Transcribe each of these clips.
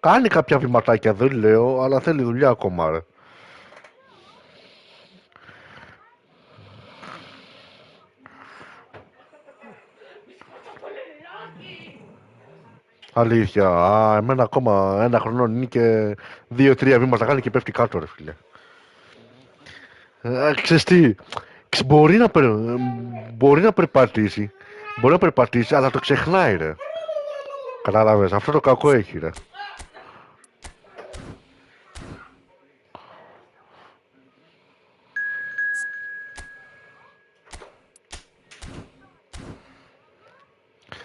Κάνει κάποια βηματάκια, δεν λέω, αλλά θέλει δουλειά ακόμα, ρε. Αλήθεια. Α, εμένα ακόμα 1 χρόνο είναι και 2-3 βήματα κάνει και πέφτει κάτω, ρε φίλε. Ξέρεις τι, μπορεί να περπατήσει, αλλά το ξεχνάει, ρε. Κατάλαβες, αυτό το κακό έχει, ρε.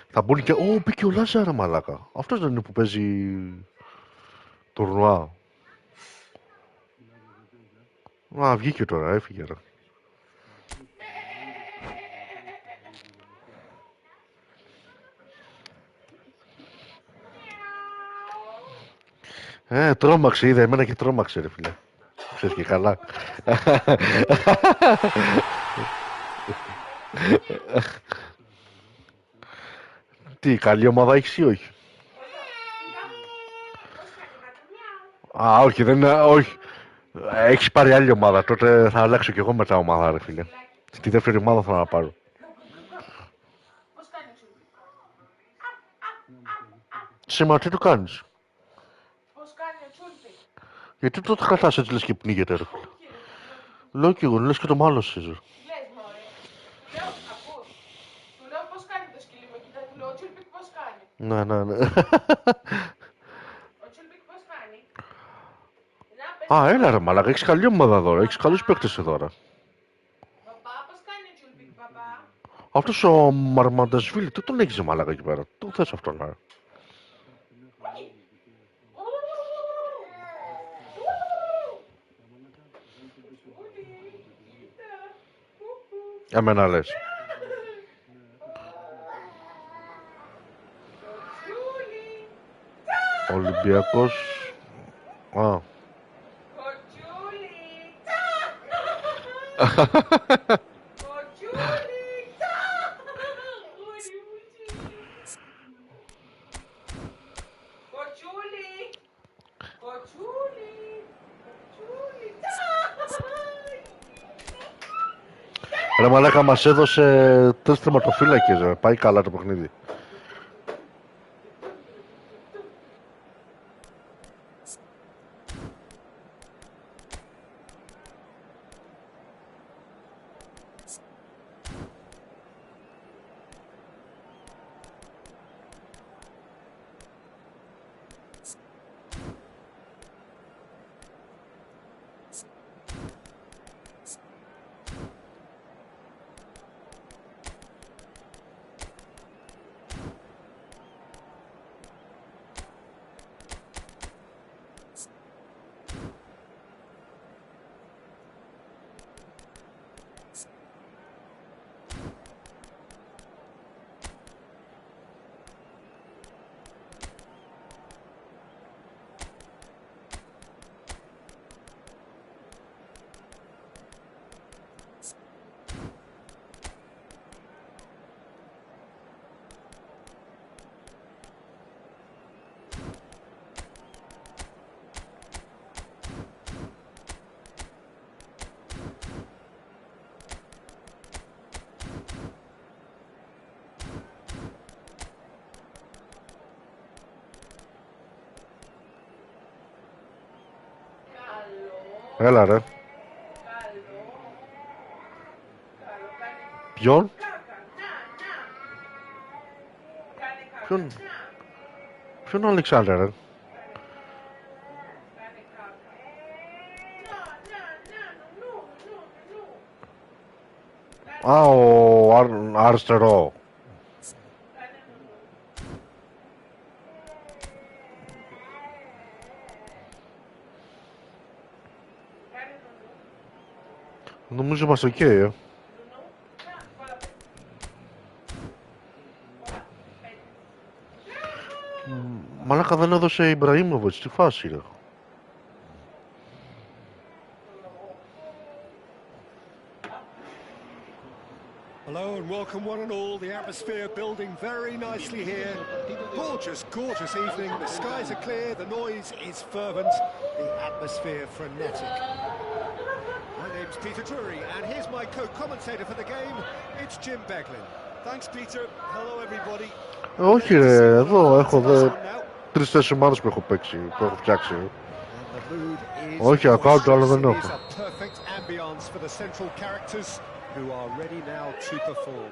Θα μπουν και... Ω, μπήκε ο Λάζαρα, μαλάκα. Αυτός δεν είναι που παίζει τουρνουά. Α, βγήκε τώρα, έφυγε, ρε. Τρόμαξε, είδα εμένα και τρόμαξε, ρε φίλε. Ξέρεις και καλά. Τι, καλή ομάδα έχεις ή όχι? Α, όχι, δεν είναι, όχι. Έχεις πάρει άλλη ομάδα, τότε θα αλλάξω κι εγώ μετά ομάδα, ρε φίλε. Στη δεύτερη ομάδα θα να πάρω. Σήμερα τι του κάνεις? Γιατί τότε κρατάς έτσι λες και πνίγεται, ρε φίλε. Λέω κι εγώ, λες και το μάλωσες, ρε. Ναι, ναι, ναι. Α, έλα ρε μαλάκα, έχεις καλή ομάδα εδώ, έχεις καλούς παίκτες εδώ, ρε. Αυτός ο Μαρμαντασβίλη, τι τον έχεις μαλάκα εκεί πέρα? Το θες αυτόν, ρε. Εμένα λες. Ολυμπιακός. Α. Ρε μαλάκα, μας έδωσε 3 τερματοφύλακες, ρε. Πάει καλά το παιχνίδι. Έλα ρε. Ποιον? Ποιον Αλεξάνδρ, ρε? Α, ο αριστερό. Νομίζω είμαστε ok, Μαλάκα δεν έδωσε Ιμπραήμοβιτς, τι φάση, ρε. Hello, Hello and welcome one and all. The atmosphere building very nicely here. Gorgeous, gorgeous evening. The skies are clear, the noise is fervent, the atmosphere frenetic. My name's Peter Drury and here's my co-commentator for the game. It's Jim Beglin. Thanks Peter. Hello everybody. Όχι ρε, εδώ έχω 3-4 ομάδες που έχω παίξει, που έχω φτιάξει. Όχι, account άλλο δεν έχω. Who are ready now to perform.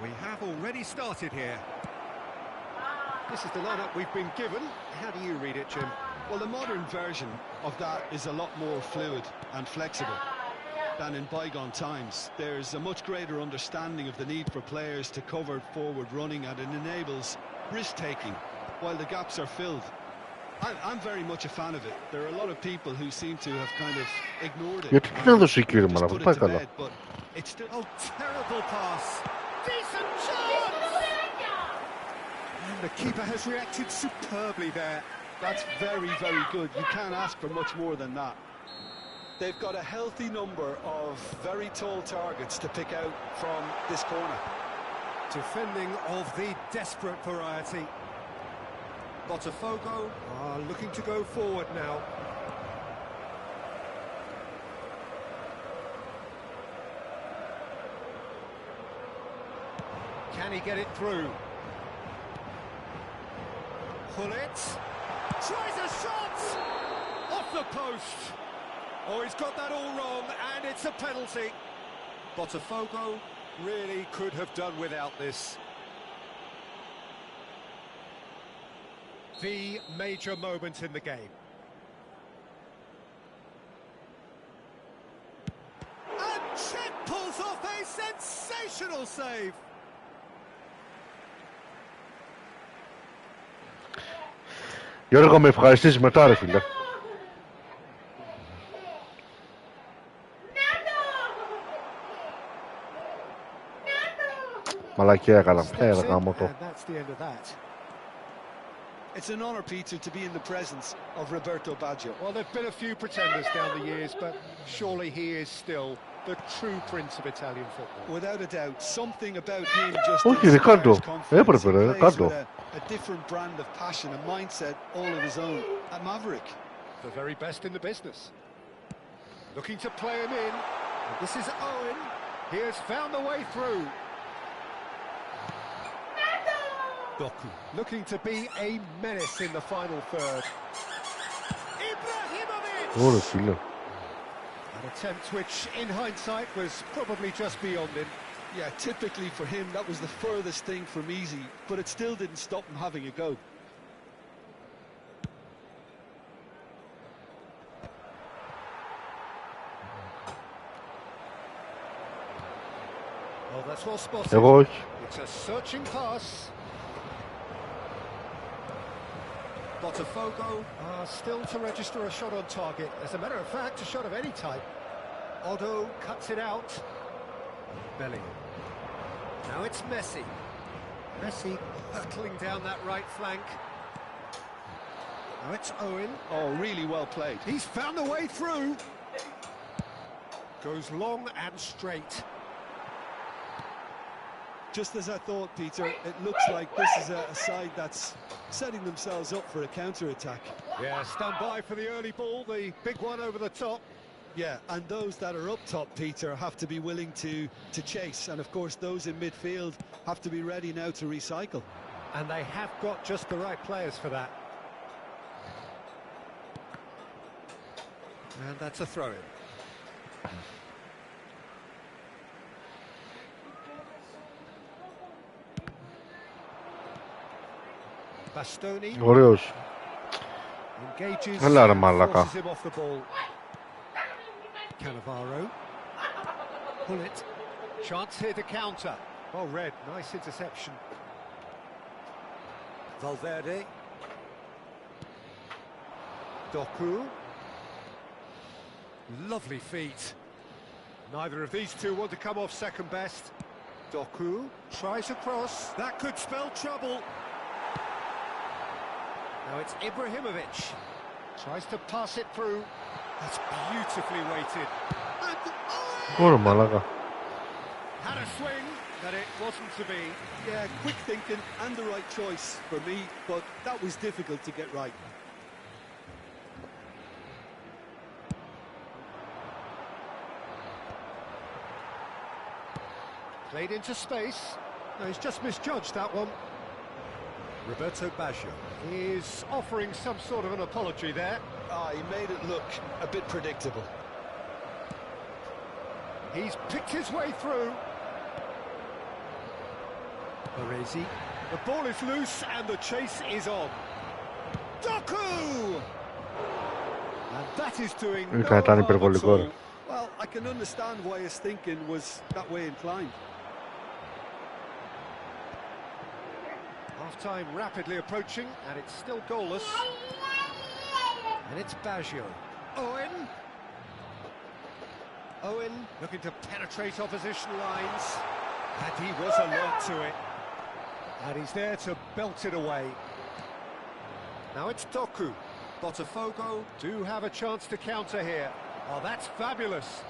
We have already started here. This is the lineup we've been given. How do you read it, Jim? Well, the modern version of that is a lot more fluid and flexible than in bygone times. There's a much greater understanding of the need for players to cover forward running, and it enables risk-taking while the gaps are filled. I'm very much a fan of it. There are a lot of people who seem to have kind of ignored it. Γιατί τι να δώσει κύριε μάνα, αυτό πάει καλά. Oh, terrible pass. Decent chance! And the keeper has reacted superbly there. That's very, very good. You can't ask for much more than that. They've got a healthy number of very tall targets to pick out from this corner. Defending of the desperate variety. Botafogo are looking to go forward now. Can he get it through? Hullet tries a shot off the post. Oh, he's got that all wrong, and it's a penalty. Botafogo really could have done without this. The major moment in the game. And Chet pulls off a sensational save. Γιώργο, με ευχαριστήσεις μετά ρε φίλε. Μαλακία έκανα, γάμο το. It's an honour, Peter, to be in the presence of Roberto Baggio. Well, there've been a few pretenders down the years, but surely he is still the true prince of Italian football. Without a doubt, something about him just Όχι, ρε, κάτω. Έπρεπε, ρε, κάτω. A different brand of passion, a mindset all of his own. A maverick. The very best in the business. Looking to play him in. And this is Owen. He has found the way through. Doku looking to be a menace in the final third. Ibrahimovic! An attempt which, in hindsight, was probably just beyond him. Yeah, typically for him, that was the furthest thing from easy, but it still didn't stop him having a go. Oh, that's well spotted. It's a searching pass. Botafogo are still to register a shot on target. As a matter of fact, a shot of any type. Odo cuts it out. Bellingham. Now it's Messi. Messi hurtling down that right flank. Now it's Owen. Oh, really well played. He's found a way through. Goes long and straight. Just as I thought, Peter, it looks like this is a side that's setting themselves up for a counter-attack. Yeah, stand by for the early ball, the big one over the top. Yeah, and those that are up top, Peter, have to be willing to chase. And of course, those in midfield have to be ready now to recycle. And they have got just the right players for that. And that's a throw-in. Bastoni engages, forces him off the ball. Cannavaro. Hullet. Chance here to counter. Oh, Red, nice interception. Valverde. Doku. Lovely feet. Neither of these two want to come off second best. Doku tries a cross. That could spell trouble. Now it's Ibrahimovic. Tries to pass it through. That's beautifully weighted. And Ωρε μαλάκα. Had a swing, but it wasn't to be. Yeah, quick thinking and the right choice for me, but that was difficult to get right. Played into space. No, he's just misjudged that one. Roberto Baggio is offering some sort of an apology there. He made it look a bit predictable. He's picked his way through. Baresi. The ball is loose and the chase is on. Doku! And that is doing no harm at all. Well, I can understand why his thinking was that way inclined. Half-time rapidly approaching, and it's still goalless. And it's Baggio. Owen looking to penetrate opposition lines. And he was alert to it. And he's there to belt it away. Now it's Doku. Botafogo do have a chance to counter here. Oh, that's fabulous.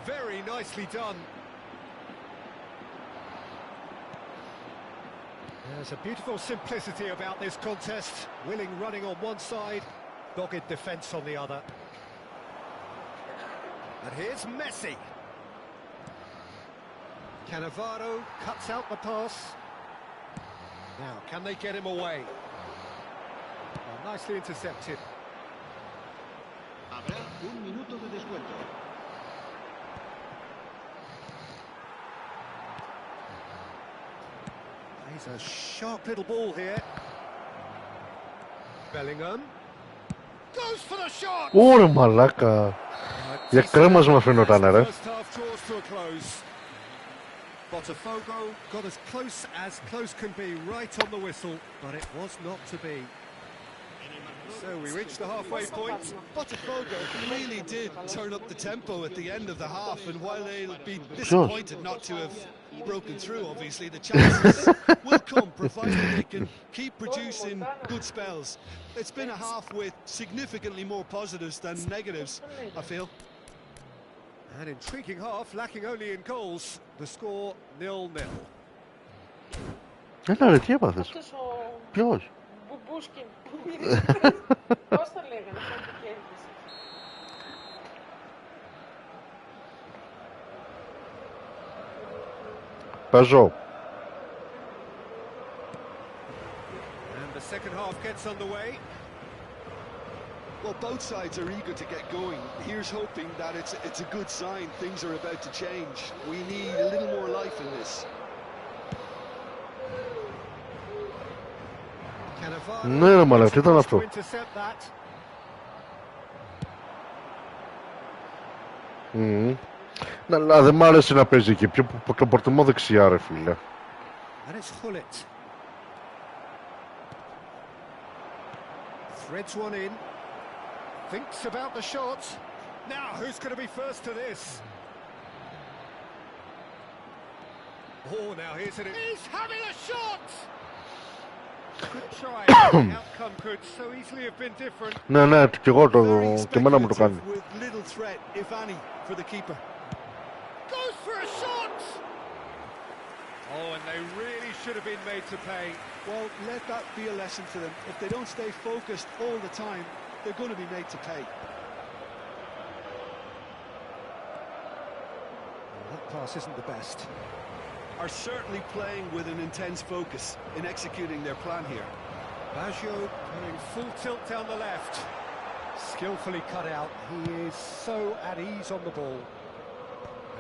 Very nicely done. There's a beautiful simplicity about this contest. Willing running on one side, dogged defence on the other. And here's Messi. Cannavaro cuts out the pass. Now, can they get him away? Oh, nicely intercepted. Habrá un minuto de descuento. He's a sharp little ball here. Bellingham goes for the shot. Ωρε μαλάκα. Για κρέμασμα φαινόταν ρε. Botafogo got as close can be, right on the whistle, but it was not to be. So we reached the halfway point. Botafogo really did turn up the tempo at the end of the half, and while they'll be disappointed not to have broken through, obviously, the chances will come, provided they can keep producing good spells. It's been a half with significantly more positives than negatives, I feel. An intriguing half, lacking only in goals. The score 0-0. Έλα ρε, τι έπαθες? Ποιος? Μπουμπούσκιν. Πώς το λέγανε, σαν το κέρδισε. Παίζω. And the second half gets underway. Well, both sides are eager to get going. Here's hoping that it's a good sign. Things are about to change. We need a little more life in this. Ναι ρε μαλάκα, τι ήταν αυτό? Αλλά δεν μ' άρεσε να παίζει εκεί, πιο προτιμώ δεξιά ρε φίλε. Threads one in. Thinks about the shot. Now, who's going to be first to this? Oh, now here's it. He's having a shot! Good try. The outcome could so easily have been different. Ναι, ναι, και εγώ και εμένα μου το κάνει. With little threat, if any, for the keeper. Goes for a shot! Oh, and they really should have been made to pay. Well, let that be a lesson to them. If they don't stay focused all the time, they're going to be made to pay. Well, that pass isn't the best. Are certainly playing with an intense focus in executing their plan here. Baggio going full tilt down the left. Skillfully cut out. He is so at ease on the ball.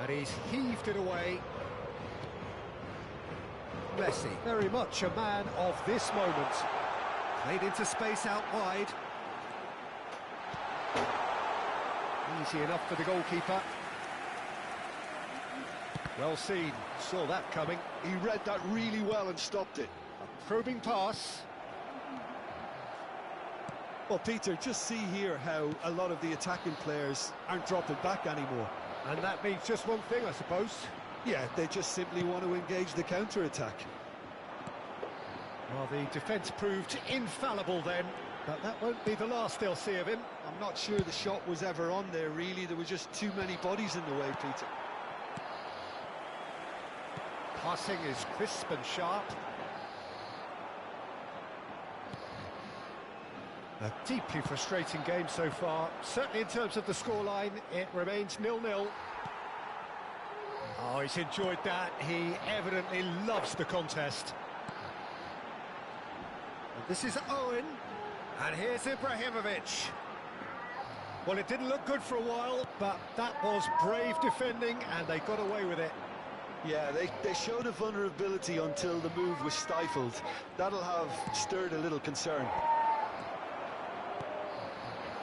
And he's heaved it away. Messi, very much a man of this moment. Played into space out wide. Easy enough for the goalkeeper. Well seen, saw that coming. He read that really well and stopped it. A probing pass. Well, Peter, just see here how a lot of the attacking players aren't dropping back anymore. And that means just one thing, I suppose. Yeah, they just simply want to engage the counter-attack. Well, the defence proved infallible then. but that won't be the last they'll see of him. I'm not sure the shot was ever on there, really. There were just too many bodies in the way, Peter. Passing is crisp and sharp. A deeply frustrating game so far. Certainly in terms of the scoreline, it remains 0-0. Oh, he's enjoyed that. He evidently loves the contest. And this is Owen. And here's Ibrahimovic. Well, it didn't look good for a while, but that was brave defending, and they got away with it. Yeah, they showed a vulnerability until the move was stifled. That'll have stirred a little concern.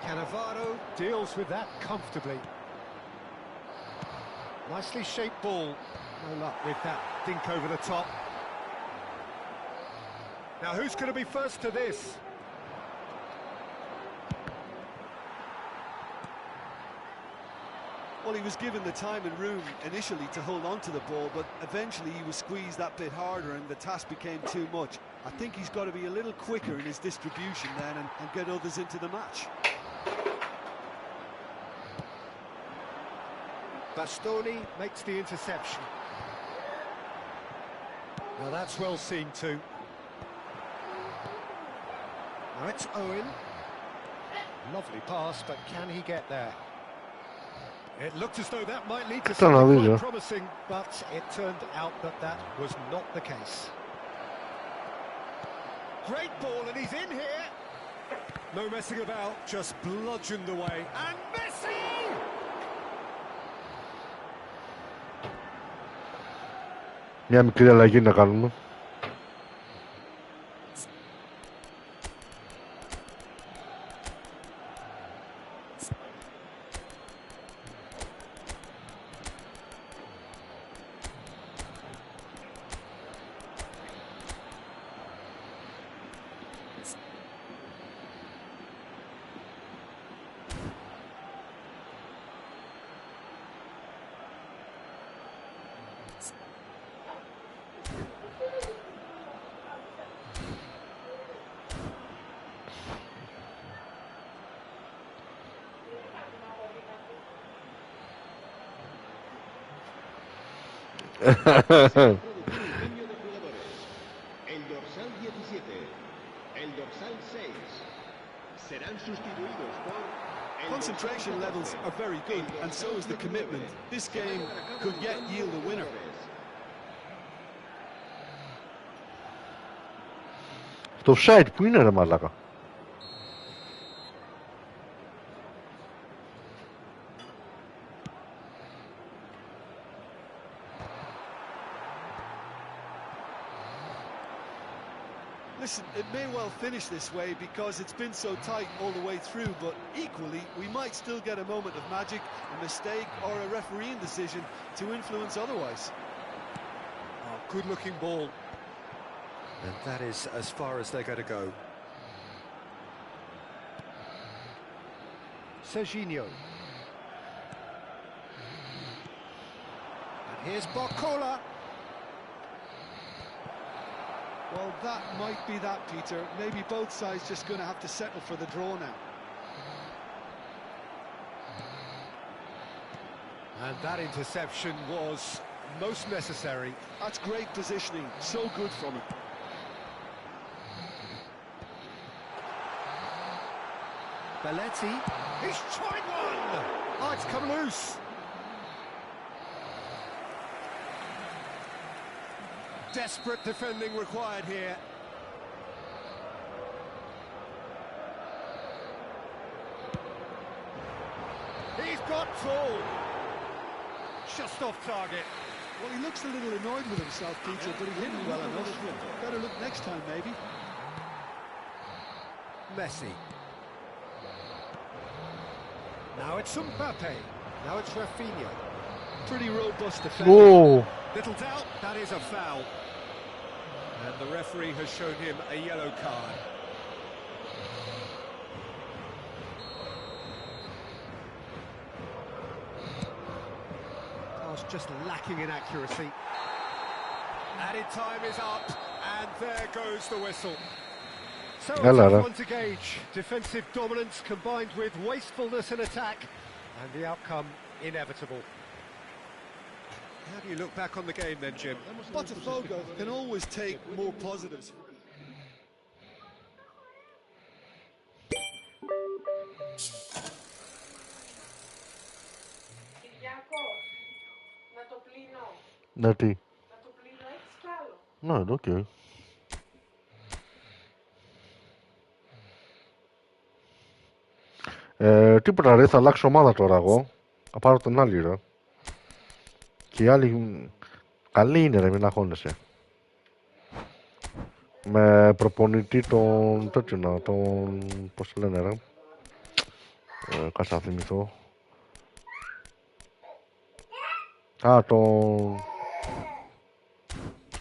Cannavaro deals with that comfortably. Nicely shaped ball. No luck with that dink over the top. Now who's going to be first to this? Well, he was given the time and room initially to hold on to the ball, but eventually he was squeezed that bit harder and the task became too much. I think he's got to be a little quicker in his distribution then and get others into the match. Bastoni makes the interception. Now that's well seen too. Now it's Owen. Lovely pass, but can he get there? It looked as though that might lead to something quite promising, but it turned out that that was not the case. Great ball, and he's in here. No messing about, just bludgeoned away. And Messi! Μια μικρή αλλαγή να κάνουμε. El dorsal 17, el dorsal 6 serán sustituidos por... Concentration levels are very good, and so is the commitment. This game could yet yield a winner. Το offside που είναι ρε μαλάκα. Listen, it may well finish this way because it's been so tight all the way through, but equally, we might still get a moment of magic, a mistake, or a refereeing decision to influence otherwise. Oh, good-looking ball. And that is as far as they're going to go. Serginho. And here's Barcola. Well, that might be that, Peter. Maybe both sides just going to have to settle for the draw now. And that interception was most necessary. That's great positioning. So good from him. Belletti. He's tried one! Oh, it's come loose. Desperate defending required here. He's got full. Just off target. Well, he looks a little annoyed with himself, Peter, but he hit it well enough. Better look next time, maybe. Messi. Now it's Mbappe. Now it's Rafinha. Pretty robust defender. Whoa. Little doubt, that is a foul. And the referee has shown him a yellow card. Pass just lacking in accuracy. Added time is up, and there goes the whistle. So a Έλα tough ρε. one to gauge. Defensive dominance combined with wastefulness in attack, and the outcome inevitable. How do you look back on the game then, Jim? Botafogo can always take more positives. Κυριακό, να το πλύνω. Ναι, τι. Να το πλύνω, έχεις κι άλλο. Ναι, οκ. Τίποτα ρε, θα αλλάξω ομάδα τώρα εγώ. Θα πάρω τον άλλη ρε. Και οι άλλοι καλή είναι ρε, μην αγχώνεσαι. Με προπονητή τον τέτοιο να, τον... πώς το λένε ρε. Κάτσε να θυμηθώ. Α, τον...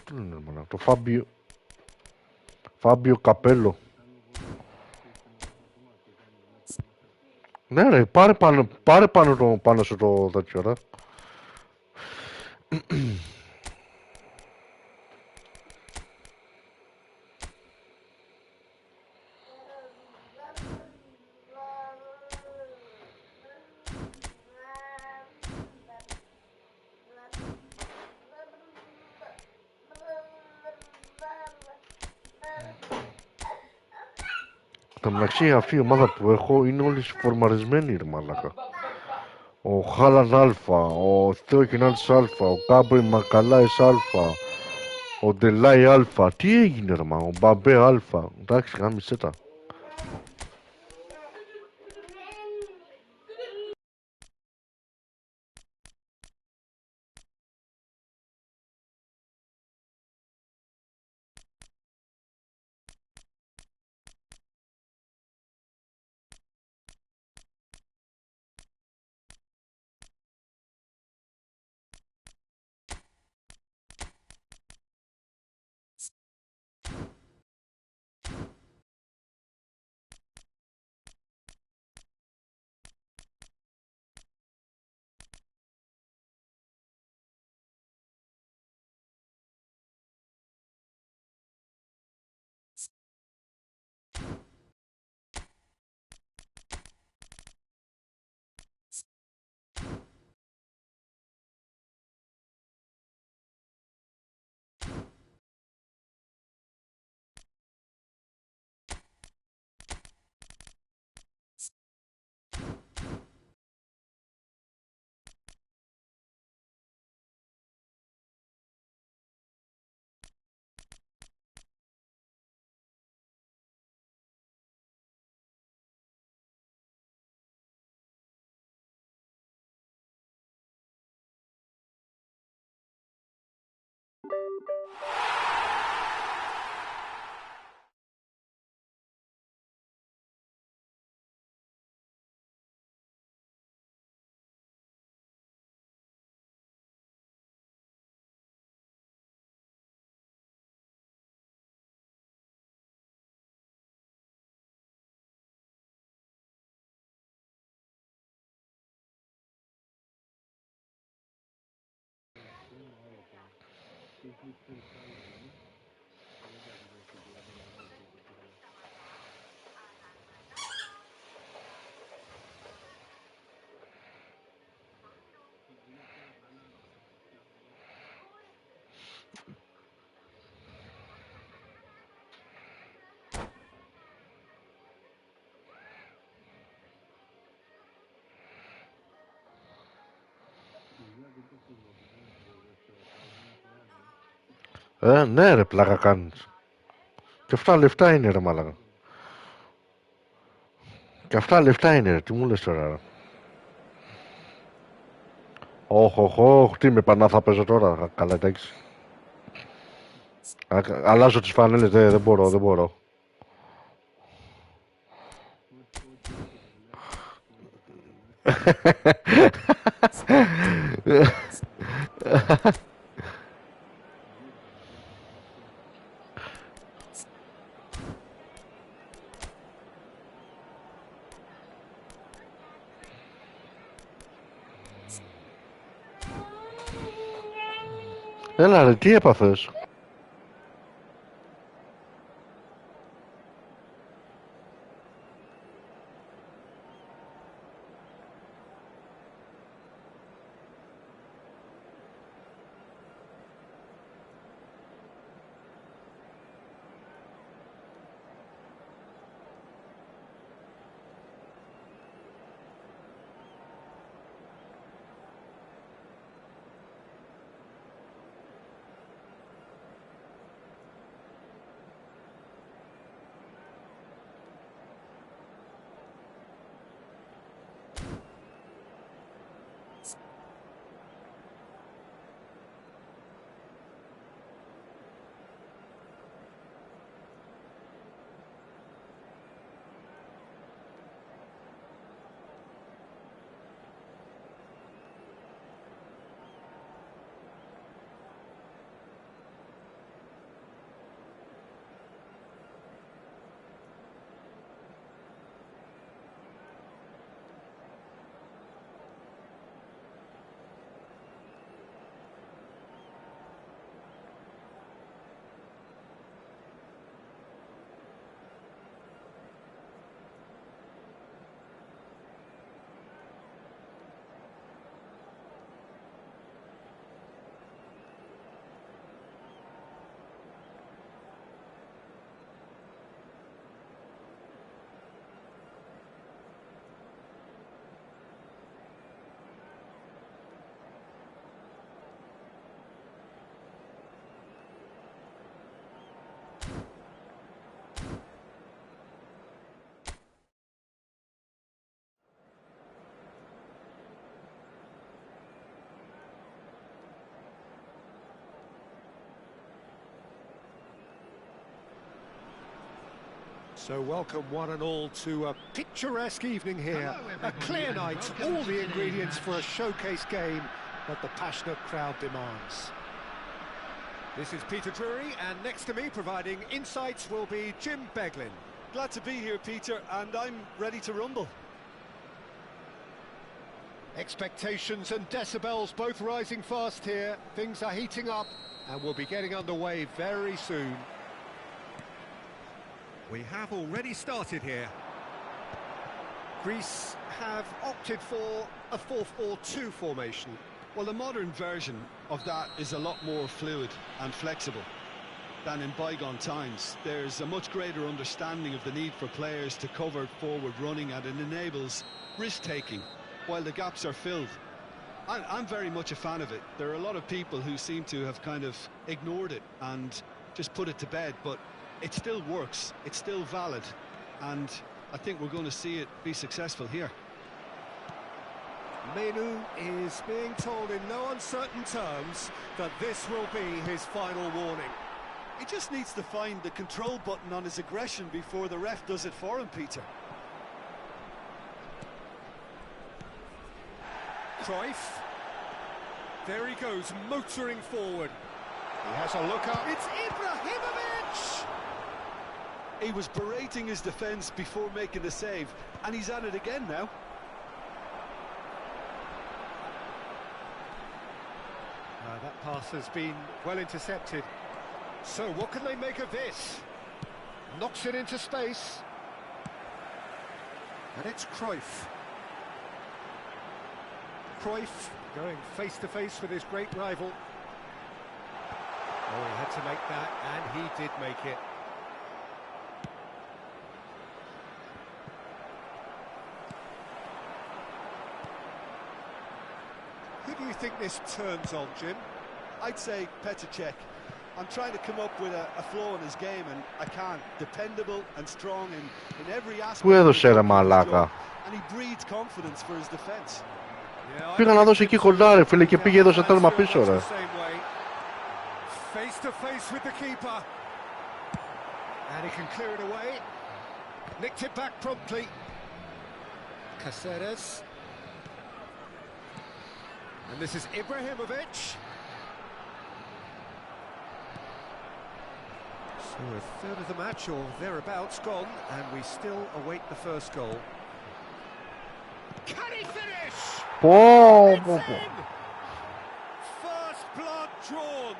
Τι λένε μάνα, το Φάμπιο Καπέλο. Ναι ρε, πάρε πάνω σου το τέτοιο ρε. Εν τω μεταξύ αυτή η ομάδα που έχω είναι όλοι φορμαρισμένοι ρε μαλάκα. Ο Χάλαν Αλφα, ο Θεό Κινάλης Αλφα, ο Κάμπρι Μακαλάης Αλφα, ο Ντελάι Αλφα. Τι έγινε ρε μα, ο Μπαμπέ Αλφα. Εντάξει, γάμισε τα. Ναι ρε πλάκα κάνεις. Και αυτά λεφτά είναι ρε μάλακα. Και αυτά λεφτά είναι ρε, τι μου λες τώρα ρε. Όχ, τι με πανά θα παίζω τώρα, καλά εντάξει. Αλλάζω τις φανέλες, δεν μπορώ. Έλα ρε, τι έπαθες. So welcome one and all to a picturesque evening here. A clear night, all the ingredients for a showcase game that the passionate crowd demands. This is Peter Drury, and next to me providing insights will be Jim Beglin. Glad to be here, Peter, and I'm ready to rumble. Expectations and decibels both rising fast here. Things are heating up and we'll be getting underway very soon. We have already started here. Greece have opted for a 4-4-2 formation. Well, the modern version of that is a lot more fluid and flexible than in bygone times. There's a much greater understanding of the need for players to cover forward running, and it enables risk-taking while the gaps are filled. I'm very much a fan of it. There are a lot of people who seem to have kind of ignored it and just put it to bed, but it still works, it's still valid, and I think we're going to see it be successful here. Menu is being told in no uncertain terms that this will be his final warning. He just needs to find the control button on his aggression before the ref does it for him, Peter. Cruyff. There he goes, motoring forward. He has a look up. It's Ibrahimovic! He was berating his defence before making the save, and he's at it again now. That pass has been well intercepted. So what can they make of this? Knocks it into space. And it's Cruyff. Cruyff going face to face with his great rival. Oh, he had to make that, and he did make it. Who do you think this turns on, Jim? I'd say Petr Cech. I'm trying to come up with a flaw in his game, and I can't. Dependable and strong in every aspect. Πού έδωσε ρε μαλάκα? And he breeds confidence for his defense. Πήγα να δώσει εκεί κοντά ρε φίλε και πήγε έδωσε τέρμα πίσω ρε. Face to face with the keeper. And he can clear it away. Nicked it back promptly. Caceres. And this is Ibrahimovic. So a third of the match or thereabouts gone, and we still await the first goal. Can he finish? It's in! First blood drawn.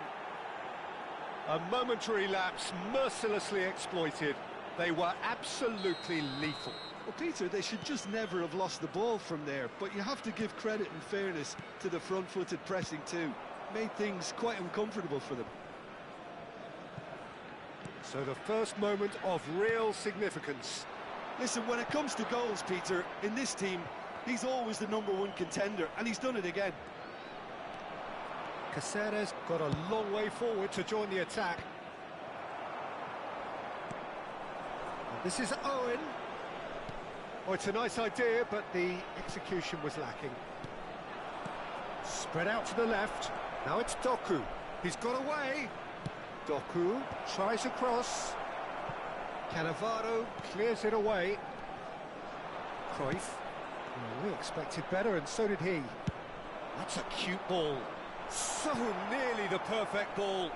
A momentary lapse mercilessly exploited. They were absolutely lethal. Well, Peter, they should just never have lost the ball from there, but you have to give credit and fairness to the front-footed pressing too. Made things quite uncomfortable for them. So the first moment of real significance. Listen, when it comes to goals, Peter, in this team, he's always the #1 contender, and he's done it again. Caceres got a long way forward to join the attack. And this is Owen. Oh, it's a nice idea, but the execution was lacking. Spread out to the left. Now it's Doku. He's got away. Doku tries across. Cannavaro clears it away. Cruyff. We expected better, and so did he. That's a cute ball. So nearly the perfect ball.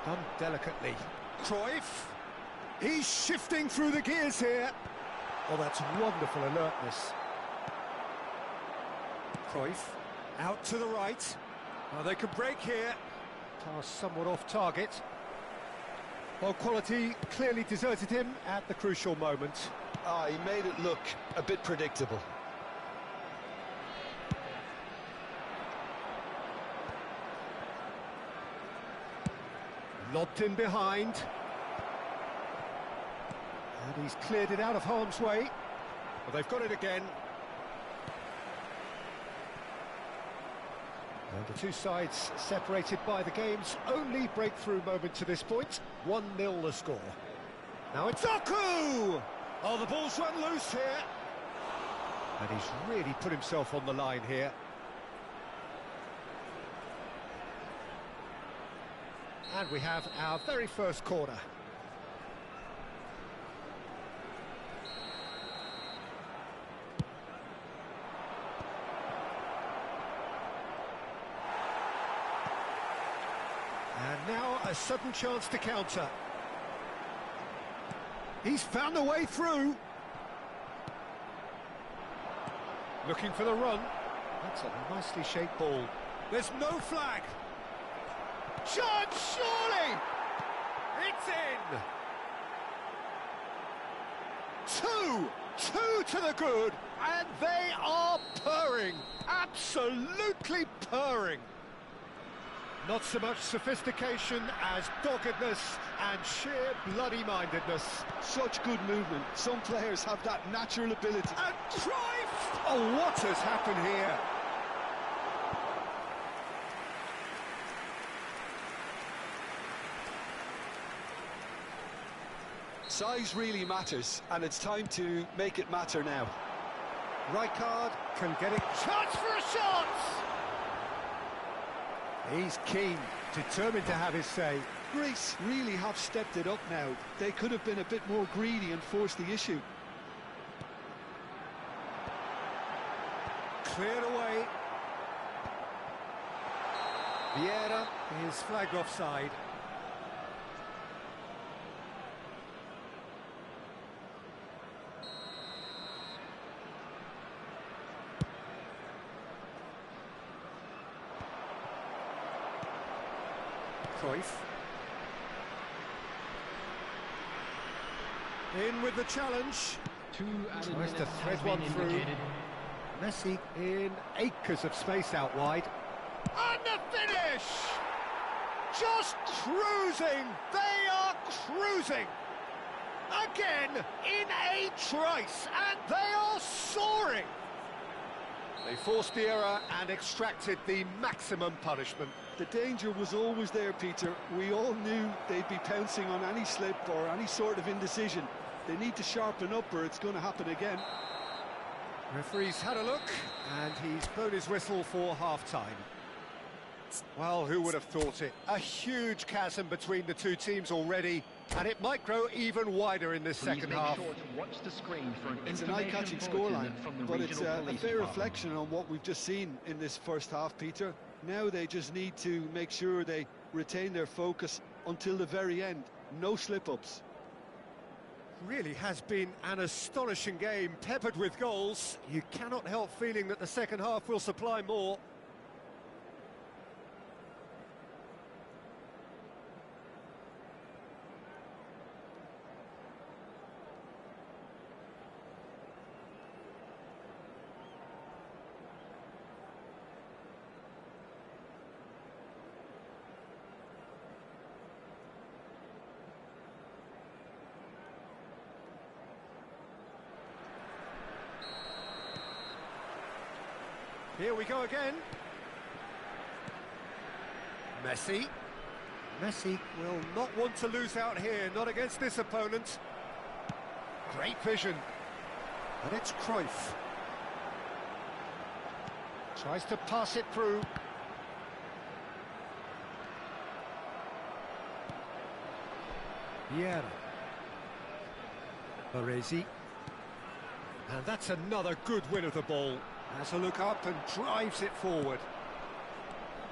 Done delicately. Cruyff. He's shifting through the gears here. Oh, that's wonderful alertness. Cruyff out to the right. Oh, they could break here. Pass somewhat off target. Well, quality clearly deserted him at the crucial moment. He made it look a bit predictable. Lobbed in behind. And he's cleared it out of harm's way. Well, they've got it again. And the two sides separated by the game's only breakthrough moment to this point. 1-0 the score. Now it's Doku! Oh, the ball's run loose here. And he's really put himself on the line here. And we have our very first corner. And now a sudden chance to counter. He's found a way through. Looking for the run. That's a nicely shaped ball. There's no flag. Chance, surely! It's in! Two to the good, and they are purring. Absolutely purring. Not so much sophistication as doggedness and sheer bloody-mindedness. Such good movement. Some players have that natural ability. And Cruyff! Oh, what has happened here? Size really matters, and it's time to make it matter now. Rijkaard can get it. Chance for a shot! He's keen, determined to have his say. Greece really have stepped it up now. They could have been a bit more greedy and forced the issue. Cleared away. Vieira is flagged offside. Cruyff. In with the challenge. Tries to thread one through. Messi in acres of space out wide. And the finish! Just cruising! They are cruising! Again, in a trice, and they are soaring! They forced the error and extracted the maximum punishment. The danger was always there, Peter. We all knew they'd be pouncing on any slip or any sort of indecision. They need to sharpen up or it's going to happen again. Referee's had a look, and he's blown his whistle for half-time. Well, who would have thought it? A huge chasm between the two teams already, and it might grow even wider in this second half. It's an eye-catching scoreline, but it's a fair reflection on what we've just seen in this first half, Peter. Now they just need to make sure they retain their focus until the very end. No slip-ups. Really has been an astonishing game, peppered with goals. You cannot help feeling that the second half will supply more. Here we go again. Messi. Messi will not want to lose out here, not against this opponent. Great vision. And it's Cruyff. Tries to pass it through. Vieira. Baresi. And that's another good win of the ball. Has a look up and drives it forward.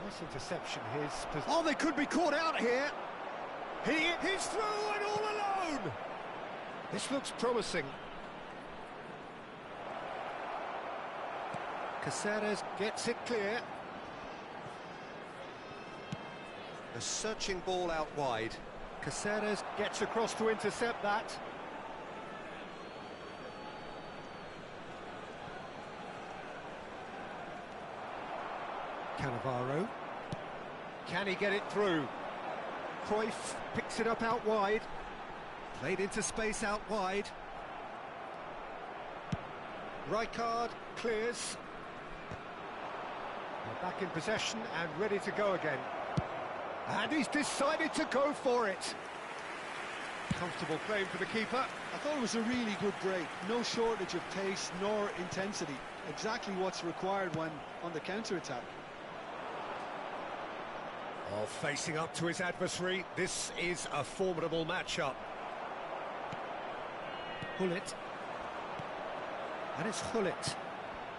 Nice interception, his... Oh, they could be caught out here! He's through and all alone! This looks promising. Caceres gets it clear. A searching ball out wide. Caceres gets across to intercept that. Cannavaro. Can he get it through? Cruyff picks it up out wide. Played into space out wide. Rijkaard clears. They're back in possession and ready to go again. And he's decided to go for it. Comfortable claim for the keeper. I thought it was a really good break. No shortage of pace nor intensity. exactly what's required when on the counter-attack. Oh, facing up to his adversary, this is a formidable matchup. Hullet. And it's Hullet.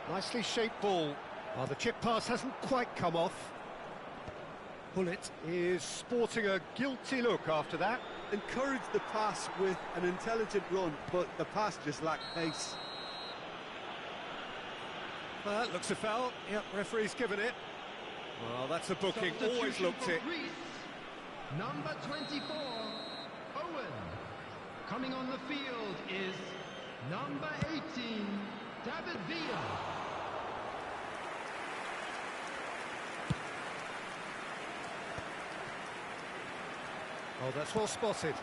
Nicely shaped ball. Oh, the chip pass hasn't quite come off. Hullet is sporting a guilty look after that. Encouraged the pass with an intelligent run, but the pass just lacked pace. Well, that looks a foul. Yep, referee's given it. Well, that's a booking. Always looked it. Number 24, Owen. Coming on the field is number 18, David Villa. Oh, that's well spotted.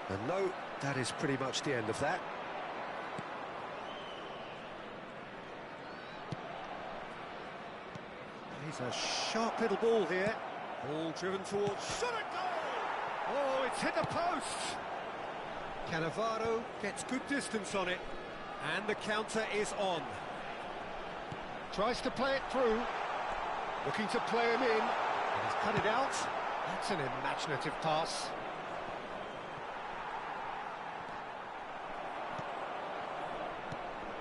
And no, that is pretty much the end of that. He's a sharp little ball here. Ball driven towards... Shot a goal! Oh, it's hit the post! Cannavaro gets good distance on it. And the counter is on. Tries to play it through. Looking to play him in. And he's cut it out. That's an imaginative pass.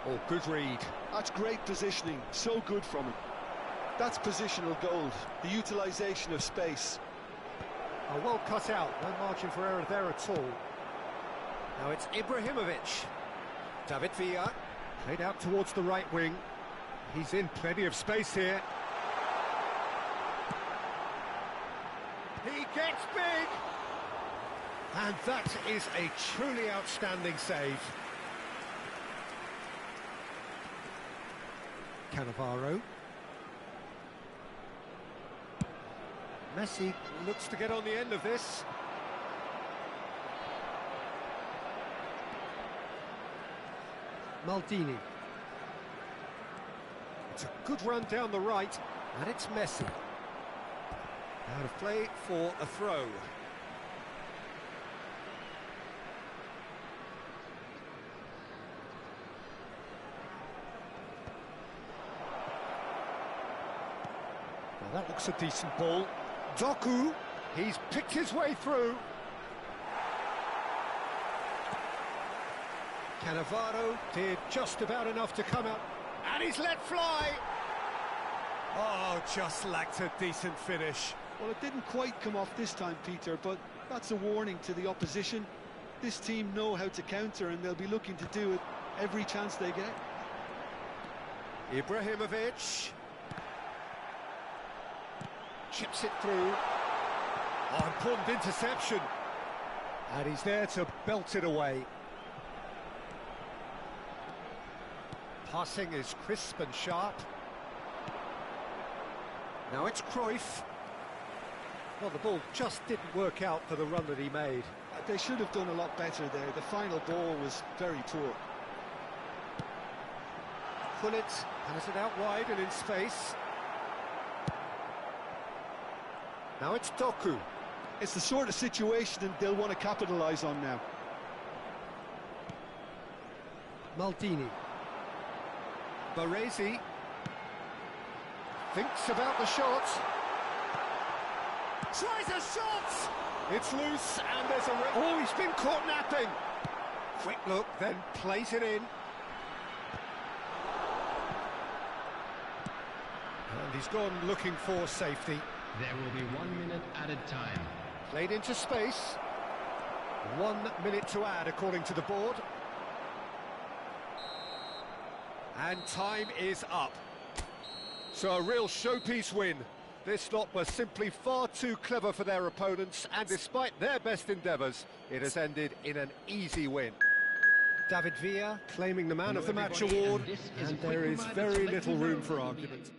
Oh, good read. That's great positioning, so good from him. That's positional gold, the utilisation of space. Oh, well cut out, no margin for error there at all. Now it's Ibrahimovic. David Villa, played out towards the right wing. He's in plenty of space here. He gets big! And that is a truly outstanding save. Cannavaro. Messi looks to get on the end of this. Maldini. It's a good run down the right, and it's Messi. Out of play for a throw. Well, that looks a decent ball. Doku, he's picked his way through. Cannavaro did just about enough to come out, and he's let fly. Oh, just lacked a decent finish. Well, it didn't quite come off this time, Peter, but that's a warning to the opposition. This team know how to counter, and they'll be looking to do it every chance they get. Ibrahimovic. Chips it through. Oh, important interception. And he's there to belt it away. Passing is crisp and sharp. Now it's Cruyff. Well, the ball just didn't work out for the run that he made. They should have done a lot better there. The final ball was very poor. Hullet has it out wide and in space. Now it's Doku. It's the sort of situation that they'll want to capitalise on now. Maldini. Baresi. Thinks about the shot. Tries a shot! It's loose and there's a... Oh, he's been caught napping! Quick look, then plays it in. And he's gone looking for safety. There will be 1 minute added time. Played into space. 1 minute to add, according to the board. And time is up. So a real showpiece win. This lot was simply far too clever for their opponents, and despite their best endeavours, it has ended in an easy win. David Villa claiming the Man of the Match award, and there is very little room for argument.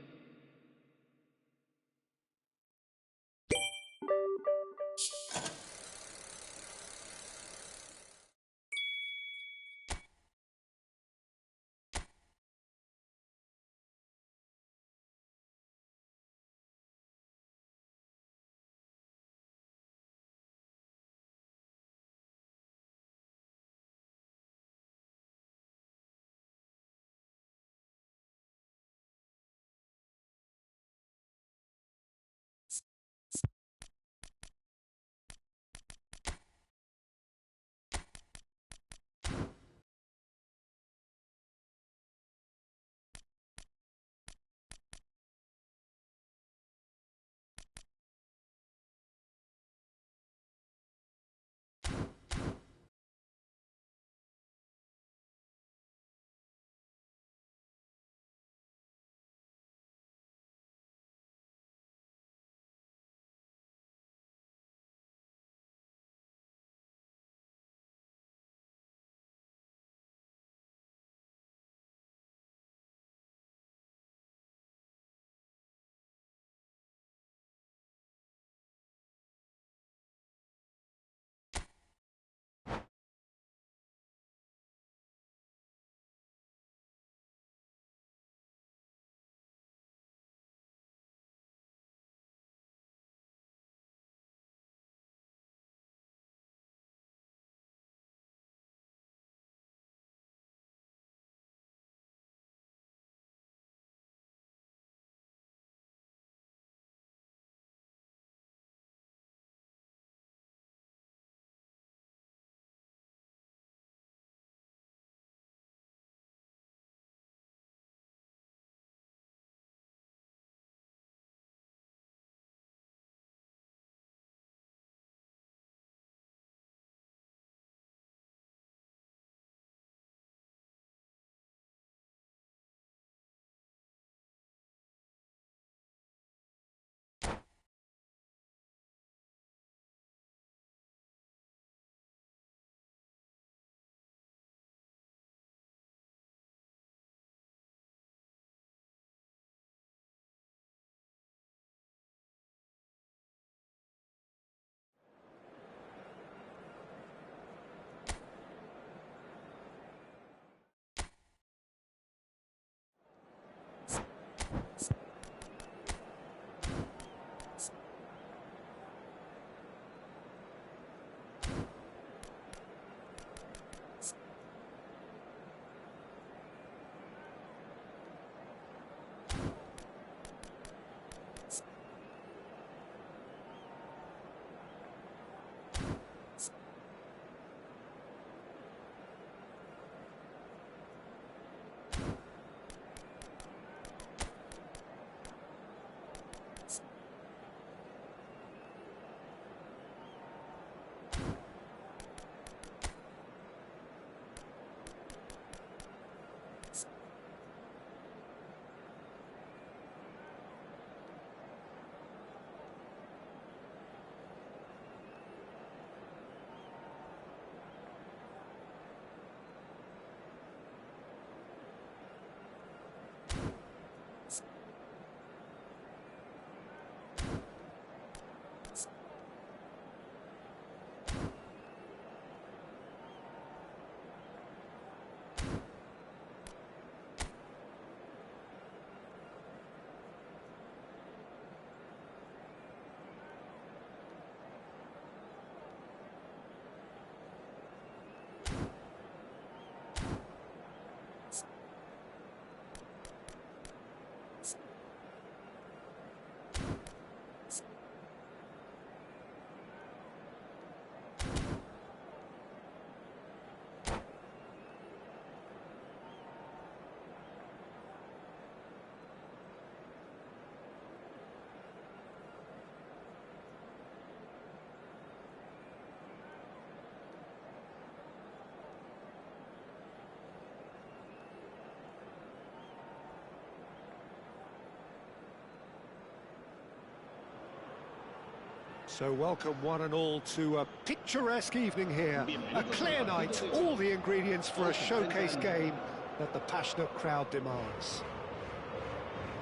So welcome one and all to a picturesque evening here. A clear night, all the ingredients for a showcase game that the passionate crowd demands.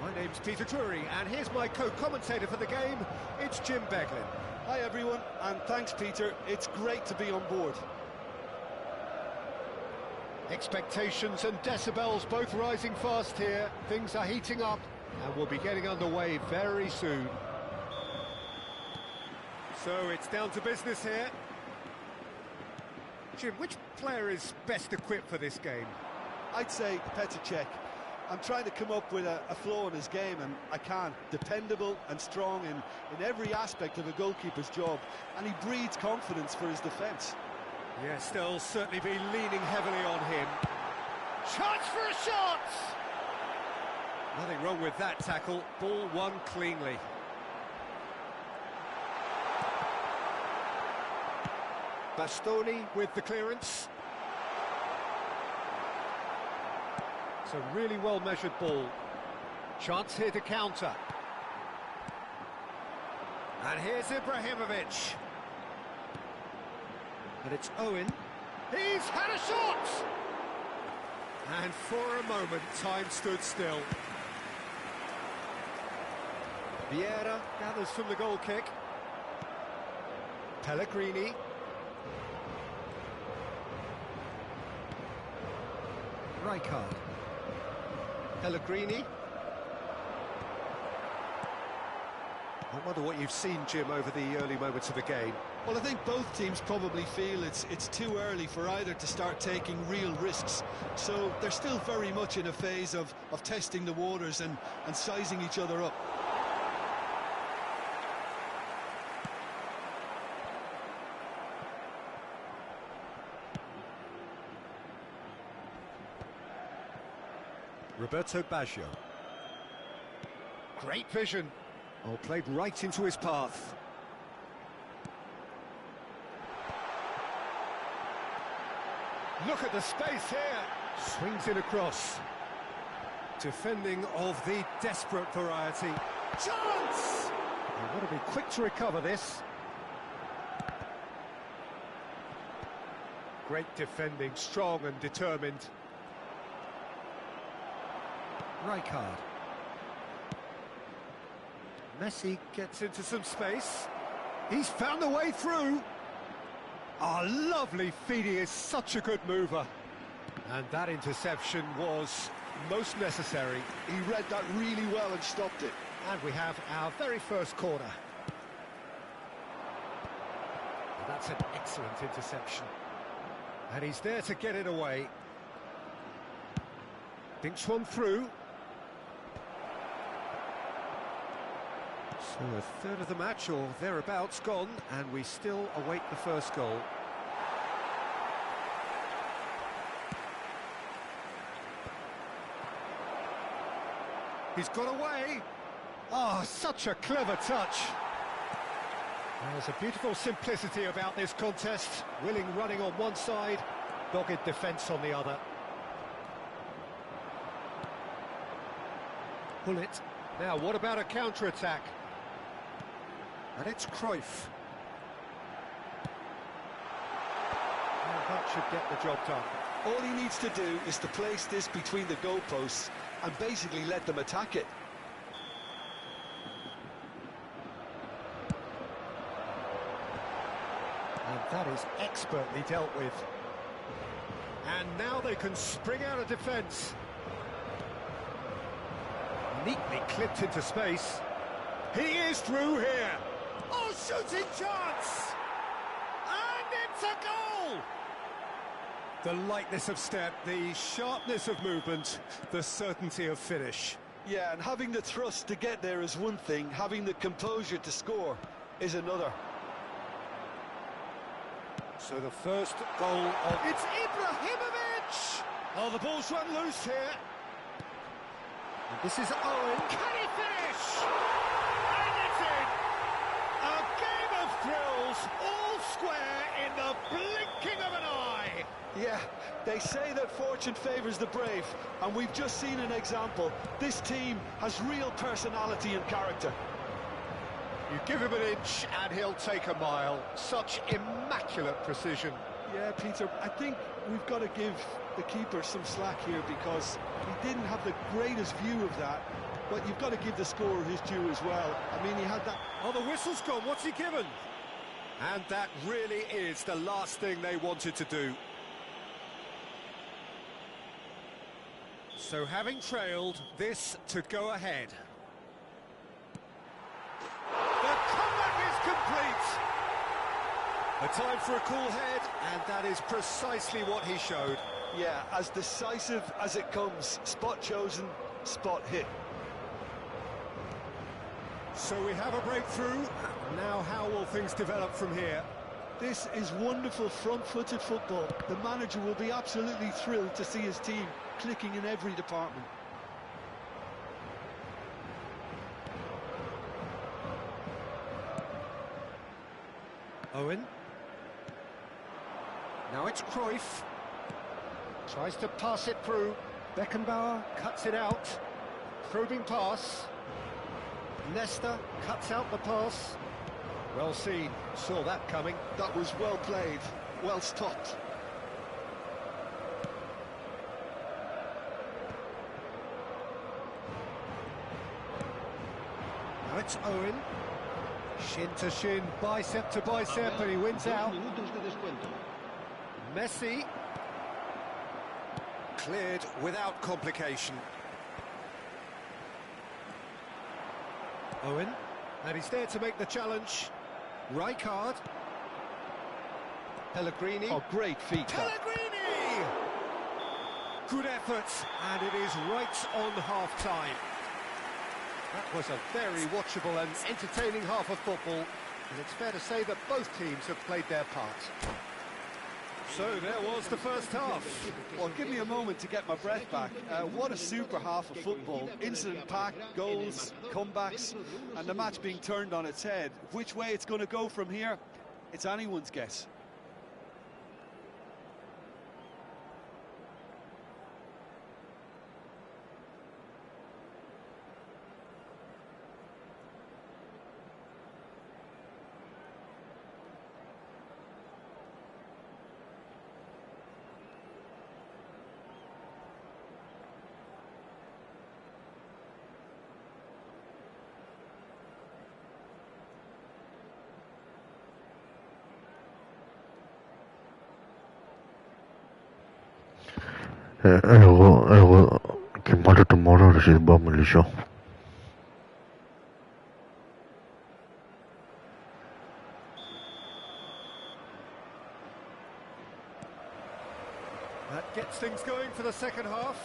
My name's Peter Drury, and here's my co-commentator for the game, it's Jim Beglin. Hi everyone, and thanks Peter, it's great to be on board. Expectations and decibels both rising fast here. Things are heating up, and we'll be getting underway very soon. So it's down to business here. Jim, which player is best equipped for this game? I'd say Petr Cech. I'm trying to come up with a flaw in his game, and I can't. Dependable and strong in every aspect of a goalkeeper's job, and he breeds confidence for his defence. Yes, they'll certainly be leaning heavily on him. Chance for a shot! Nothing wrong with that tackle. Ball won cleanly. Bastoni with the clearance. It's a really well-measured ball. Chance here to counter. And here's Ibrahimovic. And it's Owen. He's had a shot! And for a moment, time stood still. Vieira gathers from the goal kick. Pellegrini. Rijkaard. Pellegrini. I wonder what you've seen, Jim, over the early moments of the game. Well, I think both teams probably feel it's too early for either to start taking real risks. So they're still very much in a phase of testing the waters and sizing each other up. Roberto Baggio. Great vision. Oh, played right into his path. Look at the space here. Swings in across. Defending of the desperate variety. Chance! They want to be quick to recover this. Great defending, strong and determined. Rijkaard. Messi gets into some space. He's found a way through. Oh, lovely feed. He is such a good mover. And that interception was most necessary. He read that really well and stopped it. And we have our very first corner. That's an excellent interception. And he's there to get it away. Dinks one through. So a third of the match or thereabouts gone, and we still await the first goal. He's got away. Oh, such a clever touch. There's a beautiful simplicity about this contest. Willing running on one side, dogged defence on the other. Pull it. Now, what about a counter-attack? And it's Cruyff. And that should get the job done. All he needs to do is to place this between the goalposts and basically let them attack it. And that is expertly dealt with. And now they can spring out of defence. Neatly clipped into space. He is through here. Oh, shooting chance! And it's a goal! The lightness of step, the sharpness of movement, the certainty of finish. Yeah, and having the thrust to get there is one thing, having the composure to score is another. So the first goal of... It's Ibrahimovic! Oh, the ball's run loose here. And this is Owen. Can he finish? And it's in! A game of thrills, all square in the blinking of an eye. Yeah, they say that fortune favours the brave, and we've just seen an example. This team has real personality and character. You give him an inch and he'll take a mile. Such immaculate precision. Yeah, Peter, I think we've got to give the keeper some slack here because he didn't have the greatest view of that, but you've got to give the scorer his due as well. I mean, he had that... Oh, the whistle's gone. What's he given? And that really is the last thing they wanted to do. So having trailed, this to go ahead. The comeback is complete. A time for a cool head, and that is precisely what he showed. Yeah, as decisive as it comes. Spot chosen, spot hit. So we have a breakthrough. Now how will things develop from here? This is wonderful front-footed football. The manager will be absolutely thrilled to see his team clicking in every department. Owen. Now it's Cruyff. Tries to pass it through. Beckenbauer cuts it out. Probing pass. Nesta cuts out the pass. Well seen. Saw that coming. That was well played. Well stopped. Now it's Owen. Shin to shin, bicep to bicep, and he wins out. Messi. Cleared without complication. Owen. And he's there to make the challenge. Rijkaard. Pellegrini. Oh, great feet. Pellegrini! Good effort, and it is right on half-time. That was a very watchable and entertaining half of football, and it's fair to say that both teams have played their part. So there was the first half. Well, give me a moment to get my breath back. What a super half of football. Incident-packed, goals, comebacks, and the match being turned on its head. Which way it's going to go from here, it's anyone's guess. Εγώ Κοιμάται το μωρό ρε, δεν μπορώ να μιλήσω. That gets things going for the second half.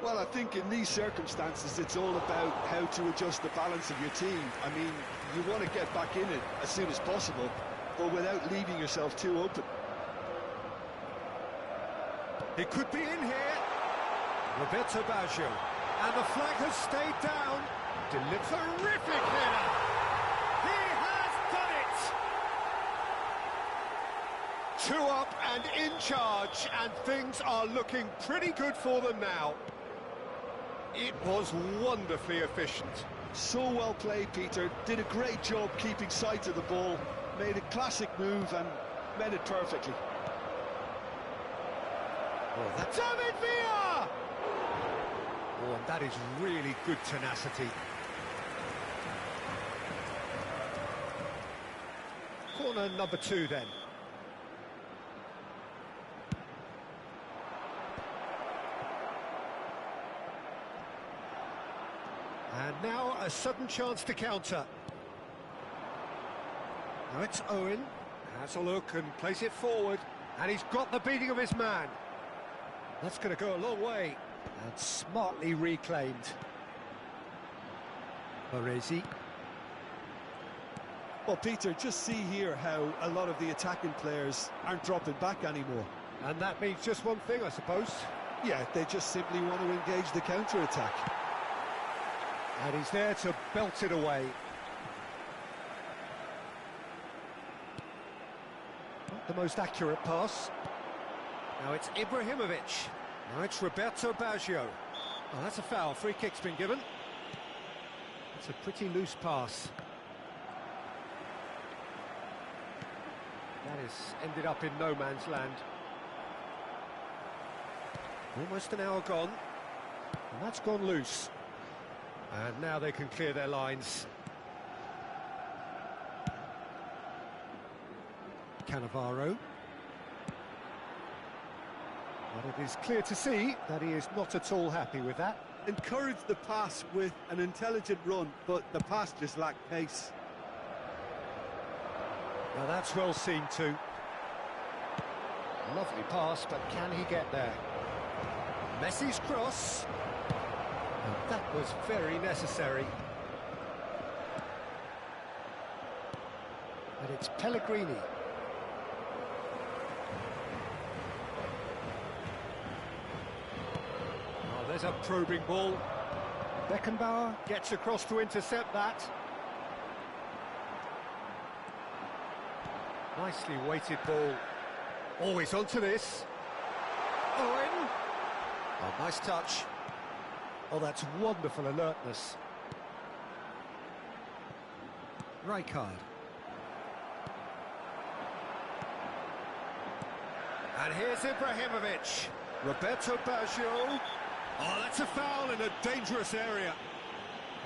Well, I think in these circumstances, it's all about how to adjust the balance of your team. I mean, you want to get back in it as soon as possible, but without leaving yourself too open. It could be in here. Roberto Baggio. And the flag has stayed down. Terrific header. He has done it. 2 up and in charge, and things are looking pretty good for them now. It was wonderfully efficient. So well played, Peter. Did a great job keeping sight of the ball. Made a classic move and met it perfectly. Oh, that's David Villa! Oh, and that is really good tenacity. Corner number 2 then. And now a sudden chance to counter. Now it's Owen. Has a look and plays it forward. And he's got the beating of his man. That's going to go a long way. And smartly reclaimed. Baresi. Well, Peter, just see here how a lot of the attacking players aren't dropping back anymore. And that means just one thing, I suppose. Yeah, they just simply want to engage the counter-attack. And he's there to belt it away. Not the most accurate pass. Now it's Ibrahimovic. Now it's Roberto Baggio. Oh, that's a foul. Free kick's been given. It's a pretty loose pass. That has ended up in no man's land. Almost an hour gone. And that's gone loose. And now they can clear their lines. Cannavaro. But it is clear to see that he is not at all happy with that. Encouraged the pass with an intelligent run, but the pass just lacked pace. Now that's well seen too. Lovely pass, but can he get there? Messi's cross. And that was very necessary. And it's Pellegrini. Oh, there's a probing ball. Beckenbauer gets across to intercept that. Nicely weighted ball. Always onto this. Owen. Oh, nice touch. Oh, that's wonderful alertness. Rijkaard. And here's Ibrahimovic. Roberto Baggio. Oh, that's a foul in a dangerous area.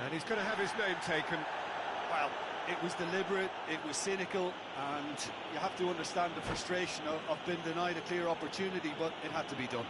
And he's going to have his name taken. Well, it was deliberate, it was cynical, and you have to understand the frustration of being denied a clear opportunity, but it had to be done.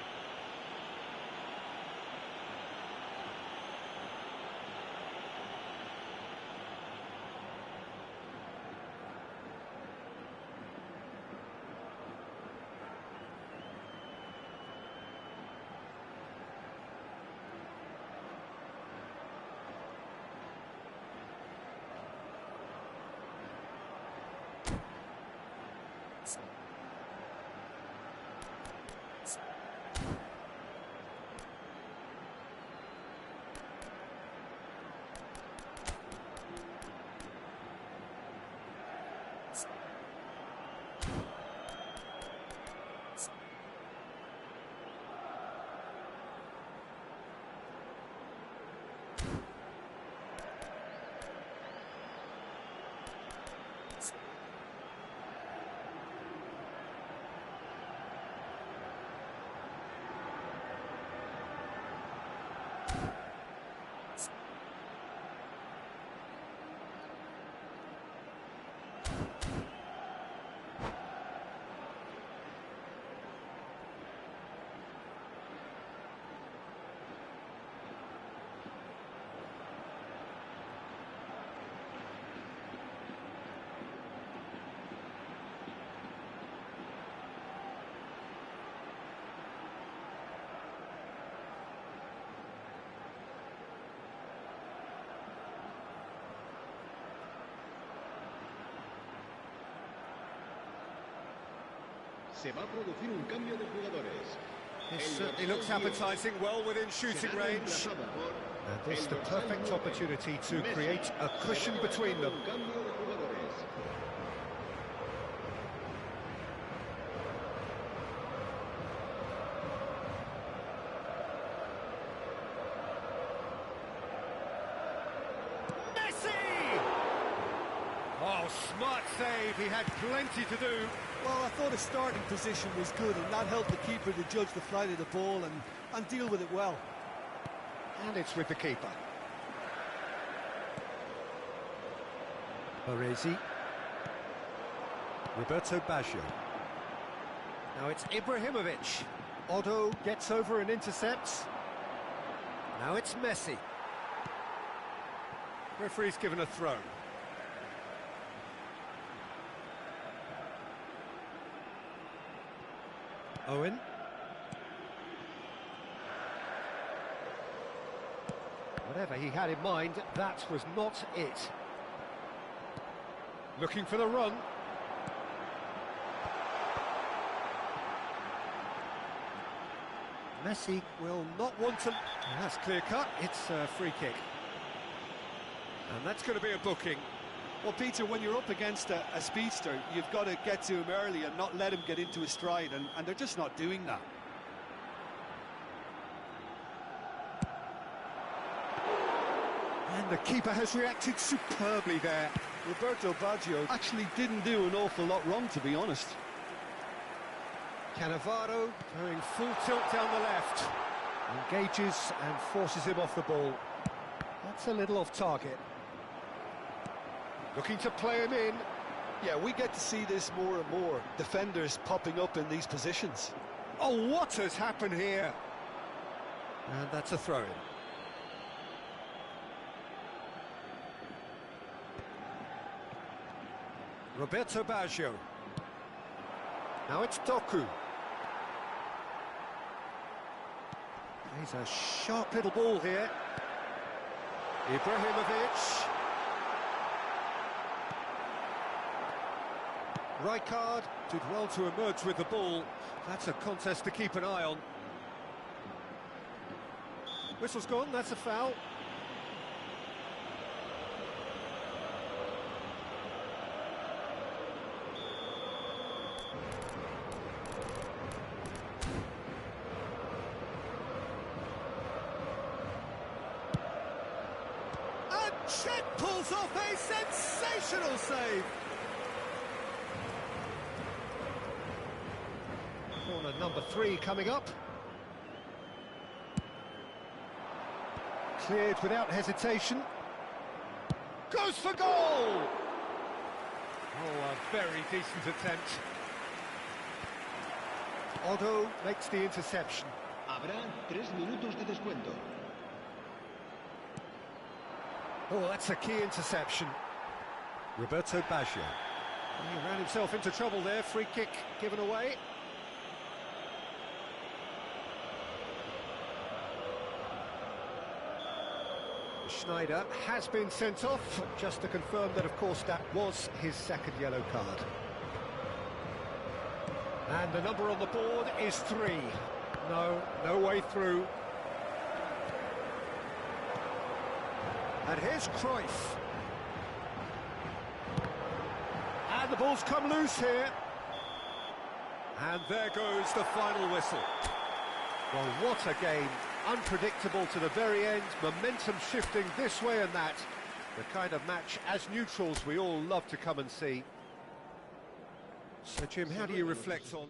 Se va a producir un cambio de jugadores. He looks appetising, well within shooting range. And this is the perfect opportunity to create a cushion between them. Un cambio de jugadores. Oh, smart save. He had plenty to do. Well, I thought his starting position was good, and that helped the keeper to judge the flight of the ball and deal with it well. And it's with the keeper. Baresi. Roberto Baggio. Now it's Ibrahimovic. Otto gets over and intercepts. Now it's Messi. Referee's given a throw. Owen. Whatever he had in mind, that was not it. Looking for the run. Messi will not want to... That's clear cut, it's a free kick. And that's going to be a booking. Well, Peter, when you're up against a speedster, you've got to get to him early and not let him get into his stride, and they're just not doing that. And the keeper has reacted superbly there. Roberto Baggio actually didn't do an awful lot wrong, to be honest. Cannavaro going full tilt down the left. Engages and forces him off the ball. That's a little off target. Looking to play him in. Yeah, we get to see this more and more. Defenders popping up in these positions. Oh, what has happened here? And that's a throw-in. Roberto Baggio. Now it's Doku. He's a sharp little ball here. Ibrahimovic. Rijkaard did well to emerge with the ball. That's a contest to keep an eye on. Whistle's gone, that's a foul. And Chet pulls off a sensational save. Corner number 3 coming up. Cleared without hesitation. Goes for goal! Oh, a very decent attempt. Otto makes the interception. Habrá 3 minutos de descuento. Oh, that's a key interception. Roberto Baggio. He ran himself into trouble there. Free kick given away. Schneider has been sent off, just to confirm that, of course, that was his second yellow card. And the number on the board is 3. No way through. And here's Cruyff. And the ball's come loose here. And there goes the final whistle. Well, what a game. Unpredictable to the very end, momentum shifting this way and that. The kind of match, as neutrals, we all love to come and see. So, Jim, how do you reflect on...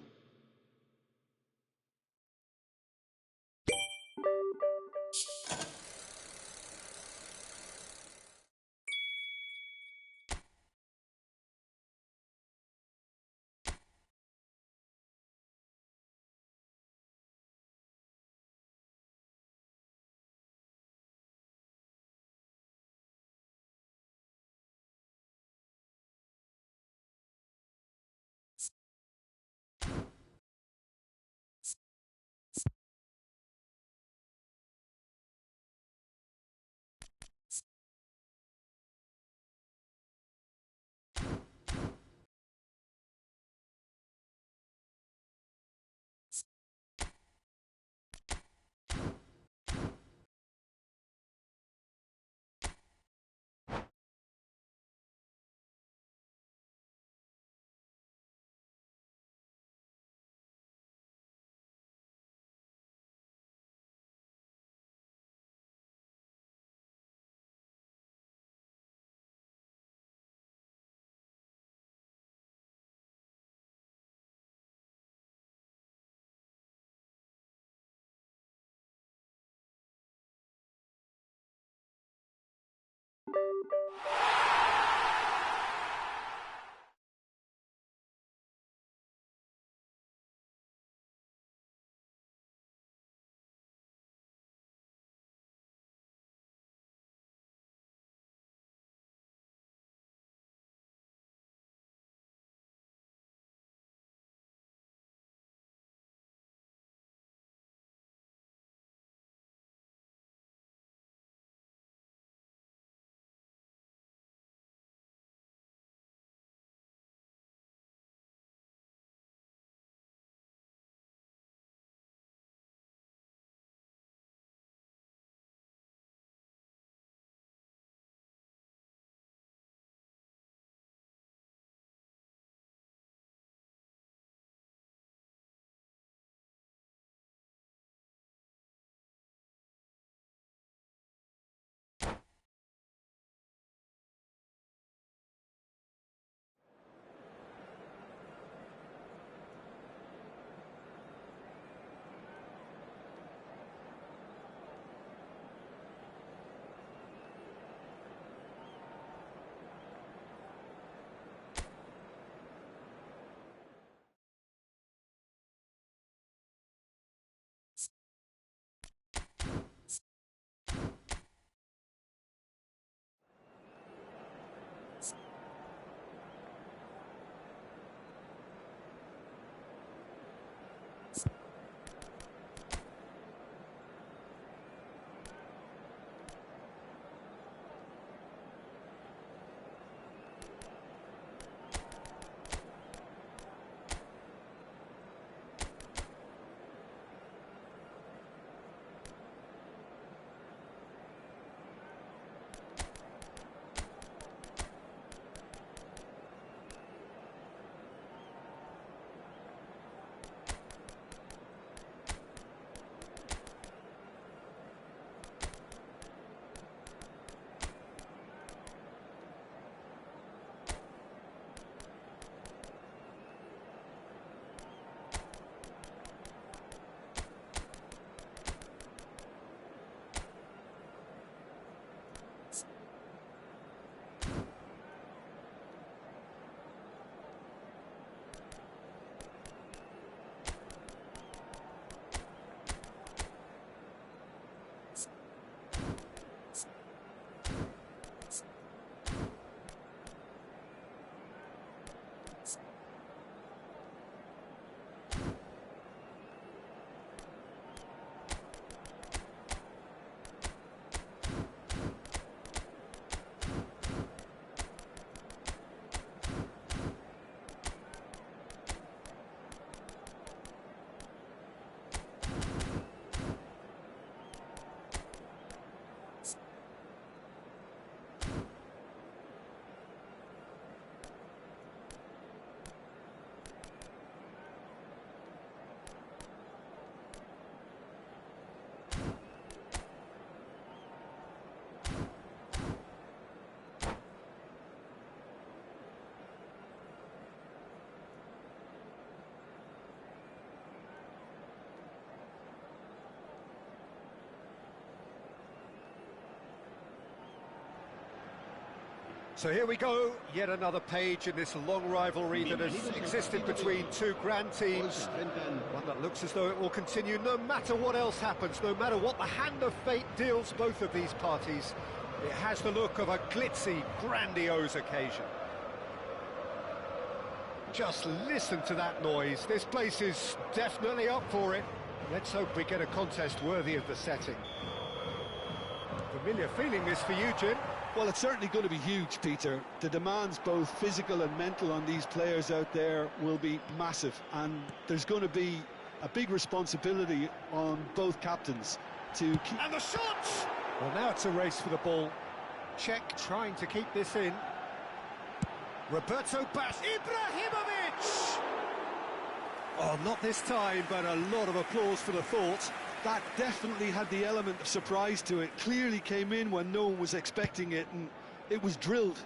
So here we go, yet another page in this long rivalry that has existed between two grand teams. One that looks as though it will continue no matter what else happens, no matter what the hand of fate deals both of these parties. It has the look of a glitzy, grandiose occasion. Just listen to that noise. This place is definitely up for it. Let's hope we get a contest worthy of the setting. Familiar feeling this for you, Jim? Well, it's certainly going to be huge, Peter. The demands, both physical and mental, on these players out there will be massive, and there's going to be a big responsibility on both captains to keep... And the shot! Well, now it's a race for the ball. Czech trying to keep this in. Roberto Bass, Ibrahimovic! Oh, not this time, but a lot of applause for the thought. That definitely had the element of surprise to it. Clearly came in when no one was expecting it, and it was drilled.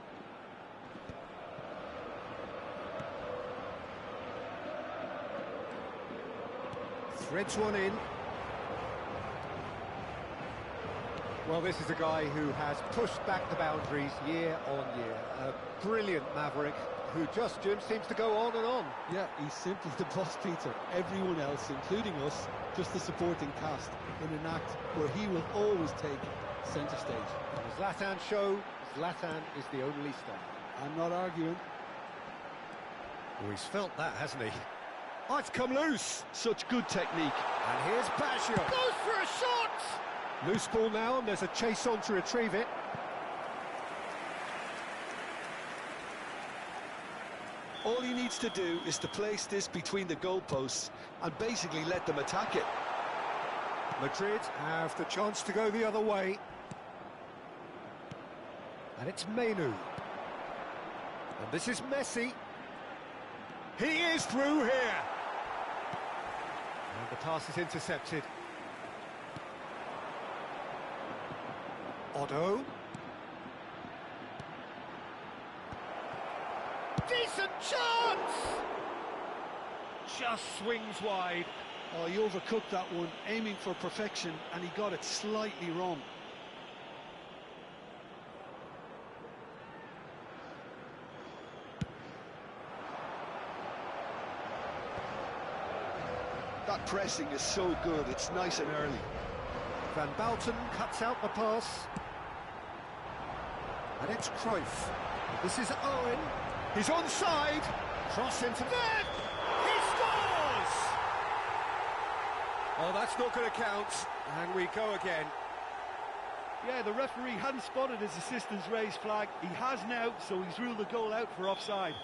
Threads one in. Well, this is a guy who has pushed back the boundaries year on year. A brilliant maverick who just, Jim, seems to go on and on. Yeah, he's simply the boss, Peter. Everyone else, including us, just the supporting cast in an act where he will always take centre stage. The Zlatan show, Zlatan is the only star. I'm not arguing. Oh, he's felt that, hasn't he? Oh, it's come loose. Such good technique. And here's Pazio. Goes for a shot! Loose ball now, and there's a chase on to retrieve it. All he needs to do is to place this between the goalposts and basically let them attack it. Madrid have the chance to go the other way. And it's Menu. And this is Messi. He is through here. And the pass is intercepted. Otto. Decent chance! Just swings wide. Oh, he overcooked that one, aiming for perfection, and he got it slightly wrong. That pressing is so good, it's nice and early. Van Bouten cuts out the pass. And it's Cruyff. This is Owen. He's onside. Cross into there. He scores! Oh, that's not going to count. And we go again. Yeah, the referee hadn't spotted his assistant's raised flag. He has now, so he's ruled the goal out for offside.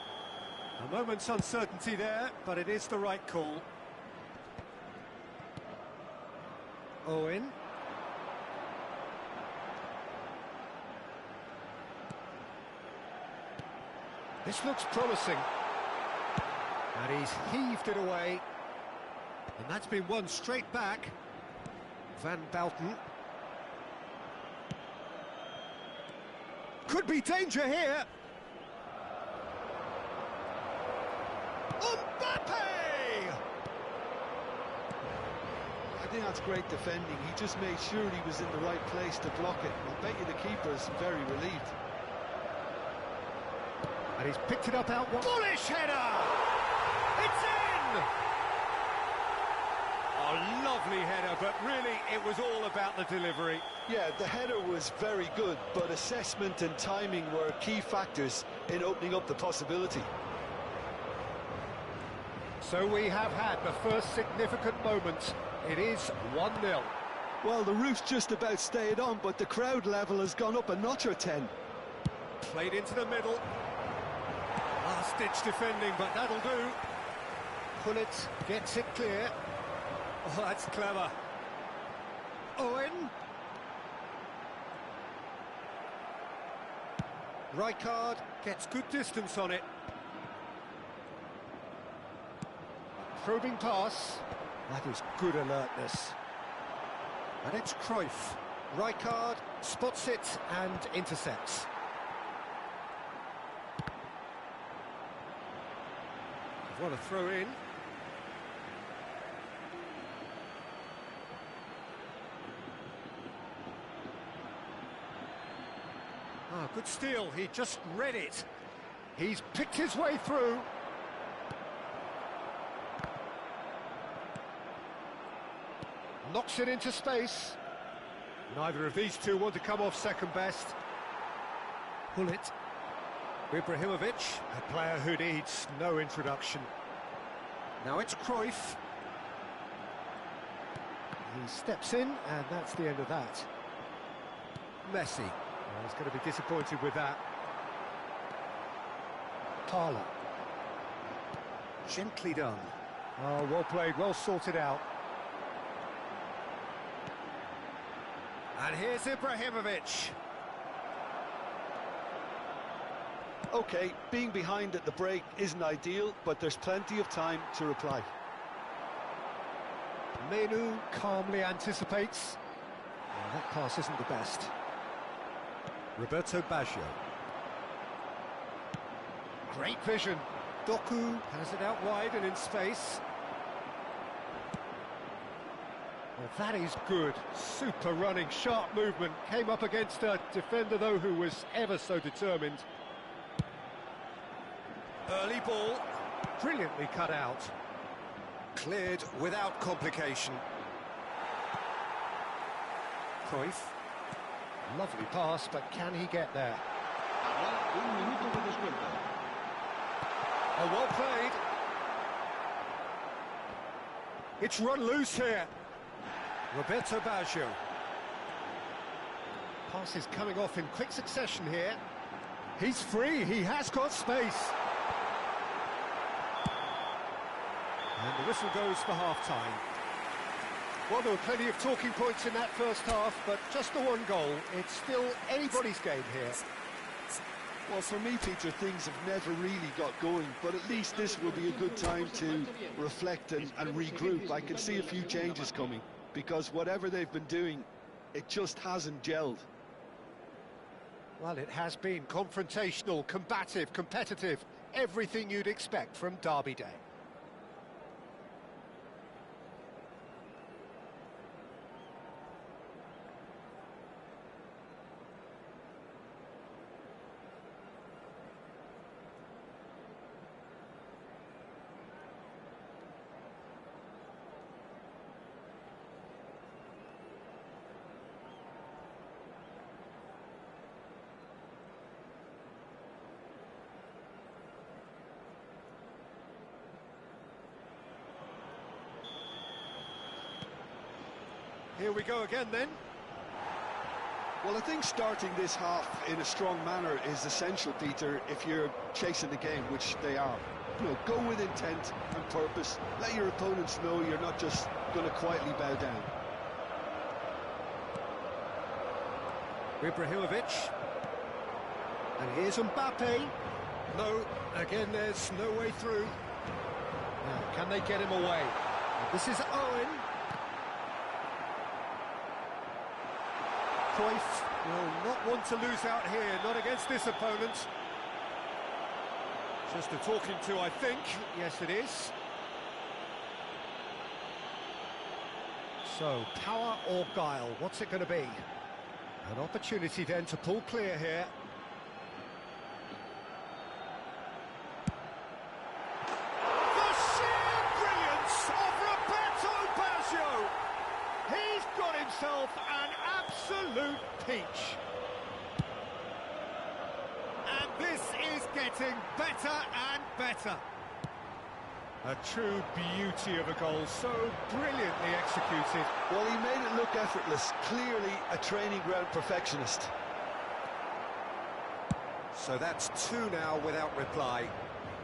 A moment's uncertainty there, but it is the right call. Owen. This looks promising. And he's heaved it away. And that's been won straight back. Van Bouten. Could be danger here. Mbappe! I think that's great defending. He just made sure he was in the right place to block it. I bet you the keeper's very relieved. And he's picked it up out wide. Bullish header! It's in! A lovely header, but really it was all about the delivery. Yeah, the header was very good, but assessment and timing were key factors in opening up the possibility. So we have had the first significant moment. It is 1-0. Well, the roof's just about stayed on, but the crowd level has gone up a notch or 10. Played into the middle. Last-ditch defending, but that'll do. Pullet gets it clear. Oh, that's clever. Owen. Rijkaard gets good distance on it. Probing pass. That is good alertness. And it's Cruyff. Rijkaard spots it and intercepts. What a throw in. Ah, good steal. He just read it. He's picked his way through. Knocks it into space. Neither of these two want to come off second best. Pullet. Ibrahimovic, a player who needs no introduction. Now it's Cruyff. He steps in, and that's the end of that. Messi. Oh, he's going to be disappointed with that. Parla. Gently done. Oh, well played, well sorted out. And here's Ibrahimovic. Okay, being behind at the break isn't ideal, but there's plenty of time to reply. Menu calmly anticipates. Oh, that pass isn't the best. Roberto Baggio. Great vision. Doku has it out wide and in space. Well, that is good. Super running, sharp movement. Came up against a defender, though, who was ever so determined. Early ball. Brilliantly cut out. Cleared without complication. Cruyff. Lovely pass, but can he get there? Un minuto de descuento. Oh, well played. It's run loose here. Roberto Baggio. Pass is coming off in quick succession here. He's free, he has got space. And the whistle goes for half-time. Well, there were plenty of talking points in that first half, but just the one goal. It's still anybody's game here. Well, for me, Peter, things have never really got going, but at least this will be a good time to reflect and regroup. I can see a few changes coming, because whatever they've been doing, it just hasn't gelled. Well, it has been confrontational, combative, competitive, everything you'd expect from Derby Day. Here we go again then. Well, I think starting this half in a strong manner is essential, Peter, if you're chasing the game, which they are. You know, go with intent and purpose. Let your opponents know you're not just going to quietly bow down. Ibrahimovic. And here's Mbappe. No, again there's no way through. Now, can they get him away? This is Owen. Cruyff will not want to lose out here, not against this opponent. Just a talking to, I think. Yes, it is. So, power or guile, what's it going to be? An opportunity then to pull clear here. The sheer brilliance of Roberto Baggio! He's got himself an absolute peach. And this is getting better and better. A true beauty of a goal, so brilliantly executed. Well, he made it look effortless. Clearly a training ground perfectionist. So that's two now without reply.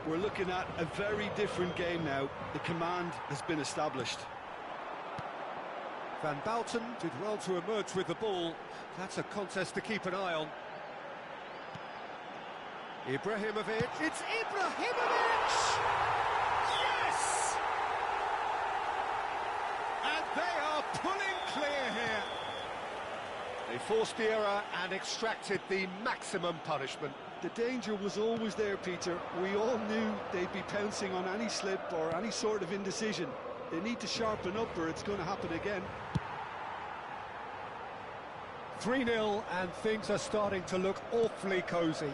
We're looking at a very different game now. The command has been established. Van Bouten did well to emerge with the ball. That's a contest to keep an eye on. Ibrahimovic. It's Ibrahimovic! Yes! And they are pulling clear here. They forced the error and extracted the maximum punishment. The danger was always there, Peter. We all knew they'd be pouncing on any slip or any sort of indecision. They need to sharpen up or it's going to happen again. 3-0 and things are starting to look awfully cosy.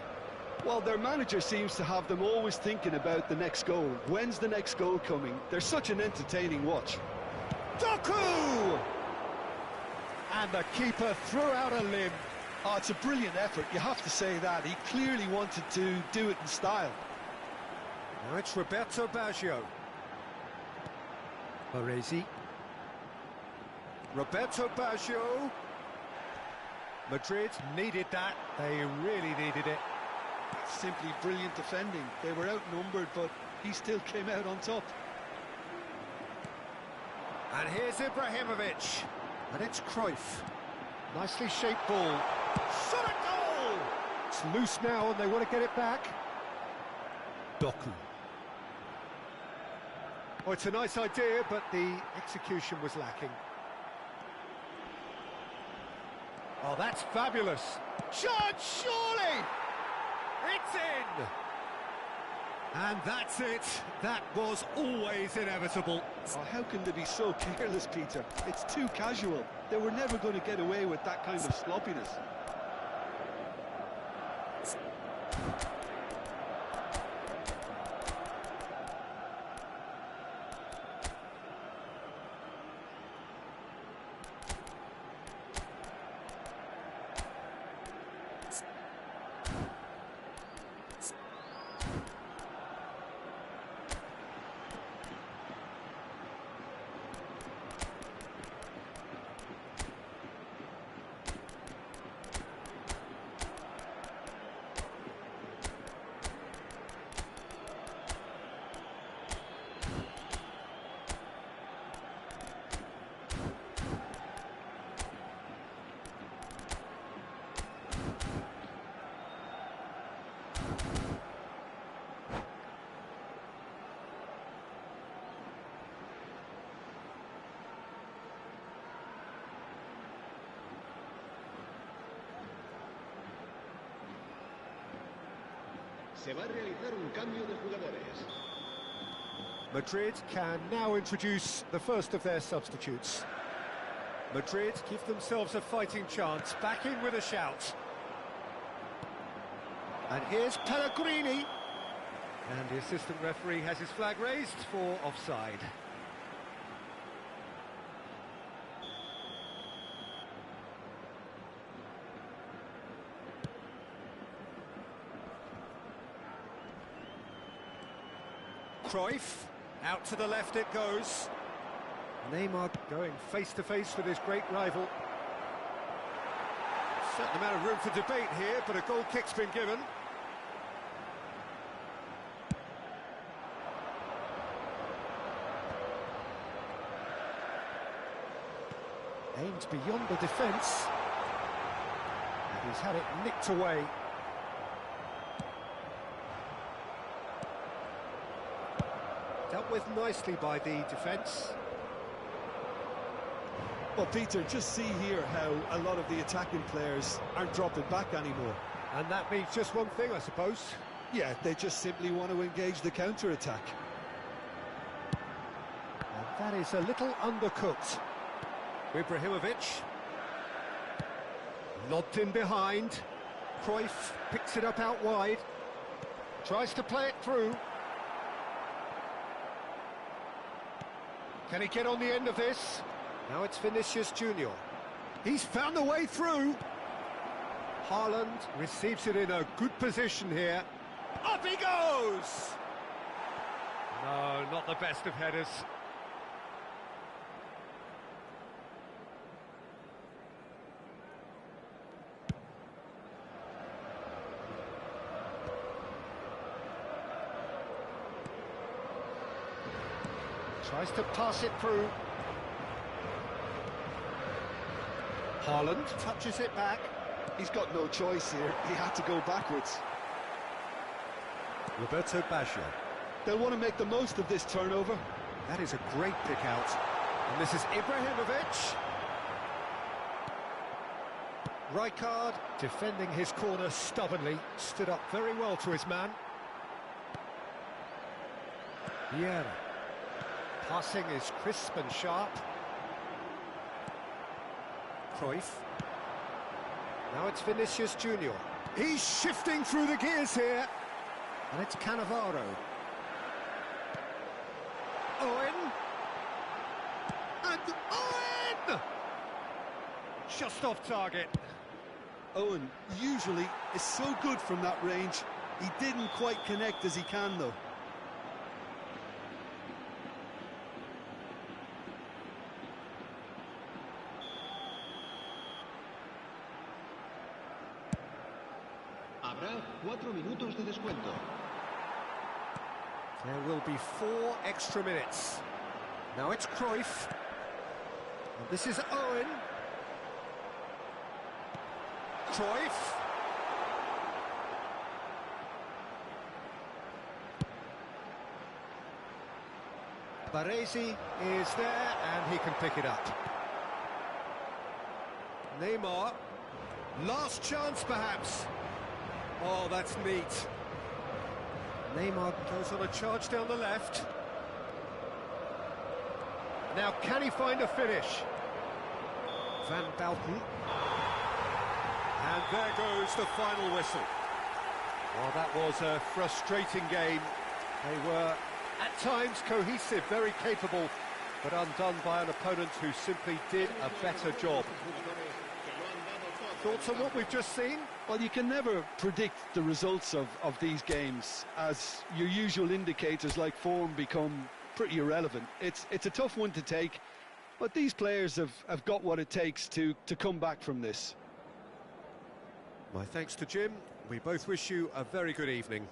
Well, their manager seems to have them always thinking about the next goal. When's the next goal coming? They're such an entertaining watch. Doku! And the keeper threw out a limb. Oh, it's a brilliant effort, you have to say that. He clearly wanted to do it in style. Now it's Roberto Baggio. Baresi. Roberto Baggio. Madrid needed that. They really needed it. Simply brilliant defending. They were outnumbered, but he still came out on top. And here's Ibrahimovic. And it's Cruyff. Nicely shaped ball. Shot a goal! It's loose now and they want to get it back. Doku. Oh, it's a nice idea, but the execution was lacking. Oh, that's fabulous. Shot, surely! It's in! And that's it. That was always inevitable. Oh, how can they be so careless, Peter? It's too casual. They were never going to get away with that kind of sloppiness. Se va a realizar un cambio de jugadores. Madrid can now introduce the first of their substitutes. Madrid give themselves a fighting chance, back in with a shout. And here's Pellegrini. And the assistant referee has his flag raised for offside. Cruyff, out to the left it goes. Neymar going face-to-face with his great rival. Certain amount of room for debate here, but a goal kick's been given. Aimed beyond the defence. And he's had it nicked away. Dealt with nicely by the defence. Well, Peter, just see here how a lot of the attacking players aren't dropping back anymore. And that means just one thing, I suppose. Yeah, they just simply want to engage the counter-attack. And that is a little undercooked. Ibrahimovic. Lobbed in behind. Cruyff picks it up out wide. Tries to play it through. Can he get on the end of this? Now it's Vinicius Junior. He's found the way through. Haaland receives it in a good position here. Up he goes! No, not the best of headers. Tries to pass it through. Haaland touches it back. He's got no choice here. He had to go backwards. Roberto Baggio. They'll want to make the most of this turnover. That is a great pick out. And this is Ibrahimovic. Rijkaard defending his corner stubbornly. Stood up very well to his man. Gjeya. Passing is crisp and sharp. Cruyff. Now it's Vinicius Junior. He's shifting through the gears here. And it's Cannavaro. Owen. And Owen! Just off target. Owen usually is so good from that range. He didn't quite connect as he can, though. Habrá 4 minutos de descuento. There will be 4 extra minutes. Now it's Cruyff. And this is Owen. Cruyff. Baresi is there and he can pick it up. Neymar. Last chance perhaps. Oh, that's neat. Neymar goes on a charge down the left. Now, can he find a finish? Van Balten. And there goes the final whistle. Well, that was a frustrating game. They were, at times, cohesive, very capable, but undone by an opponent who simply did a better job. Thoughts on what we've just seen? Well, you can never predict the results of these games, as your usual indicators like form become pretty irrelevant. It's a tough one to take, but these players have got what it takes to come back from this. My thanks to Jim. We both wish you a very good evening.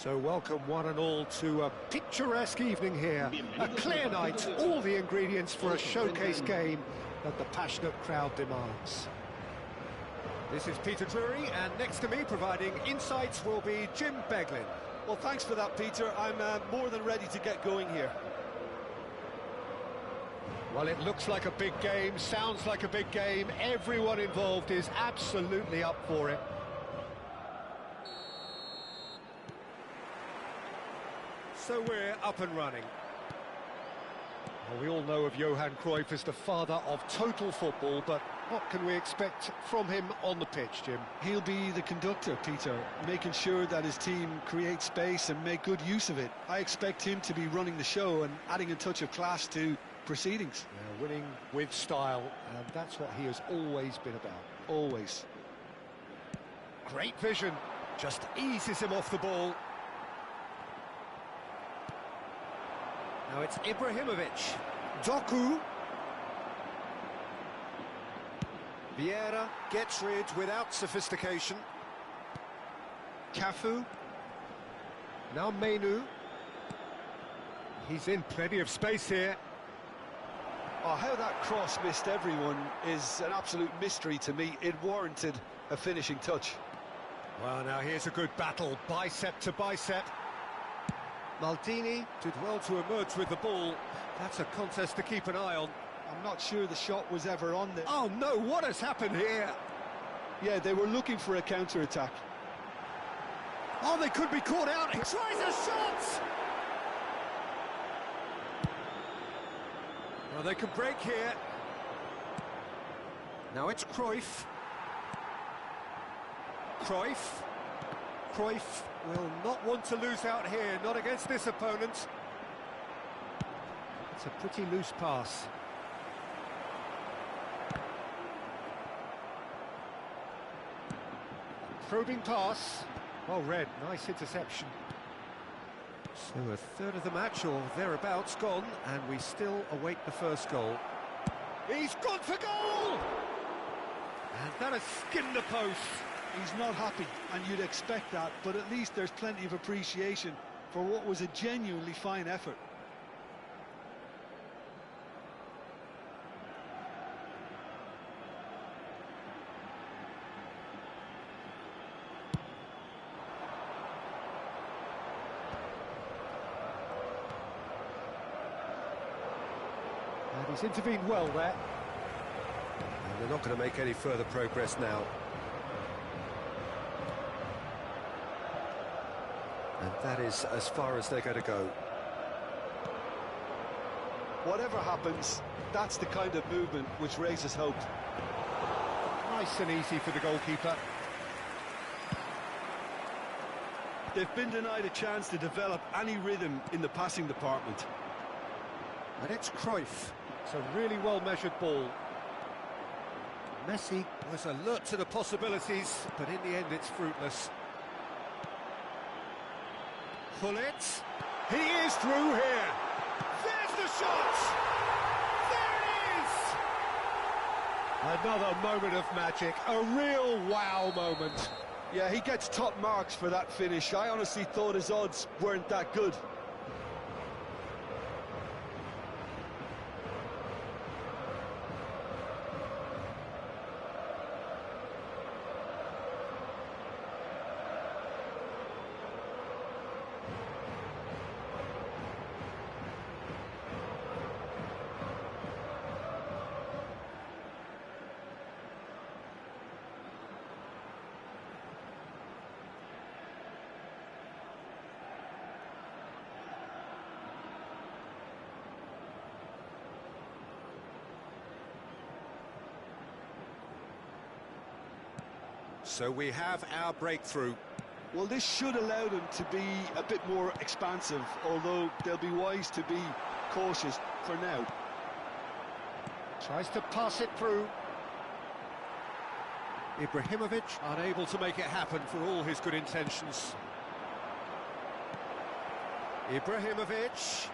So welcome one and all to a picturesque evening here. A clear night, all the ingredients for a showcase game that the passionate crowd demands. This is Peter Drury, and next to me providing insights will be Jim Beglin. Well, thanks for that, Peter. I'm more than ready to get going here. Well, it looks like a big game, sounds like a big game. Everyone involved is absolutely up for it. So we're up and running. Well, we all know of Johan Cruyff as the father of total football, but what can we expect from him on the pitch, Jim? He'll be the conductor, Peter, making sure that his team creates space and make good use of it. I expect him to be running the show and adding a touch of class to proceedings. Yeah, winning with style, and that's what he has always been about. Always. Great vision, just eases him off the ball. Now it's Ibrahimovic, Doku. Vieira gets rid without sophistication. Cafu. Now Menu. He's in plenty of space here. Oh, how that cross missed everyone is an absolute mystery to me. It warranted a finishing touch. Well, now here's a good battle, bicep to bicep. Maldini did well to emerge with the ball. That's a contest to keep an eye on. I'm not sure the shot was ever on there. Oh no, what has happened here? Yeah, they were looking for a counter-attack. Oh, they could be caught out. He tries a shot! Well, they can break here. Now it's Cruyff. Cruyff will not want to lose out here, not against this opponent. It's a pretty loose pass. Probing pass. Well read, nice interception. So a third of the match, or thereabouts, gone, and we still await the first goal. He's gone for goal! And that has skinned the post. He's not happy, and you'd expect that, but at least there's plenty of appreciation for what was a genuinely fine effort. And he's intervened well there. And they're not going to make any further progress now. And that is as far as they're going to go. Whatever happens, that's the kind of movement which raises hope. Nice and easy for the goalkeeper. They've been denied a chance to develop any rhythm in the passing department. And it's Cruyff. It's a really well-measured ball. Messi was alert to the possibilities, but in the end it's fruitless. Pullet. He is through here. There's the shot! There it is! Another moment of magic, a real wow moment. Yeah, he gets top marks for that finish. I honestly thought his odds weren't that good. So we have our breakthrough. Well, this should allow them to be a bit more expansive, although they'll be wise to be cautious for now. Tries to pass it through. Ibrahimovic unable to make it happen for all his good intentions. Ibrahimovic.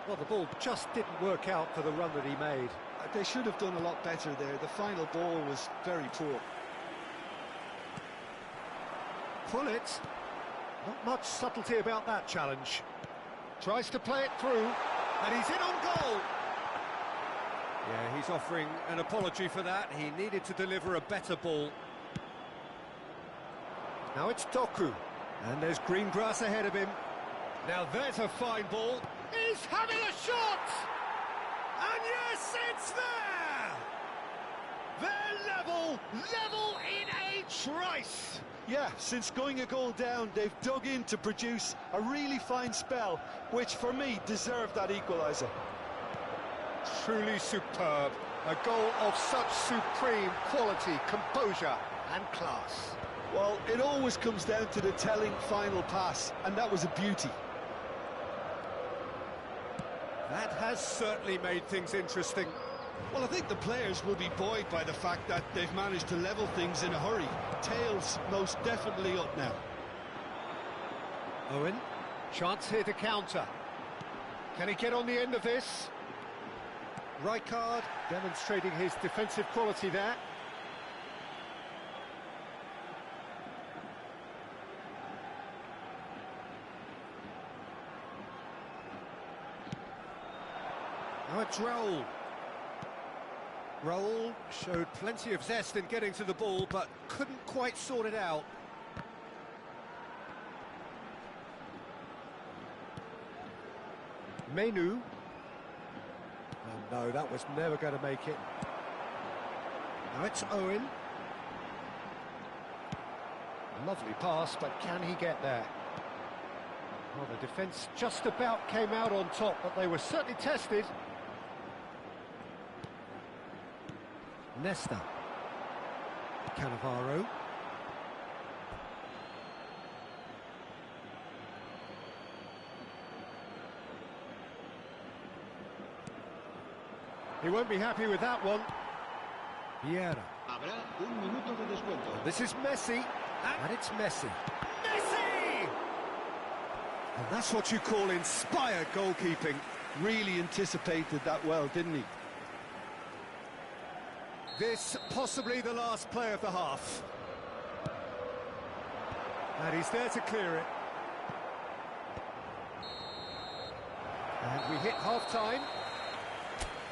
Well, the ball just didn't work out for the run that he made. They should have done a lot better there. The final ball was very poor. Pull it. Not much subtlety about that challenge. Tries to play it through, and he's in on goal. Yeah, he's offering an apology for that. He needed to deliver a better ball. Now it's Doku, and there's green grass ahead of him. Now there's a fine ball. He's having a shot! And yes, it's there! They're level in a trice! Yeah, since going a goal down, they've dug in to produce a really fine spell, which for me deserved that equaliser. Truly superb. A goal of such supreme quality, composure and class. Well, it always comes down to the telling final pass, and that was a beauty. That has certainly made things interesting. Well, I think the players will be buoyed by the fact that they've managed to level things in a hurry. Tails most definitely up now. Owen, chance here to counter. Can he get on the end of this? Rijkaard demonstrating his defensive quality there. Now it's Raul. Raul showed plenty of zest in getting to the ball, but couldn't quite sort it out. Menu. Oh no, that was never going to make it. Now it's Owen. Lovely pass, but can he get there? Well, the defence just about came out on top, but they were certainly tested. Nesta. Cannavaro. He won't be happy with that one. Vieira. Habrá un minuto de descuento. This is Messi, and it's Messi. Messi! And that's what you call inspired goalkeeping. Really anticipated that well, didn't he? This possibly the last play of the half. And he's there to clear it. And we hit half-time.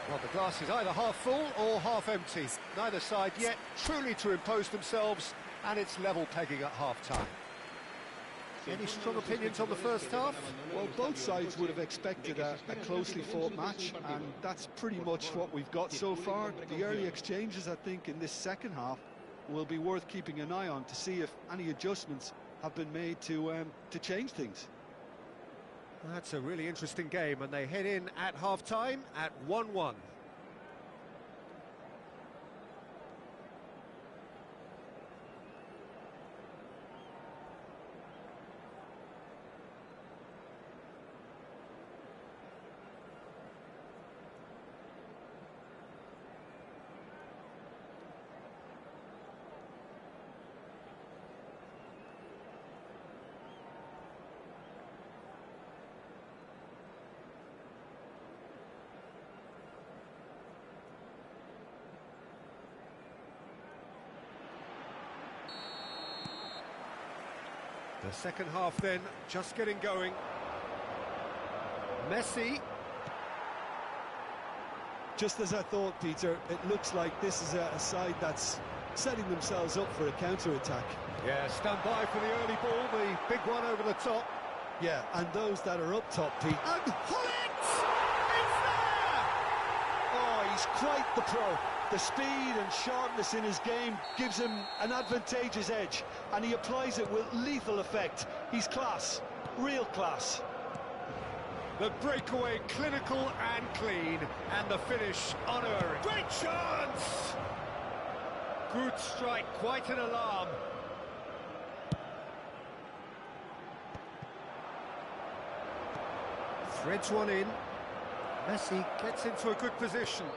Well, the glass is either half full or half empty. Neither side yet truly to impose themselves, and it's level pegging at half-time. Any strong opinions on the first half? Well, both sides would have expected a closely fought match, and that's pretty much what we've got so far. The early exchanges, I think, in this second half will be worth keeping an eye on to see if any adjustments have been made to change things. That's a really interesting game, and they head in at half-time at 1-1. The second half then, just getting going. Messi. Just as I thought, Peter, it looks like this is a side that's setting themselves up for a counter-attack. Yeah, stand by for the early ball, the big one over the top. Yeah, and those that are up top, Pete. And Hullet! It's there! Oh, he's quite the pro. The speed and sharpness in his game gives him an advantageous edge, and he applies it with lethal effect. He's class, real class. The breakaway clinical and clean, and the finish unerring. Great chance! Good strike, quite an alarm. Threads one in. Messi gets into a good position.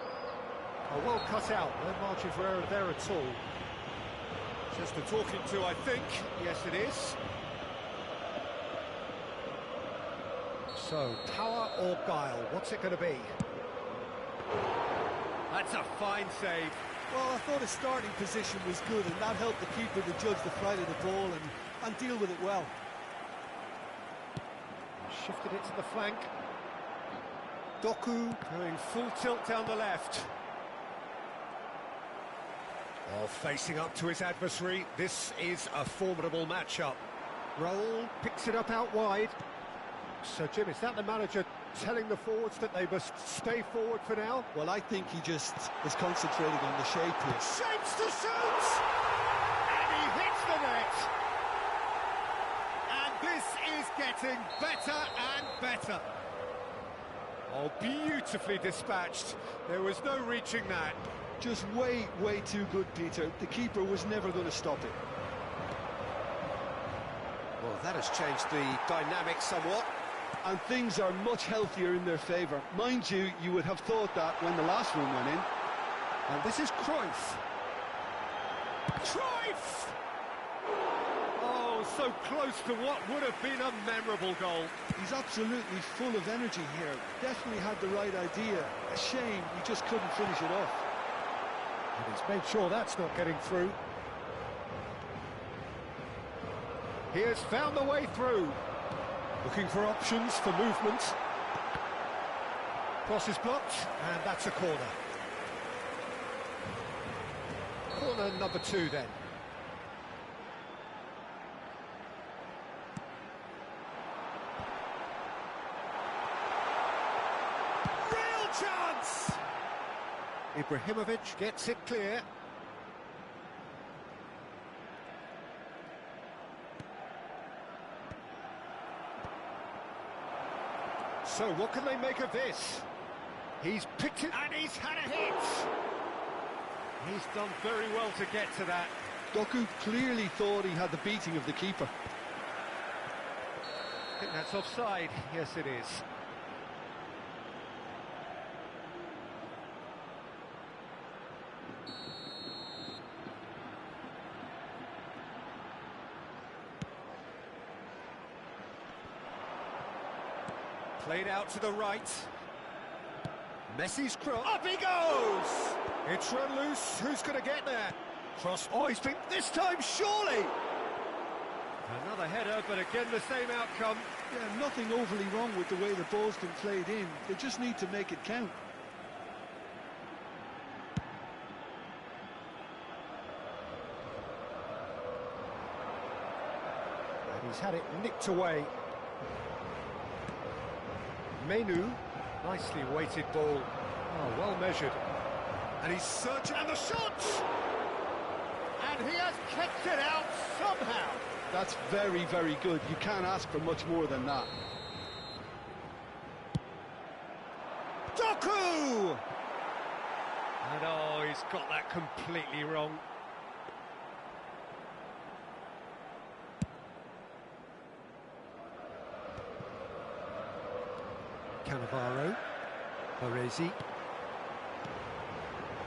Oh, well cut out, no margin for error there at all. Just a talking to, I think. Yes, it is. So, power or guile, what's it going to be? That's a fine save. Well, I thought his starting position was good, and that helped the keeper to judge the flight of the ball and deal with it well. Shifted it to the flank. Doku going full tilt down the left. Oh, facing up to his adversary. This is a formidable matchup. Raul picks it up out wide. So, Jim, is that the manager telling the forwards that they must stay forward for now? Well, I think he just is concentrating on the shape here. Shapes to shoot! And he hits the net! And this is getting better and better. Oh, beautifully dispatched. There was no reaching that. Just way too good, Peter. The keeper was never going to stop it. Well, that has changed the dynamic somewhat. And things are much healthier in their favour. Mind you, you would have thought that when the last one went in. And this is Cruyff. Cruyff! Oh, so close to what would have been a memorable goal. He's absolutely full of energy here. Definitely had the right idea. A shame he just couldn't finish it off. And he's made sure that's not getting through. He has found the way through. Looking for options for movement. Cross is blocked, and that's a corner. Corner number 2 then. Real chance! Ibrahimovic gets it clear. So what can they make of this? He's picked it and he's had a hit! He's done very well to get to that. Doku clearly thought he had the beating of the keeper. I think that's offside. Yes, it is. Played out to the right. Messi's cross. Up he goes! It's run loose. Who's going to get there? Cross. Oh, he's been this time, surely! Another header, but again the same outcome. Yeah, nothing overly wrong with the way the ball's been played in. They just need to make it count. And he's had it nicked away. Menu, nicely weighted ball. Oh, well measured. And he's searching, and the shot! And he has kept it out somehow. That's very good. You can't ask for much more than that. Doku! And oh, he's got that completely wrong. Cannavaro, Baresi,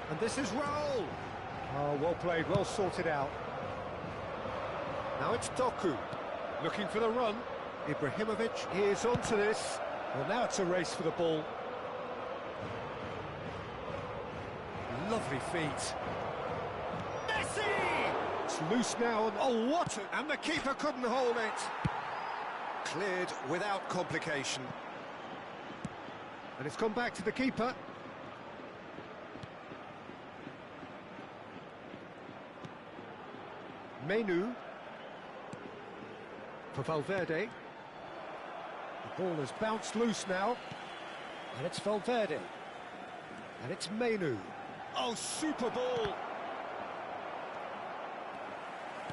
and this is Raul. Oh, well played, well sorted out. Now it's Doku, looking for the run. Ibrahimovic is onto this. Well, now it's a race for the ball. Lovely feet. Messi! It's loose now, and oh, what? And the keeper couldn't hold it. Cleared without complication. And it's gone back to the keeper. Menu for Valverde. The ball has bounced loose now. And it's Valverde. And it's Menu. Oh, super ball!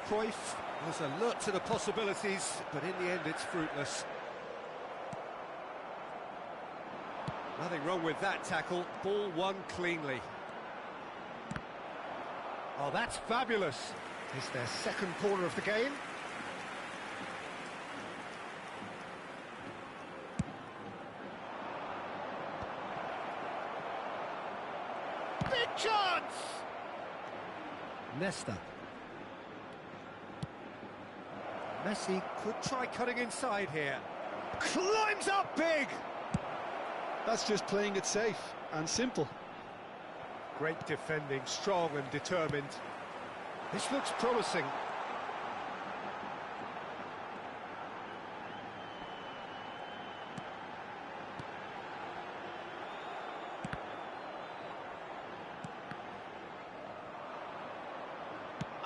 Cruyff was alert to the possibilities, but in the end it's fruitless. Nothing wrong with that tackle. Ball won cleanly. Oh, that's fabulous. It's their second corner of the game. Big chance! Nesta. Messi could try cutting inside here. Climbs up big! That's just playing it safe and simple. Great defending, strong and determined. This looks promising.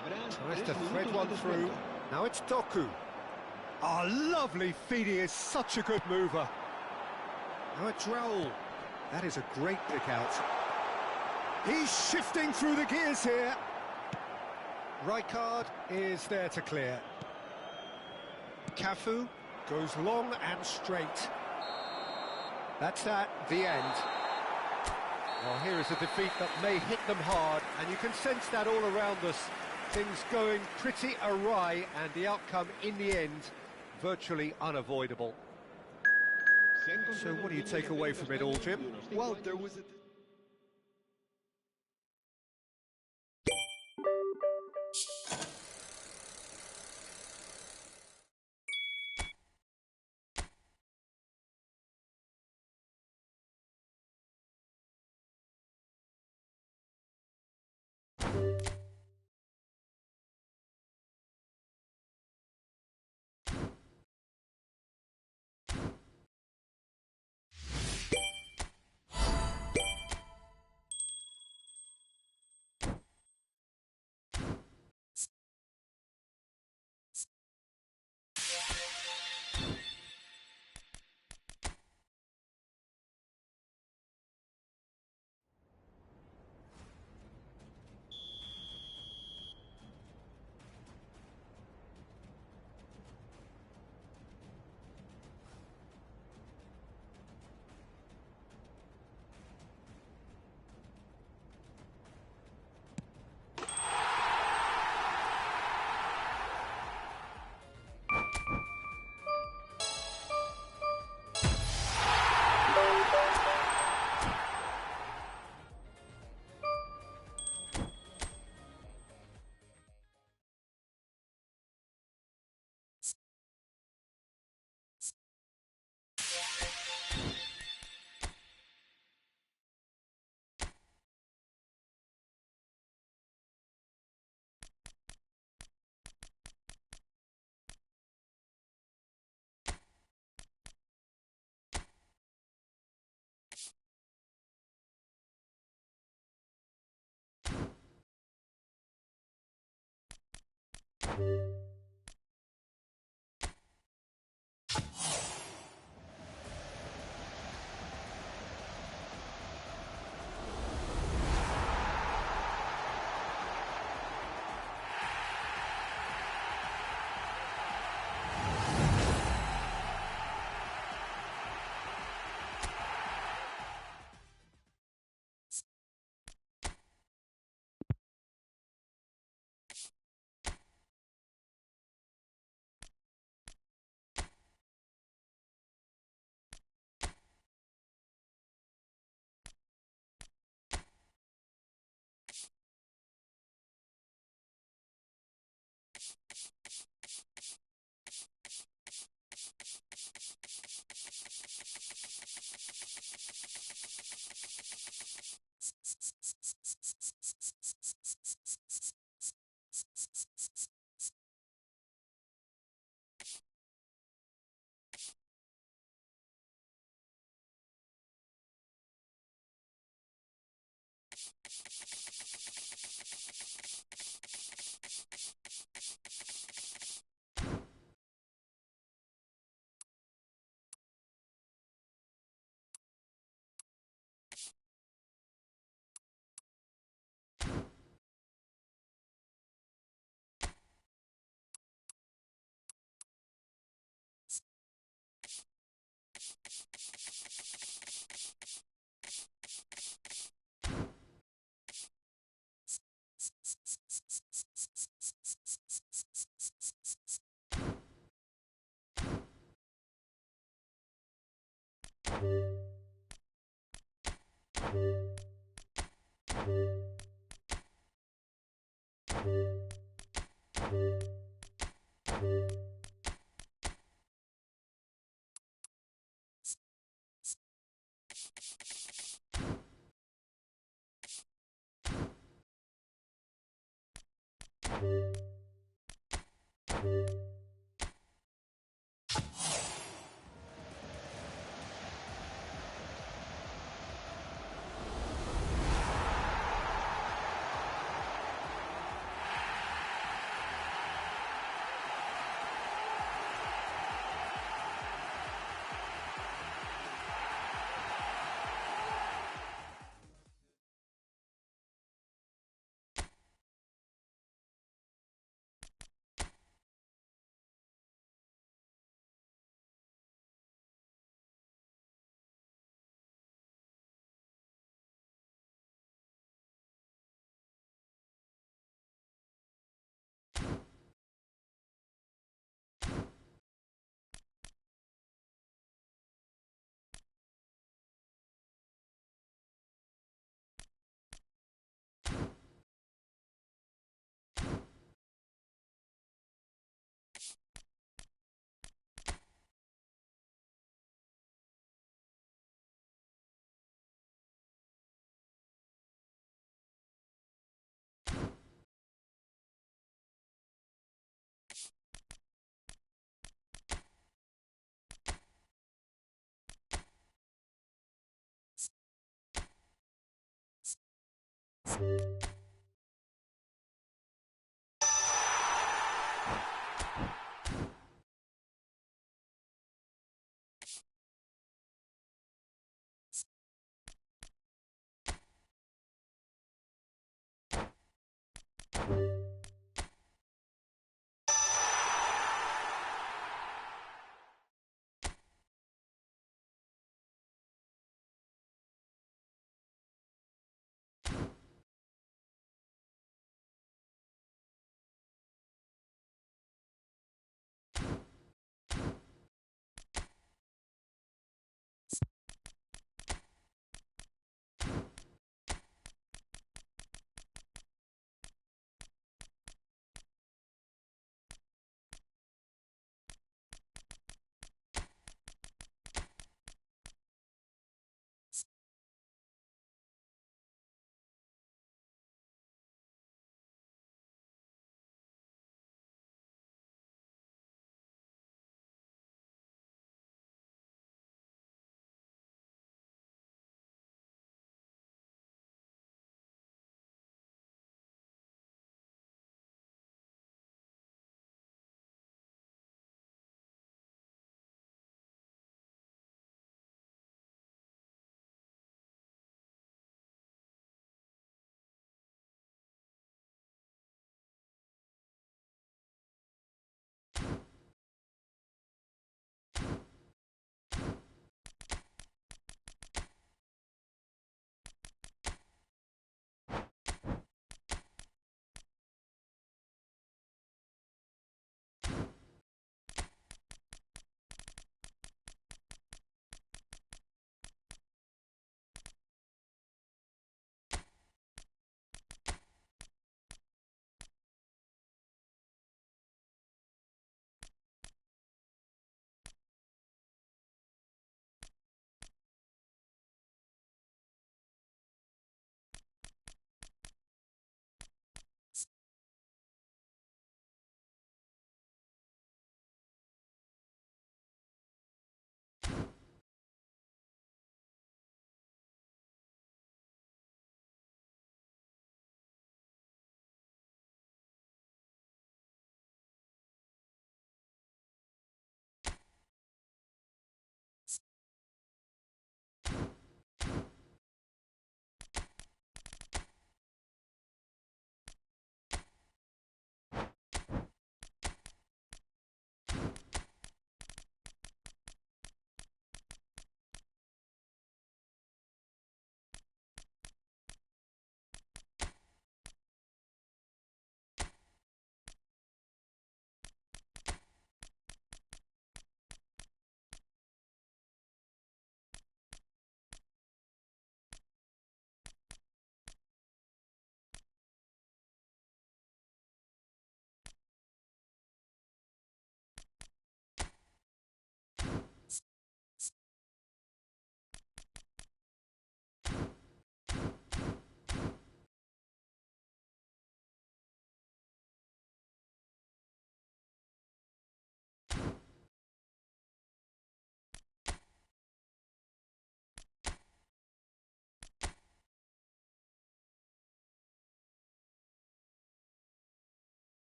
Tries to thread one through. Now it's Doku. Oh, lovely feed. He is such a good mover. Now it's Raul. That is a great pick out. He's shifting through the gears here. Rijkaard is there to clear. Cafu goes long and straight. That's that, the end. Well, here is a defeat that may hit them hard, and you can sense that all around us. Things going pretty awry, and the outcome in the end, virtually unavoidable. So what do you take away from it all, Jim? Well, there was a...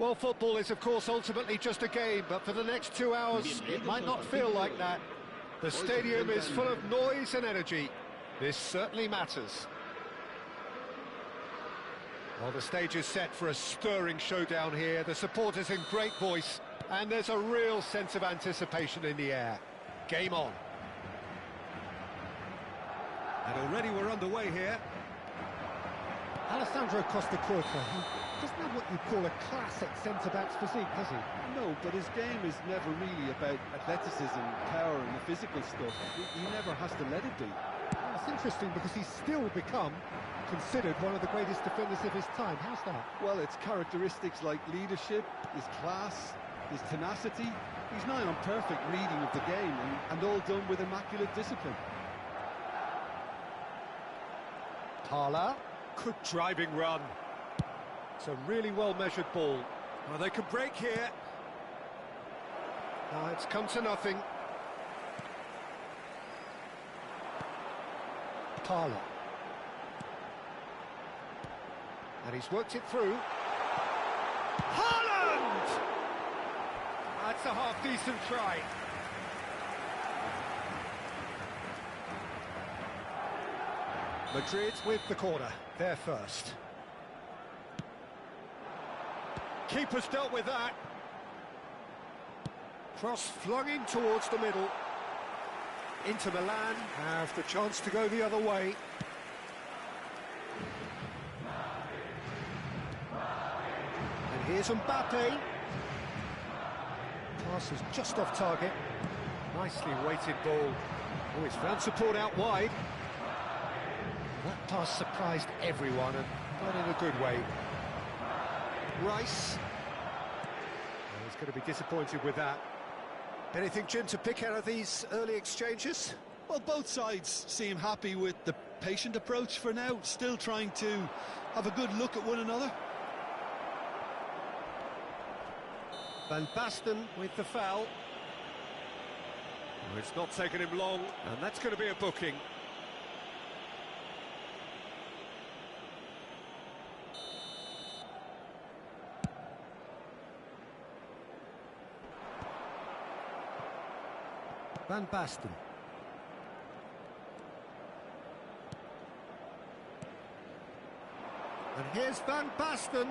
Well, football is, of course, ultimately just a game, but for the next 2 hours, it might not feel like that. The stadium is full of noise and energy. This certainly matters. Well, the stage is set for a stirring showdown here. The supporters in great voice, and there's a real sense of anticipation in the air. Game on. And already we're underway here. Alessandro Costa Curta, he doesn't have what you'd call a classic centre-back's physique, does he? No, but his game is never really about athleticism, power and the physical stuff. He never has to let it be. Well, it's interesting because he's still become considered one of the greatest defenders of his time. How's that? Well, it's characteristics like leadership, his class, his tenacity. He's nigh on perfect reading of the game and all done with immaculate discipline. Parla, good driving run. It's a really well-measured ball. Well, they could break here. Now it's come to nothing. Parla. And he's worked it through. Haaland! That's a half-decent try. Madrid with the corner. They're first. Keeper's dealt with that. Cross flung in towards the middle. Inter Milan have the chance to go the other way. And here's Mbappe. Pass is just off target. Nicely weighted ball. Oh, he's found support out wide. That pass surprised everyone, and not in a good way. Rice. Oh, he's going to be disappointed with that. Anything, Jim, to pick out of these early exchanges? Well, both sides seem happy with the patient approach for now, still trying to have a good look at one another. Van Basten with the foul. Oh, it's not taken him long, and that's going to be a booking. Van Basten. And here's Van Basten.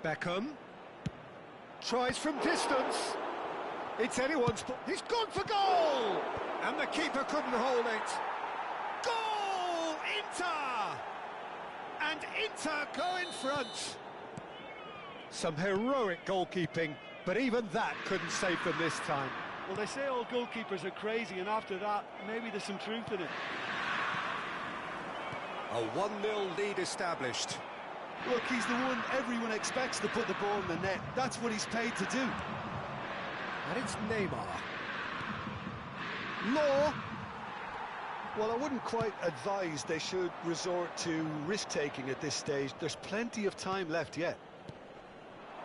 Beckham. Tries from distance. It's anyone's... He's gone for goal! And the keeper couldn't hold it. Goal! Inter! And Inter go in front. Some heroic goalkeeping. But even that couldn't save them this time. Well, they say all goalkeepers are crazy, and after that, maybe there's some truth in it. A 1-0 lead established. Look, he's the one everyone expects to put the ball in the net. That's what he's paid to do. And it's Neymar. Law. Well, I wouldn't quite advise they should resort to risk-taking at this stage. There's plenty of time left yet.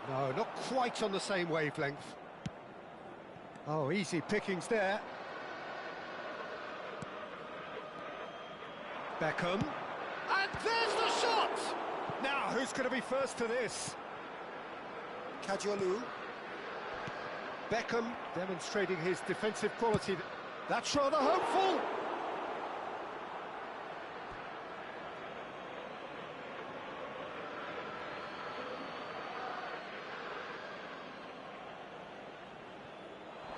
No, not quite on the same wavelength. Oh, easy pickings there. Beckham. And there's the shot! Now, who's going to be first to this? Kajolu. Beckham demonstrating his defensive quality. That's rather hopeful.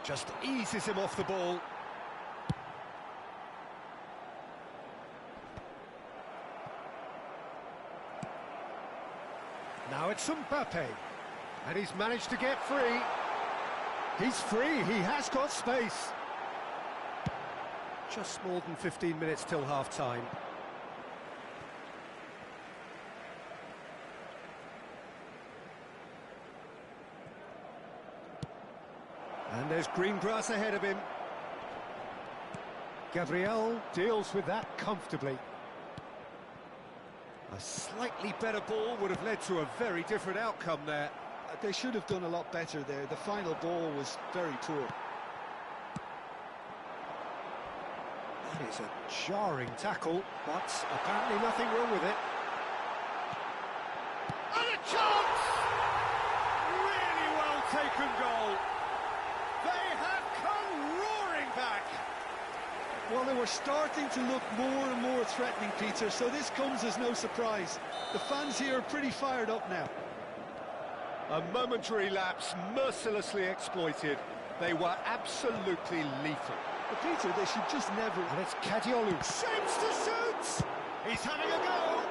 Just eases him off the ball. Now it's Mbappe. And he's managed to get free. He's free, he has got space. Just more than 15 minutes till half-time. And there's green grass ahead of him. Gabriel deals with that comfortably. A slightly better ball would have led to a very different outcome there. They should have done a lot better there. The final ball was very poor. That is a jarring tackle, but apparently nothing wrong with it. And a chance! taken goal. They have come roaring back. Well, they were starting to look more and more threatening, Peter, so this comes as no surprise. The fans here are pretty fired up now. A momentary lapse mercilessly exploited. They were absolutely lethal. But Peter, they should just never... And it's Kadiolu. Shapes to shoot! He's having a go!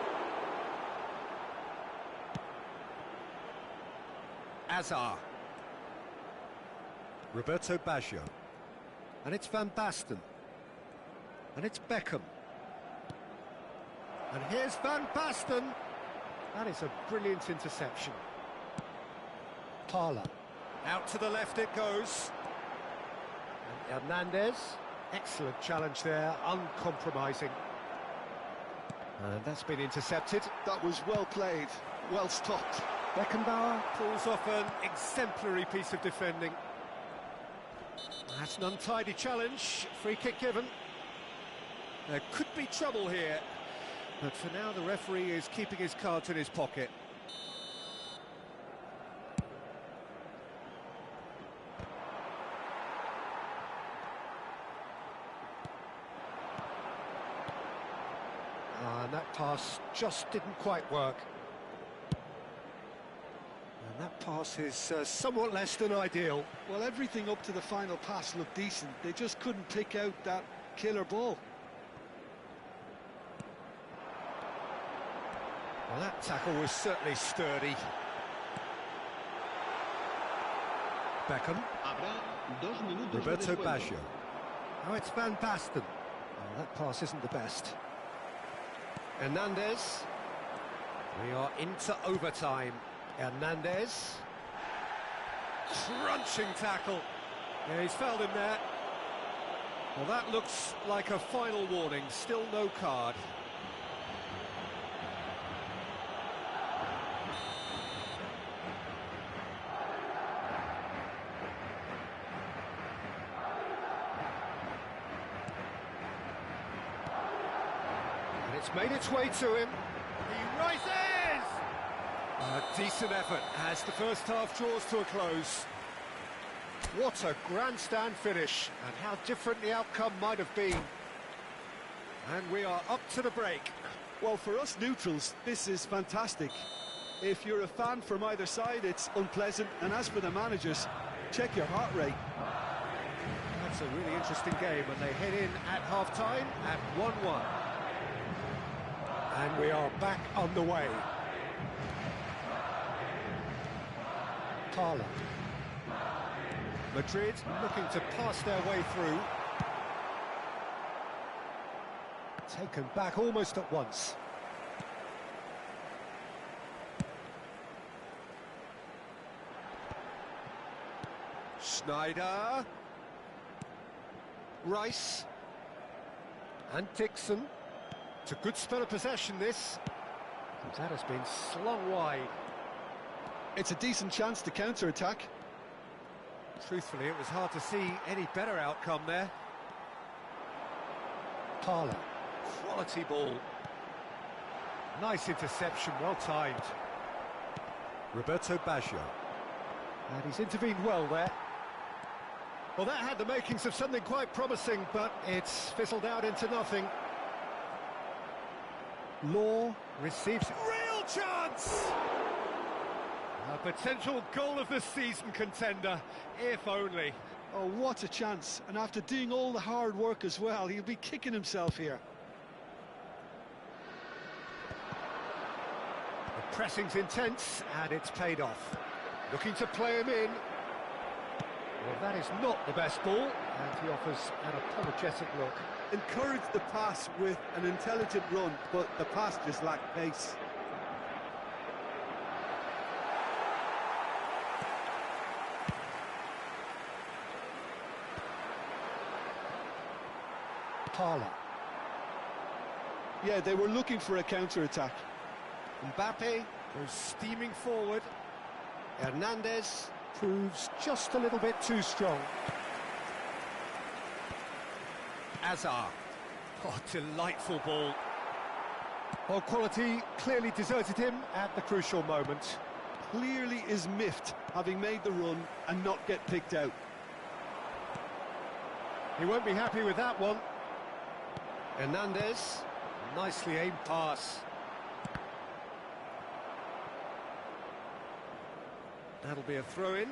Azar. Roberto Baggio. And it's Van Basten. And it's Beckham. And here's Van Basten. That is a brilliant interception. Parla. Out to the left it goes. And Hernandez. Excellent challenge there, uncompromising. And that's been intercepted. That was well played, well stopped. Beckenbauer pulls off an exemplary piece of defending. That's an untidy challenge. Free kick given. There could be trouble here. But for now, the referee is keeping his cards in his pocket. And that pass just didn't quite work. And that pass is somewhat less than ideal. Well, everything up to the final pass looked decent. They just couldn't pick out that killer ball. Well, that tackle was certainly sturdy. Beckham. Roberto Baggio. Oh, it's Van Basten. Oh, that pass isn't the best. Hernandez. We are into overtime. Hernandez. Crunching tackle. Yeah, he's fouled him there. Well, that looks like a final warning. Still no card. It's made its way to him. He rises! A decent effort as the first half draws to a close. What a grandstand finish, and how different the outcome might have been. And we are up to the break. Well, for us neutrals, this is fantastic. If you're a fan from either side, it's unpleasant. And as for the managers, check your heart rate. That's a really interesting game, and they head in at half-time at 1-1. And we are back on the way. Parla. Madrid looking to pass their way through. Taken back almost at once. Schneider. Rice. And Dixon. It's a good spell of possession, this. That has been slung wide. It's a decent chance to counter-attack. Truthfully, it was hard to see any better outcome there. Parla. Quality ball. Nice interception, well timed. Roberto Baggio. And he's intervened well there. Well, that had the makings of something quite promising, but it's fizzled out into nothing. Law receives real chance! A potential goal of the season contender, if only. Oh, what a chance. And after doing all the hard work as well, he'll be kicking himself here. The pressing's intense, and it's paid off. Looking to play him in. Well, that is not the best ball, and he offers an apologetic look. Encourage the pass with an intelligent run, but the pass just lacked pace. Parla. Yeah, they were looking for a counter-attack. Mbappe goes steaming forward. Hernandez proves just a little bit too strong. Azar. Oh, delightful ball. Well, quality clearly deserted him at the crucial moment. clearly is miffed, having made the run and not get picked out. He won't be happy with that one. Hernandez, nicely aimed pass. That'll be a throw-in.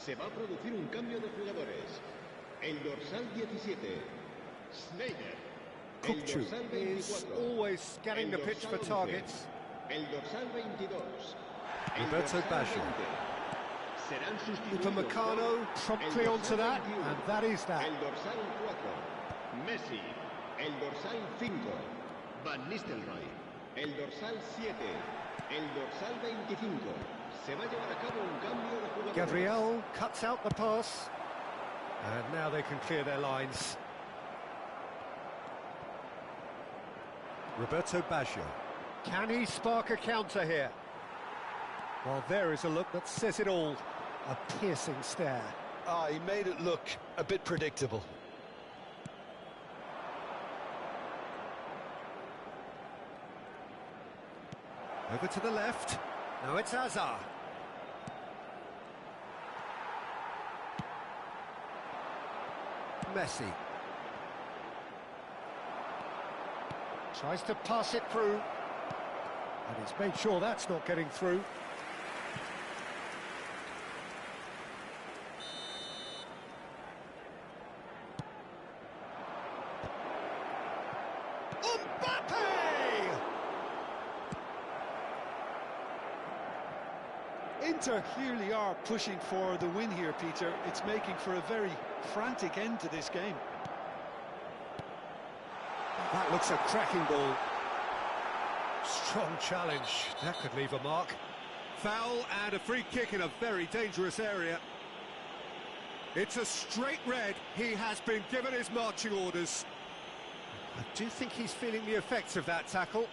Se va a producir un cambio de jugadores. El dorsal 17, Schneider. El dorsal is 24, always scanning the pitch for targets. El dorsal 22, el Roberto dorsal Baggio. 20. Serán sustituidos Upamecano por promptly el onto dorsal that, 21, and that is that. El dorsal 4, Messi. El dorsal 5, Van Nistelrooy. El dorsal 7, el dorsal 25. Se va a llevar a cabo un cambio de jugadores. Gabriel cuts out the pass. And now they can clear their lines. Roberto Baggio. Can he spark a counter here? Well, there is a look that says it all. A piercing stare. Ah, he made it look a bit predictable. Over to the left. Now it's Hazard. Messi. Tries to pass it through. And he's made sure that's not getting through. Inter clearly are pushing for the win here, Peter. It's making for a very frantic end to this game. That looks a cracking ball. Strong challenge. That could leave a mark. Foul and a free kick in a very dangerous area. It's a straight red. He has been given his marching orders. I do think he's feeling the effects of that tackle.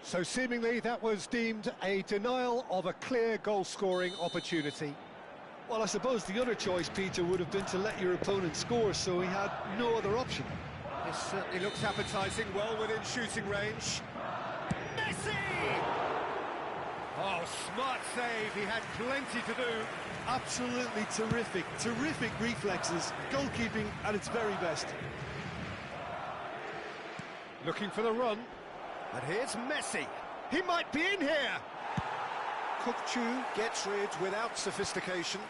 So seemingly that was deemed a denial of a clear goal-scoring opportunity. Well, I suppose the other choice, Peter, would have been to let your opponent score, so he had no other option. This certainly looks appetising, well within shooting range. Messi! Oh, smart save, he had plenty to do. Absolutely terrific, terrific reflexes, goalkeeping at its very best. Looking for the run. And here's Messi. He might be in here. Pubg gets rid without sophistication.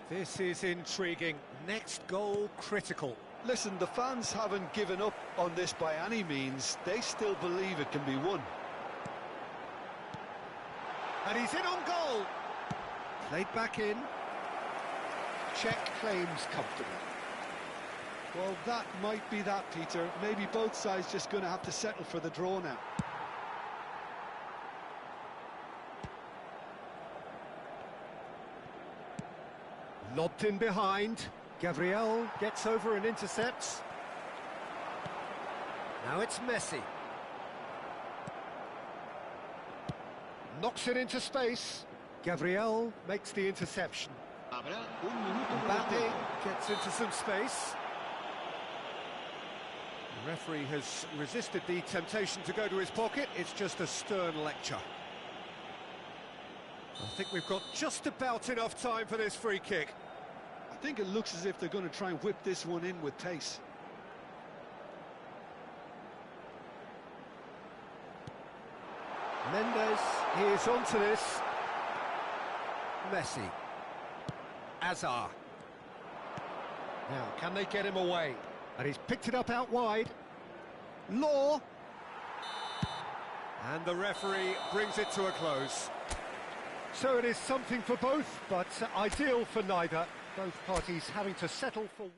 This is intriguing. Next goal critical. Listen, the fans haven't given up on this by any means. They still believe it can be won. And he's in on goal. Played back in. Check claims comfortable. Well, that might be that, Peter. Maybe both sides just going to have to settle for the draw now. Lobbed in behind. Gabriel gets over and intercepts. Now it's Messi. Knocks it into space. Gabriel makes the interception. Habrá un minuto de Mbappe descuento. gets into some space. The referee has resisted the temptation to go to his pocket. It's just a stern lecture. I think we've got just about enough time for this free kick. I think it looks as if they're going to try and whip this one in with pace. Mendes is onto this. Messi. Hazard. Now, can they get him away? And he's picked it up out wide. Law. And the referee brings it to a close. So it is something for both, but ideal for neither. Both parties having to settle for one.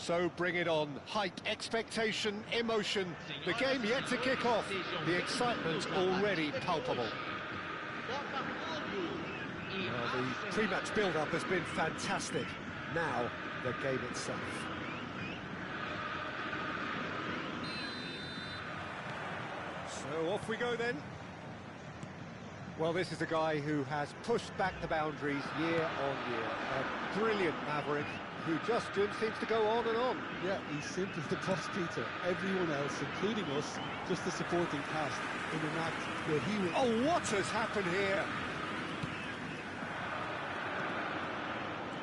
So bring it on. Hype, expectation, emotion. The game yet to kick off. The excitement already palpable. Well, the pre-match build-up has been fantastic. Now, the game itself. So off we go then. Well, this is a guy who has pushed back the boundaries year on year. A brilliant maverick who just seems to go on and on. Yeah, he's simply the prosecutor. Everyone else, including us, just the supporting cast in an act where he will... Oh, what has happened here?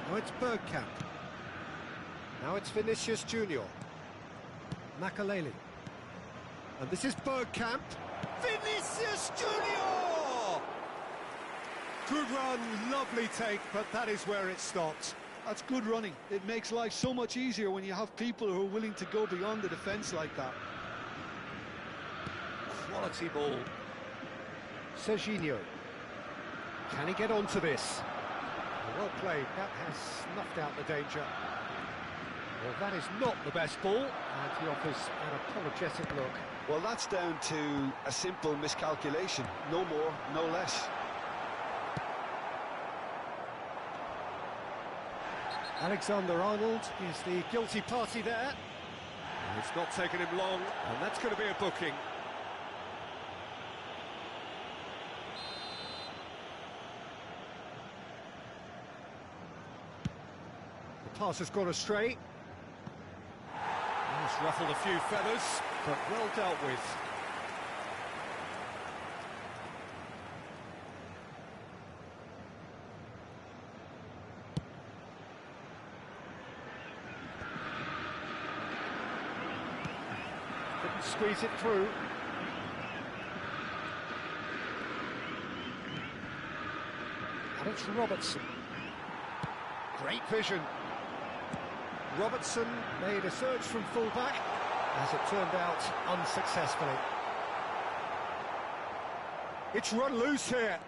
Now it's Bergkamp. Now it's Vinicius Junior. Makaleli. And this is Bergkamp. Vinicius Junior! Good run, lovely take, but that is where it stopped. That's good running. It makes life so much easier when you have people who are willing to go beyond the defence like that. Quality ball. Serginho. Can he get onto this? Well played. That has snuffed out the danger. Well, that is not the best ball, and he offers an apologetic look. Well, that's down to a simple miscalculation. No more, no less. Alexander-Arnold is the guilty party there. And it's not taken him long, and that's going to be a booking. pass has gone astray. He's ruffled a few feathers, but well dealt with. Couldn't squeeze it through. And it's Robertson. Great vision. Robertson made a surge from fullback, as it turned out unsuccessfully. It's run loose here.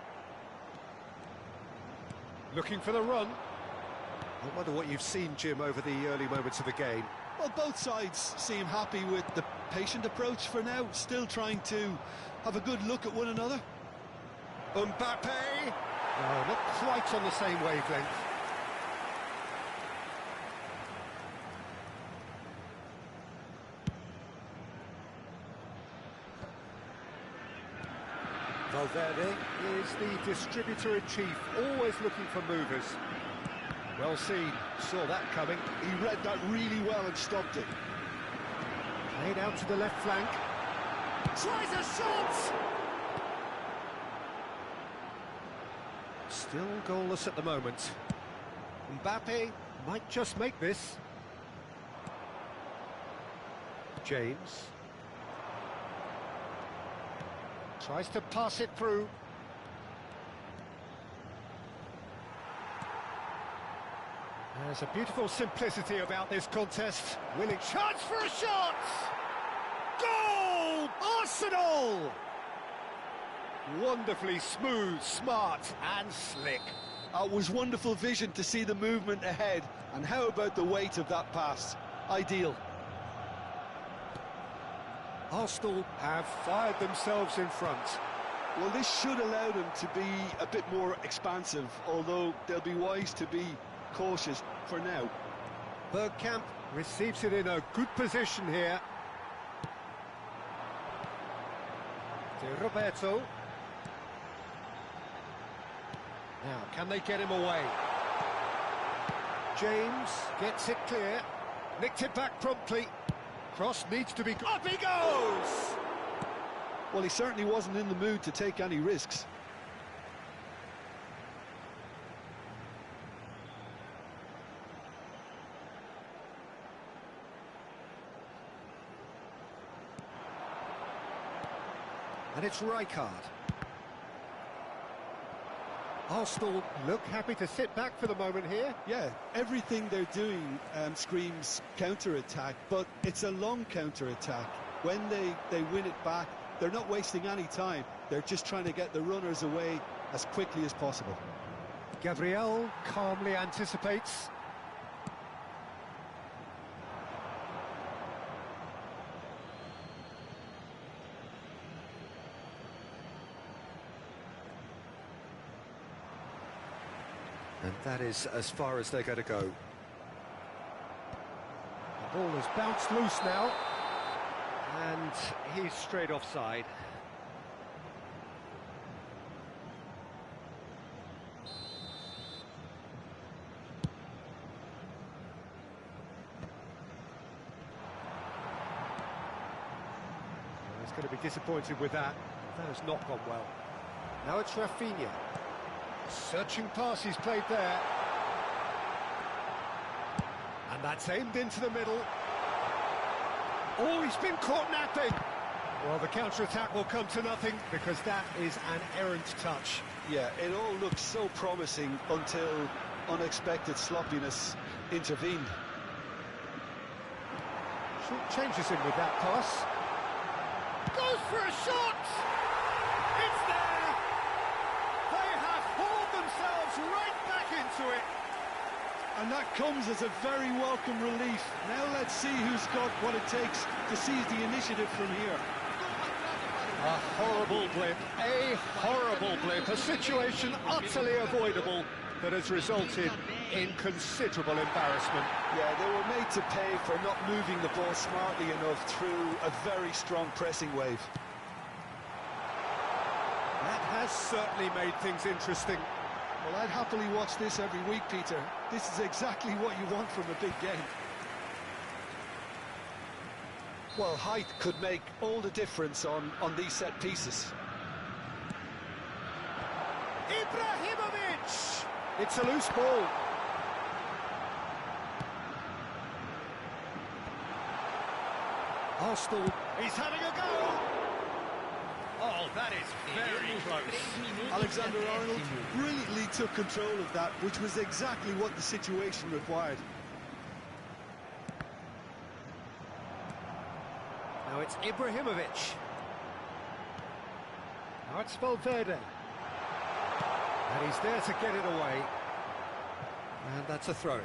Looking for the run. I wonder what you've seen, Jim, over the early moments of the game. Well, both sides seem happy with the patient approach for now, still trying to have a good look at one another. Mbappe! No, not quite on the same wavelength. Valverde is the distributor-in-chief, always looking for movers. Well seen, saw that coming. He read that really well and stopped it. Played out to the left flank. Tries a shot! Still goalless at the moment. Mbappe might just make this. James. Tries to pass it through. There's a beautiful simplicity about this contest. Willing chance for a shot! Goal! Arsenal! Wonderfully smooth, smart and slick. It was wonderful vision to see the movement ahead. And how about the weight of that pass? Ideal. Arsenal have fired themselves in front. Well, this should allow them to be a bit more expansive, although they'll be wise to be cautious for now. Bergkamp receives it in a good position here. To Roberto. Now, can they get him away? James gets it clear. Nicked it back promptly. Cross needs to be... Up he goes! Well, he certainly wasn't in the mood to take any risks. And it's Rijkaard. Arsenal look happy to sit back for the moment here. Yeah, everything they're doing screams counter-attack, but it's a long counter-attack. When they win it back, they're not wasting any time. They're just trying to get the runners away as quickly as possible. Gabriel calmly anticipates. And that is as far as they're going to go. The ball has bounced loose now. And he's straight offside. He's going to be disappointed with that. That has not gone well. Now it's Rafinha. Searching pass he's played there. And that's aimed into the middle. Oh, he's been caught napping. Well, the counter-attack will come to nothing because that is an errant touch. Yeah, it all looked so promising until unexpected sloppiness intervened. Short changes him with that pass. Goes for a shot! It's there! They have hauled themselves right back into it. And that comes as a very welcome relief. Now let's see who's got what it takes to seize the initiative from here. A horrible blip, a situation utterly avoidable that has resulted in considerable embarrassment. Yeah, they were made to pay for not moving the ball smartly enough through a very strong pressing wave. That has certainly made things interesting. Well, I'd happily watch this every week, Peter. This is exactly what you want from a big game. Well, height could make all the difference on these set pieces. Ibrahimovic! It's a loose ball. Arsenal, he's having a go! Oh, that is very close. Alexander-Arnold brilliantly took control of that, which was exactly what the situation required. Now it's Ibrahimovic. Now it's Valverde. And he's there to get it away. And that's a throw-in.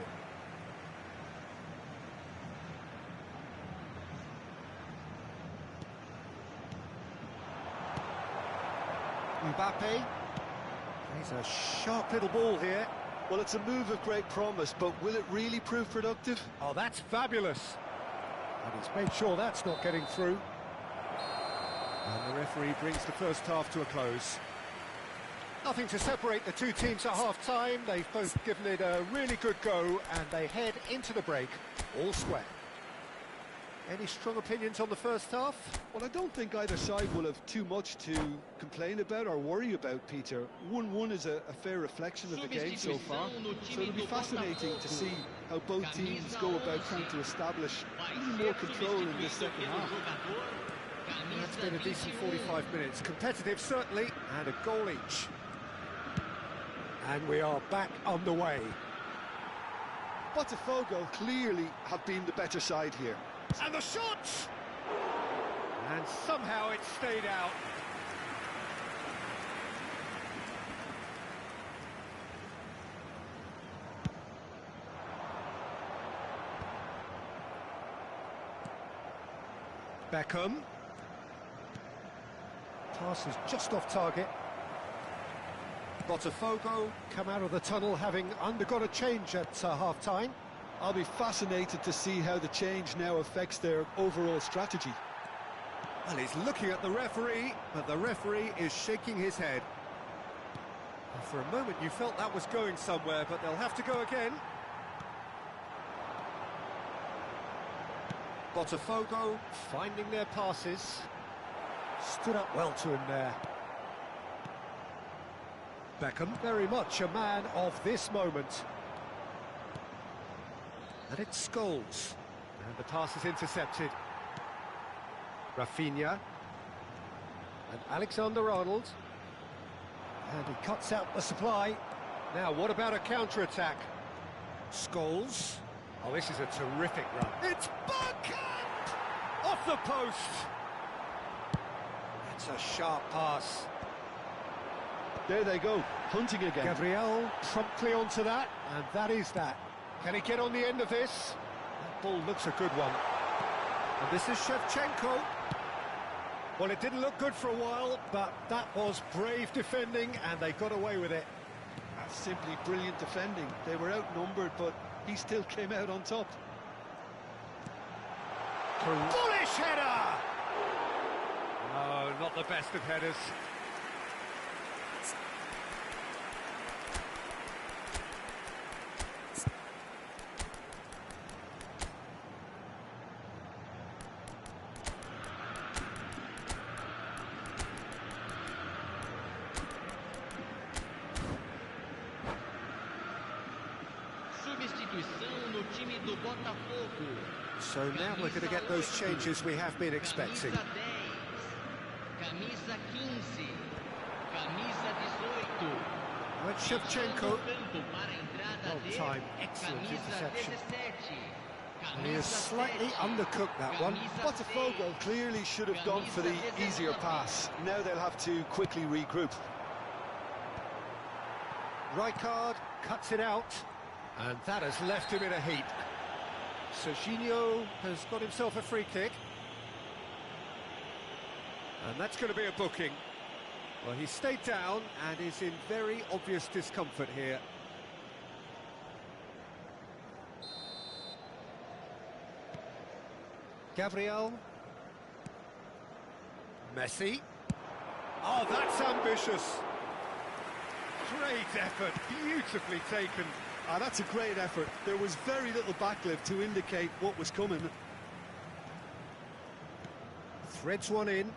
Mbappe. He's a sharp little ball here. Well, it's a move of great promise, but will it really prove productive? Oh, that's fabulous. And he's made sure that's not getting through. And the referee brings the first half to a close. Nothing to separate the two teams at half-time. They've both given it a really good go, and they head into the break all square. Any strong opinions on the first half? Well, I don't think either side will have too much to complain about or worry about, Peter. 1-1 is a fair reflection of the game so far, so it'll be fascinating to see how both teams go about trying to establish a little more control in this second half. That's been a decent 45 minutes. Competitive, certainly, and a goal each. And we are back underway. Botafogo clearly have been the better side here. And the shot! And somehow it stayed out. Beckham. Pass is just off target. Botafogo come out of the tunnel having undergone a change at half-time. I'll be fascinated to see how the change now affects their overall strategy. Well, he's looking at the referee, but the referee is shaking his head. And for a moment you felt that was going somewhere, but they'll have to go again. Botafogo finding their passes. Stood up well to him there. Beckham, very much a man of this moment. And it's Scholes. And the pass is intercepted. Rafinha. And Alexander-Arnold. And he cuts out the supply. Now, what about a counter-attack? Scholes. Oh, this is a terrific run. It's Bergkamp! Off the post! That's a sharp pass. There they go, hunting again. Gabriel promptly onto that, and that is that. Can he get on the end of this? That ball looks a good one. And this is Shevchenko. Well, it didn't look good for a while, but that was brave defending, and they got away with it. That's simply brilliant defending. They were outnumbered, but he still came out on top. Bullish header! No, not the best of headers. So now we're going to get those changes we have been expecting. Right, Shevchenko. Well timed, excellent interception. And he has slightly undercooked that one. Botafogo clearly should have gone for the easier pass. Now they'll have to quickly regroup. Rijkaard cuts it out, and that has left him in a heap. Serginho has got himself a free kick. And that's going to be a booking. Well, he stayed down and is in very obvious discomfort here. Gabriel. Messi. Oh, that's ambitious. Great effort, beautifully taken. Ah, that's a great effort. There was very little backlift to indicate what was coming. Threads one in,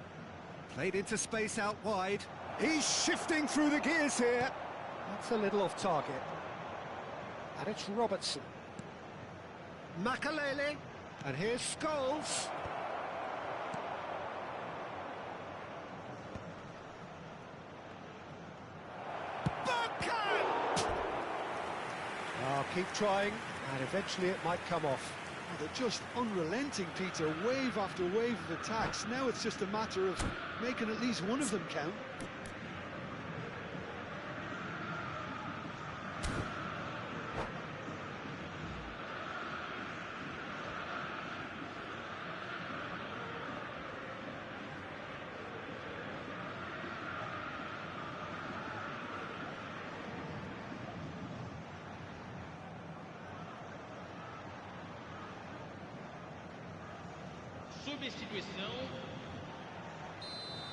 played into space out wide. He's shifting through the gears here. That's a little off target. And it's Robertson. Makalele, and here's Scholes. Keep trying, and eventually it might come off. Oh, they're just unrelenting, Peter. Wave after wave of attacks. Now it's just a matter of making at least one of them count.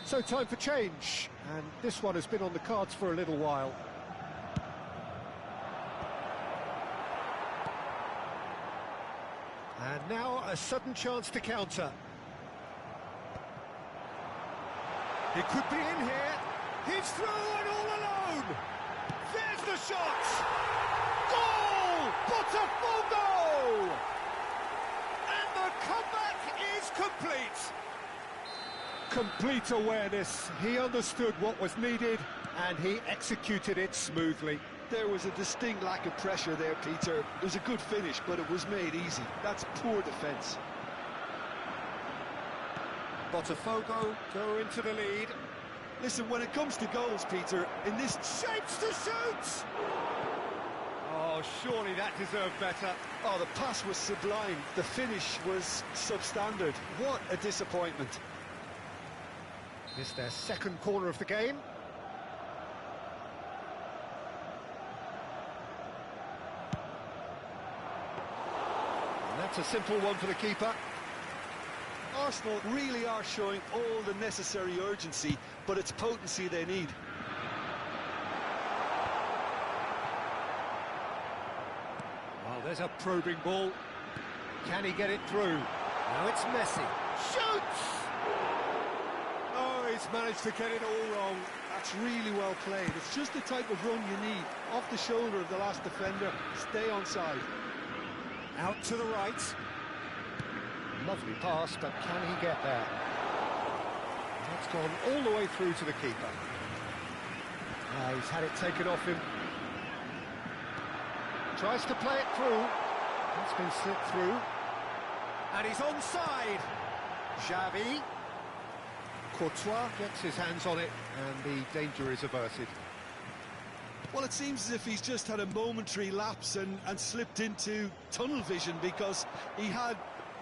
So time for change, and this one has been on the cards for a little while. And now a sudden chance to counter. He could be in here. He's through and all alone. There's the shot. Goal! Botafogo! And the comeback is complete. Complete awareness. He understood what was needed and he executed it smoothly. There was a distinct lack of pressure there, Peter. It was a good finish, but it was made easy. That's poor defence. Botafogo go into the lead. Listen, when it comes to goals, Peter, in this... Shapes to shoot! Oh, surely that deserved better. Oh, the pass was sublime. The finish was substandard. What a disappointment. It's their second corner of the game. And that's a simple one for the keeper. Arsenal really are showing all the necessary urgency, but it's potency they need. Well, there's a probing ball. Can he get it through? Now it's Messi. Shoots! Oh, he's managed to get it all wrong. That's really well played. It's just the type of run you need. Off the shoulder of the last defender, stay onside. Out to the right. Lovely pass, but can he get there? That's gone all the way through to the keeper. He's had it taken off him. Tries to play it through. It's been slipped through. And he's onside. Xavi. Courtois gets his hands on it, and the danger is averted. Well, it seems as if he's just had a momentary lapse and slipped into tunnel vision, because he had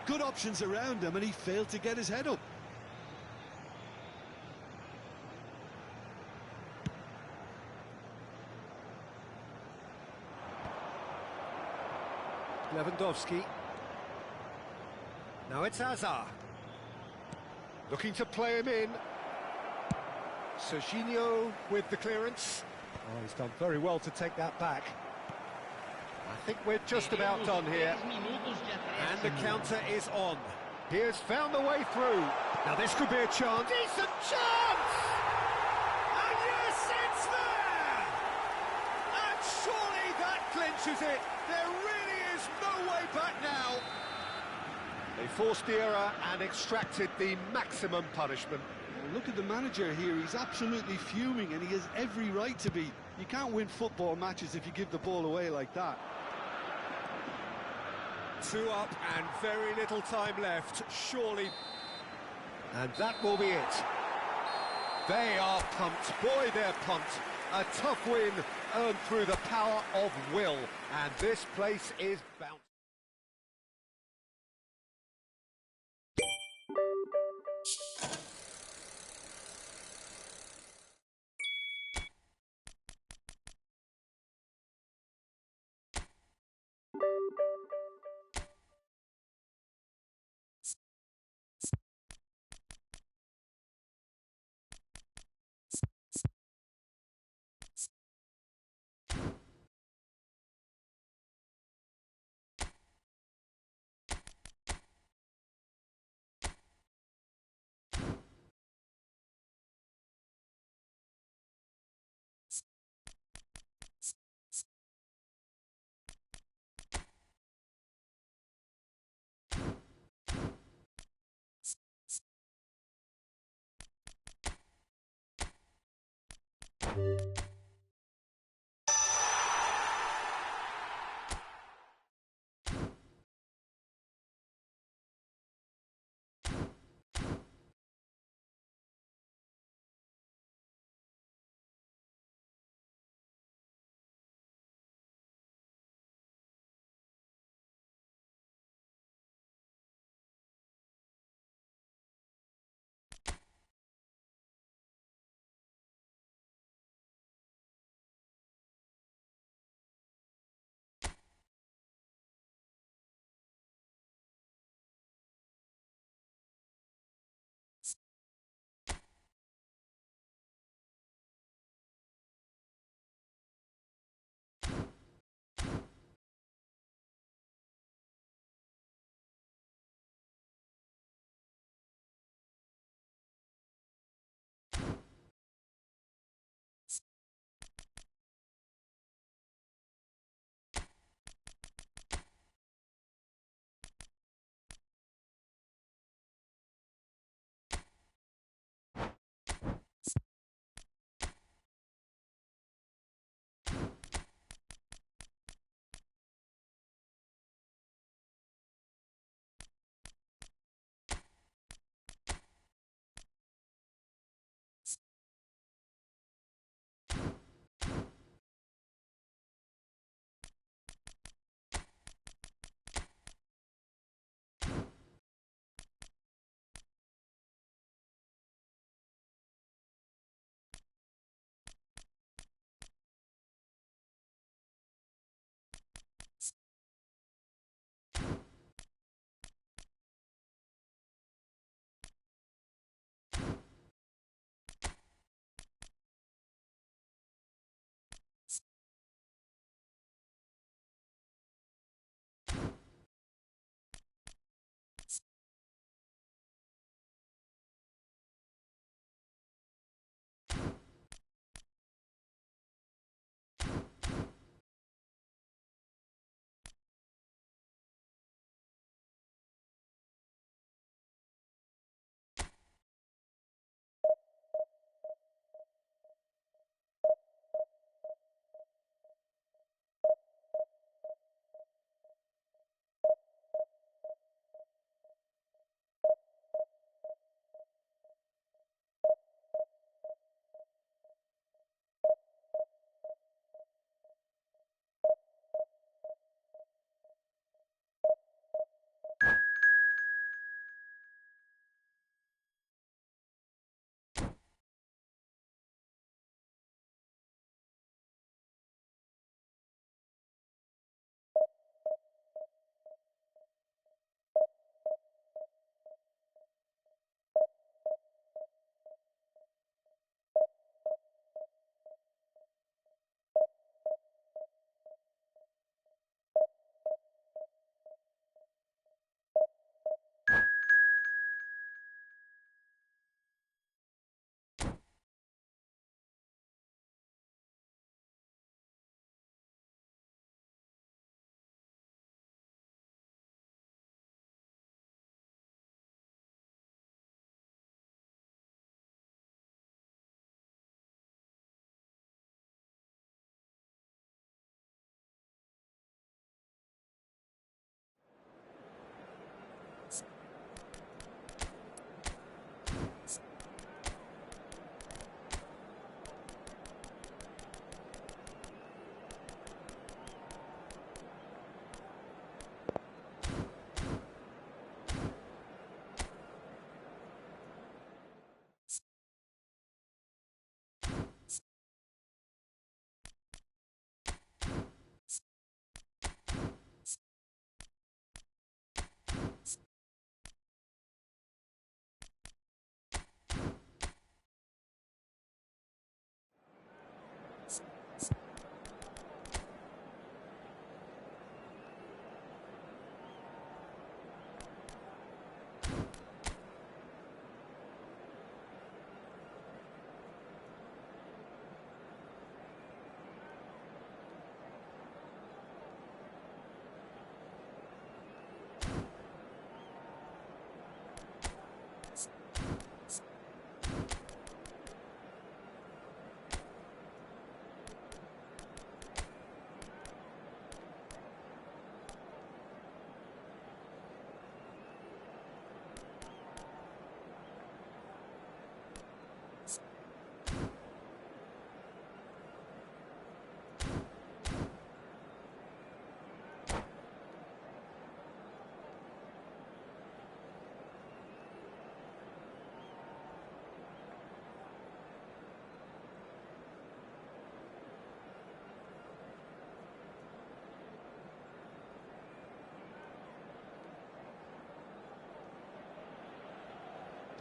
good options around him and he failed to get his head up. Lewandowski. Now it's Hazard. Looking to play him in. Serginho with the clearance. Oh, he's done very well to take that back. I think we're just about done here. And the counter is on. He has found the way through. Now this could be a chance. Decent chance! And yes, it's there! And surely that clinches it. There really is no way back now. They forced the error and extracted the maximum punishment. Well, look at the manager here. He's absolutely fuming, and he has every right to be. You can't win football matches if you give the ball away like that. 2 up and very little time left, surely. And that will be it. They are pumped. Boy, they're pumped. A tough win earned through the power of will. And this place is bouncing.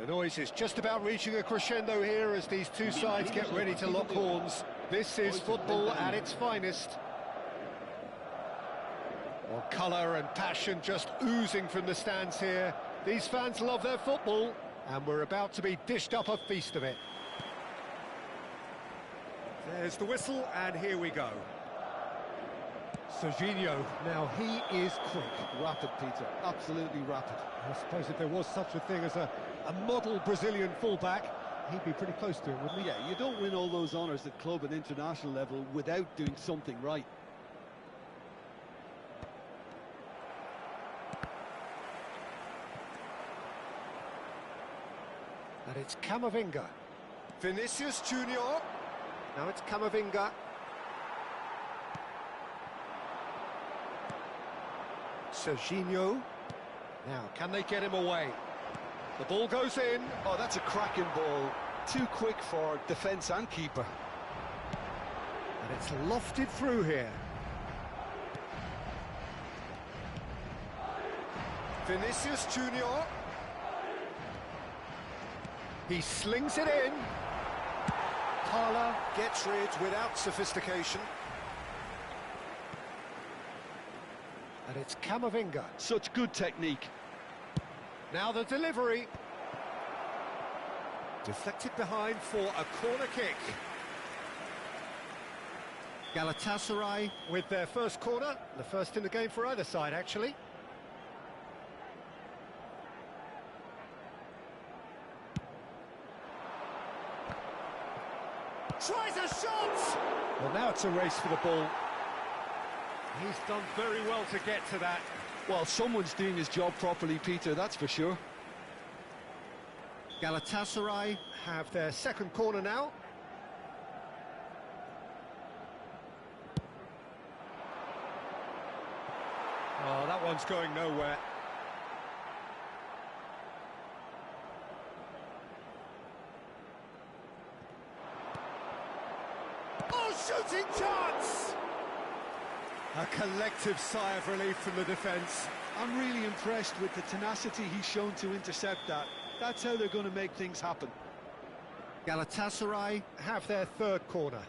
The noise is just about reaching a crescendo here as these two sides get ready to lock horns. This is football at its finest. Well, colour and passion just oozing from the stands here. These fans love their football, and we're about to be dished up a feast of it. There's the whistle, and here we go. Serginho, now he is quick. Rapid, Peter, absolutely rapid. I suppose if there was such a thing as a model Brazilian fullback, he'd be pretty close to it, wouldn't he? Yeah, you don't win all those honours at club and international level without doing something right. And it's Camavinga. Vinicius Junior. Now it's Camavinga. Serginho. Now, can they get him away? The ball goes in. Oh, that's a cracking ball. Too quick for defence and keeper. And it's lofted through here. Vinicius Junior. He slings it in. Parla gets rid without sophistication. And it's Camavinga. Such good technique. Now the delivery. Deflected behind for a corner kick. Galatasaray with their first corner. The first in the game for either side, actually. Tries a shot! Well, now it's a race for the ball. He's done very well to get to that. Well, someone's doing his job properly, Peter, that's for sure. Galatasaray have their second corner now. Oh, that one's going nowhere. Oh, shooting chance! A collective sigh of relief from the defence. I'm really impressed with the tenacity he's shown to intercept that. That's how they're going to make things happen. Galatasaray have their third corner.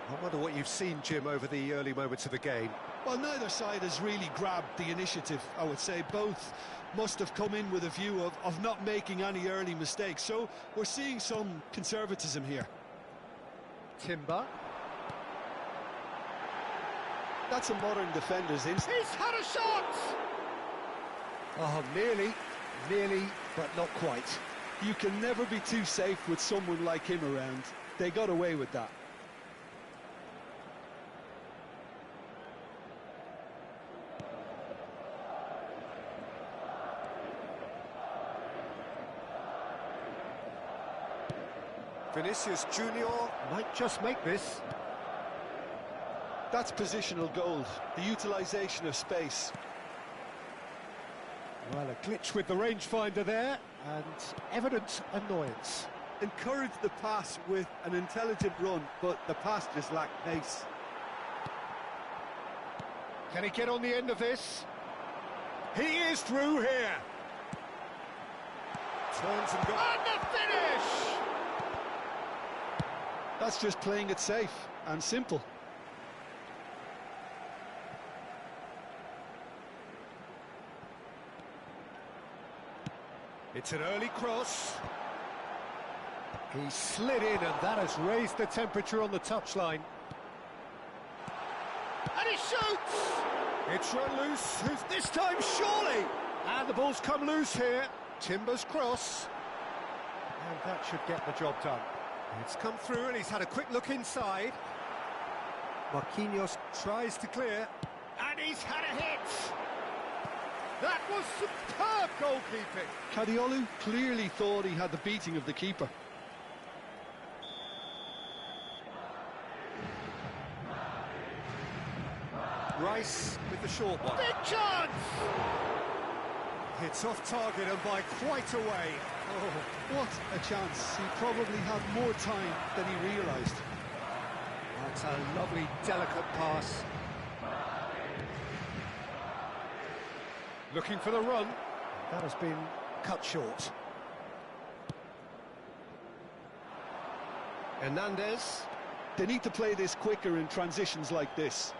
I wonder what you've seen, Jim, over the early moments of the game. Well, neither side has really grabbed the initiative, I would say. Both must have come in with a view of not making any early mistakes. So we're seeing some conservatism here. Timber. That's a modern defender's instinct. He's had a shot! Oh, nearly, but not quite. You can never be too safe with someone like him around. They got away with that. Vinicius Junior might just make this. That's positional gold, the utilisation of space. Well, a glitch with the rangefinder there, and evident annoyance. Encourage the pass with an intelligent run, but the pass just lacked pace. Can he get on the end of this? He is through here. Turns and goes. And the finish! That's just playing it safe and simple. It's an early cross. He slid in, and that has raised the temperature on the touchline. And he shoots! It's run loose. Who's this time? Surely! And the ball's come loose here. Timber's cross. And that should get the job done. It's come through, and he's had a quick look inside. Marquinhos tries to clear, and he's had a hit! That was superb goalkeeping! Cadiolu clearly thought he had the beating of the keeper. Rice with the short one. Big chance! It's off target and by quite a way. Oh, what a chance. He probably had more time than he realised. That's a lovely, delicate pass. Looking for the run. That has been cut short. Hernandez. They need to play this quicker in transitions like this.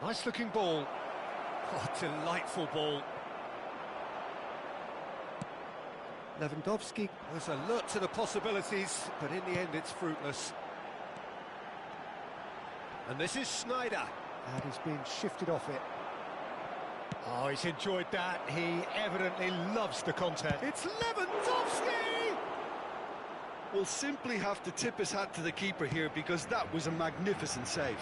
Nice looking ball. Oh, delightful ball. Lewandowski was alert to the possibilities, but in the end it's fruitless. And this is Sneijder. And he's been shifted off it. Oh, he's enjoyed that. He evidently loves the content. It's Lewandowski! We'll simply have to tip his hat to the keeper here because that was a magnificent save.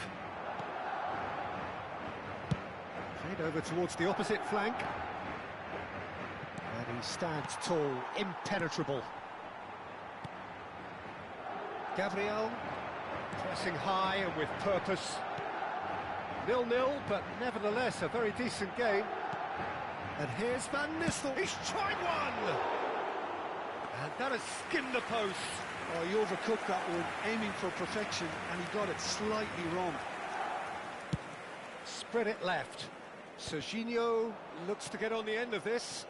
Played over towards the opposite flank. And he stands tall, impenetrable. Gabriel pressing high and with purpose. 0-0, but nevertheless a very decent game. And here's Van Nistelrooy. He's tried one! And that has skimmed the post. Oh, he overcooked that one, aiming for perfection, and he got it slightly wrong. Spread it left. Serginho looks to get on the end of this.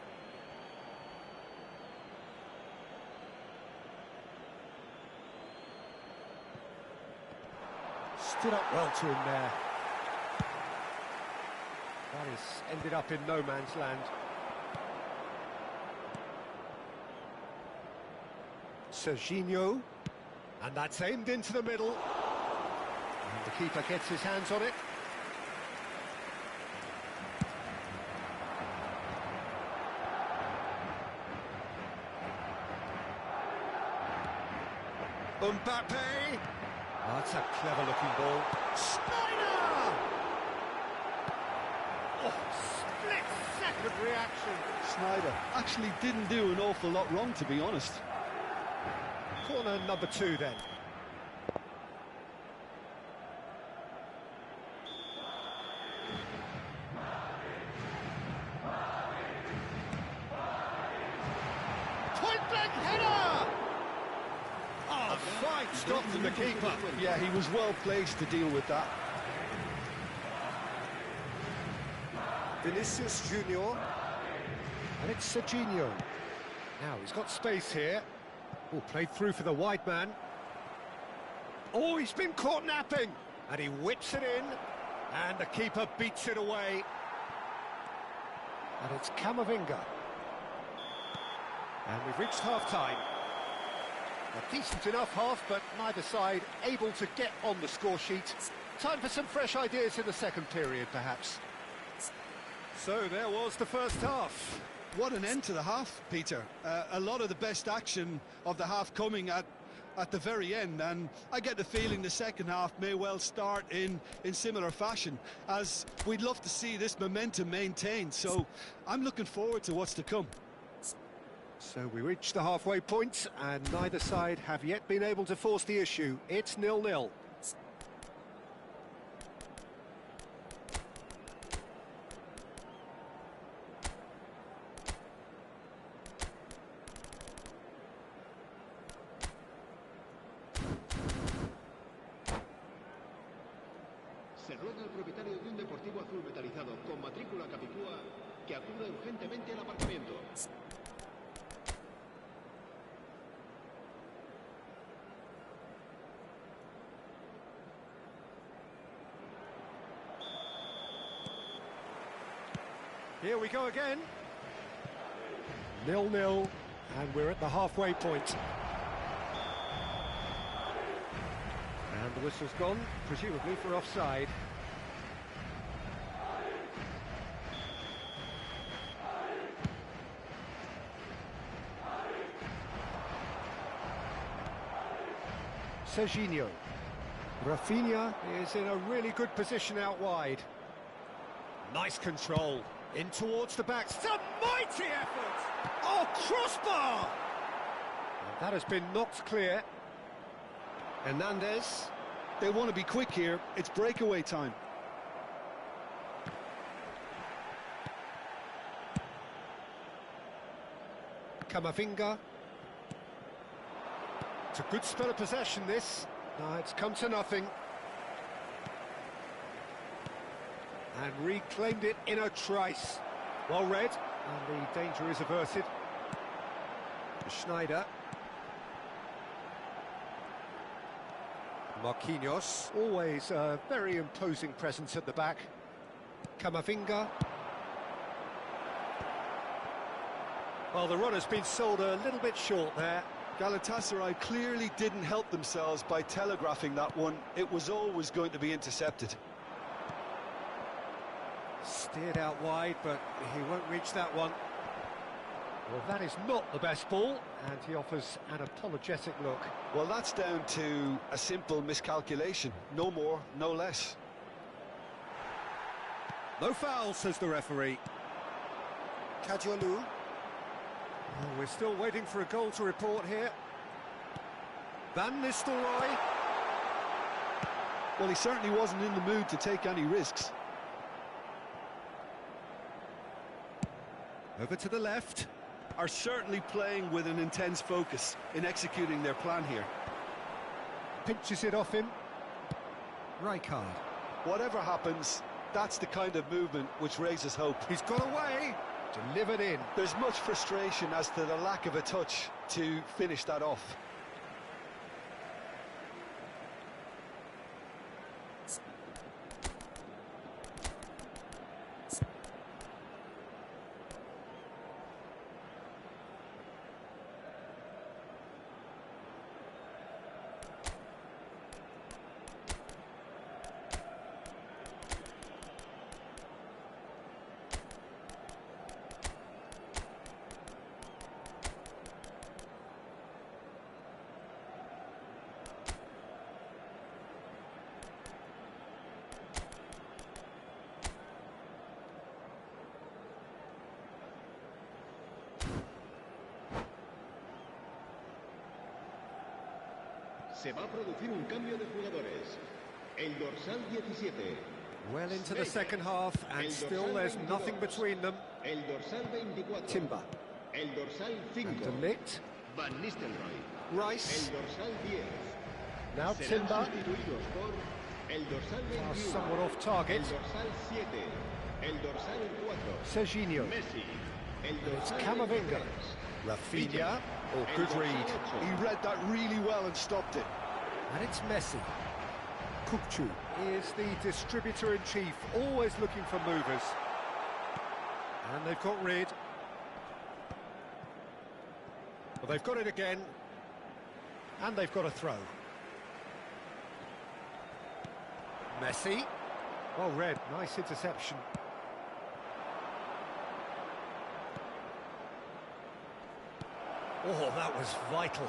Stood up well to him there. That has ended up in no man's land. Serginho, and that's aimed into the middle. And the keeper gets his hands on it. Mbappe! Oh, that's a clever-looking ball. Sneijder! Oh, split-second reaction. Sneijder actually didn't do an awful lot wrong, to be honest. Corner number 2, then. Point-blank header! Oh, fine stop from the keeper. Yeah, he was well placed to deal with that. Vinicius Junior. And it's Serginho. Now, he's got space here. Oh, played through for the wide man. Oh, he's been caught napping. And he whips it in. And the keeper beats it away. And it's Camavinga. And we've reached half-time. A decent enough half, but neither side able to get on the score sheet. Time for some fresh ideas in the second period, perhaps. So there was the first half. What an end to the half, Peter. A lot of the best action of the half coming at the very end, and I get the feeling the second half may well start in similar fashion, as we'd love to see this momentum maintained, so I'm looking forward to what's to come. So we reach the halfway point, and neither side have yet been able to force the issue. It's 0-0. Se ruega al propietario de un deportivo azul metalizado con matrícula capicúa que acuda urgentemente al aparcamiento. Here we go again. 0-0, and we're at the halfway point. And the whistle's gone, presumably for offside. Serginho. Rafinha is in a really good position out wide. Nice control. In towards the back. Some mighty effort! Oh, crossbar! And that has been knocked clear. Hernandez. They want to be quick here. It's breakaway time. Camavinga. It's a good spell of possession, this. No, it's come to nothing. And reclaimed it in a trice. Well read, and the danger is averted. Schneider. Marquinhos, always a very imposing presence at the back. Camavinga. Well, the run has been sold a little bit short there. Galatasaray clearly didn't help themselves by telegraphing that one. It was always going to be intercepted. Steered out wide, but he won't reach that one. Well, that is not the best ball, and he offers an apologetic look. Well, that's down to a simple miscalculation. No more, no less. No foul, says the referee. Kajolu. Oh, we're still waiting for a goal to report here. Van Nistelrooy. Well, he certainly wasn't in the mood to take any risks. Over to the left. Are certainly playing with an intense focus in executing their plan here. Pinches it off him. Rijkaard. Whatever happens, that's the kind of movement which raises hope. He's got away. Delivered in. There's much frustration as to the lack of a touch to finish that off. Se va a producir un cambio de jugadores. El dorsal 17. Well into the second half, and still there's nothing between them. El dorsal 24. Timber. El dorsal 5. And Delict. Van Nistelrooy. Rice. El dorsal 10. Now Serán Timber. sustituidos por el dorsal 21. Somewhat off target. El dorsal 7. El dorsal 4. Serginho. Messi. El It's dorsal Camavinga. 23. Rafinha. Oh, El good dorsal read. 8. He read that really well and stopped it. And it's Messi. Kupchu is the distributor-in-chief, always looking for movers. And they've got rid. Well, they've got it again. And they've got a throw. Messi. Well read, nice interception. Oh, that was vital.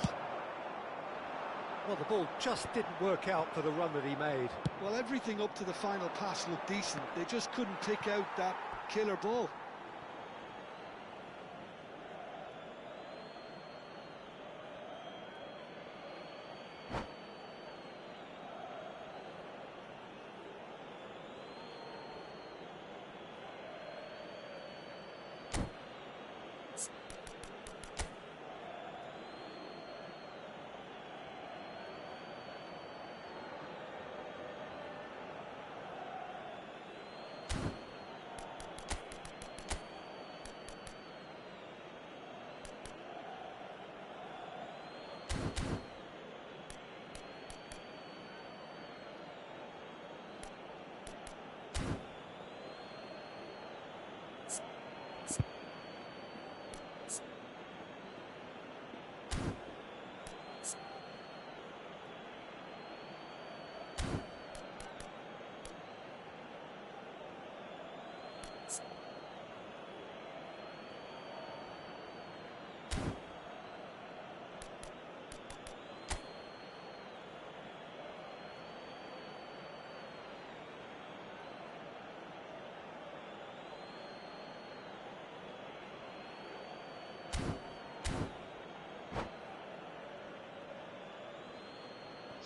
Well, the ball just didn't work out for the run that he made. Well, everything up to the final pass looked decent. They just couldn't pick out that killer ball.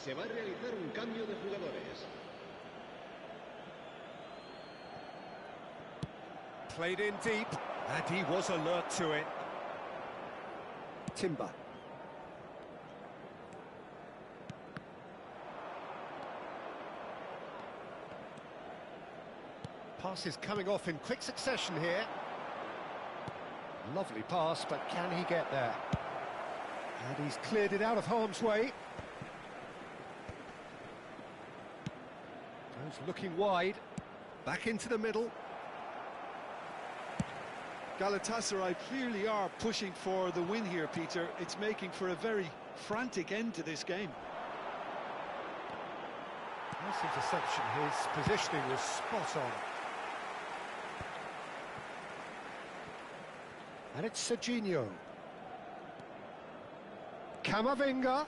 Se va a realizar un cambio de jugadores. Played in deep, and he was alert to it. Timber. Passes coming off in quick succession here. Lovely pass, but can he get there? And he's cleared it out of harm's way. Goes looking wide. Back into the middle. Galatasaray clearly are pushing for the win here, Peter. It's making for a very frantic end to this game. Nice interception. His positioning was spot on. And it's Serginho. Camavinga.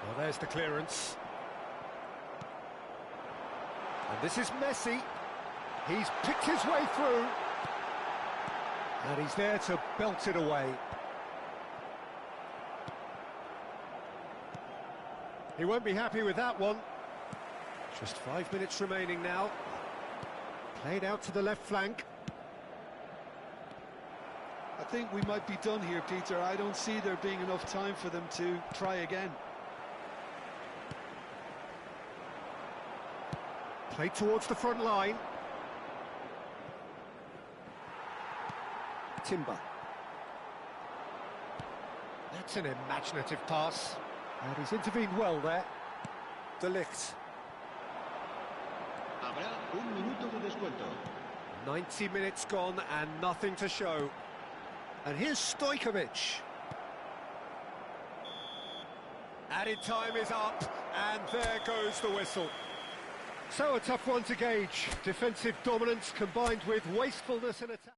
Well, there's the clearance. And this is Messi. He's picked his way through. And he's there to belt it away. He won't be happy with that one. Just 5 minutes remaining now. Played out to the left flank. I think we might be done here, Peter. I don't see there being enough time for them to try again. Played towards the front line. Timber. That's an imaginative pass. And he's intervened well there. De Ligt. Habrá un minuto de descuento. 90 minutes gone and nothing to show. And here's Stojkovic. Added time is up, and there goes the whistle. So a tough one to gauge. Defensive dominance combined with wastefulness in attack.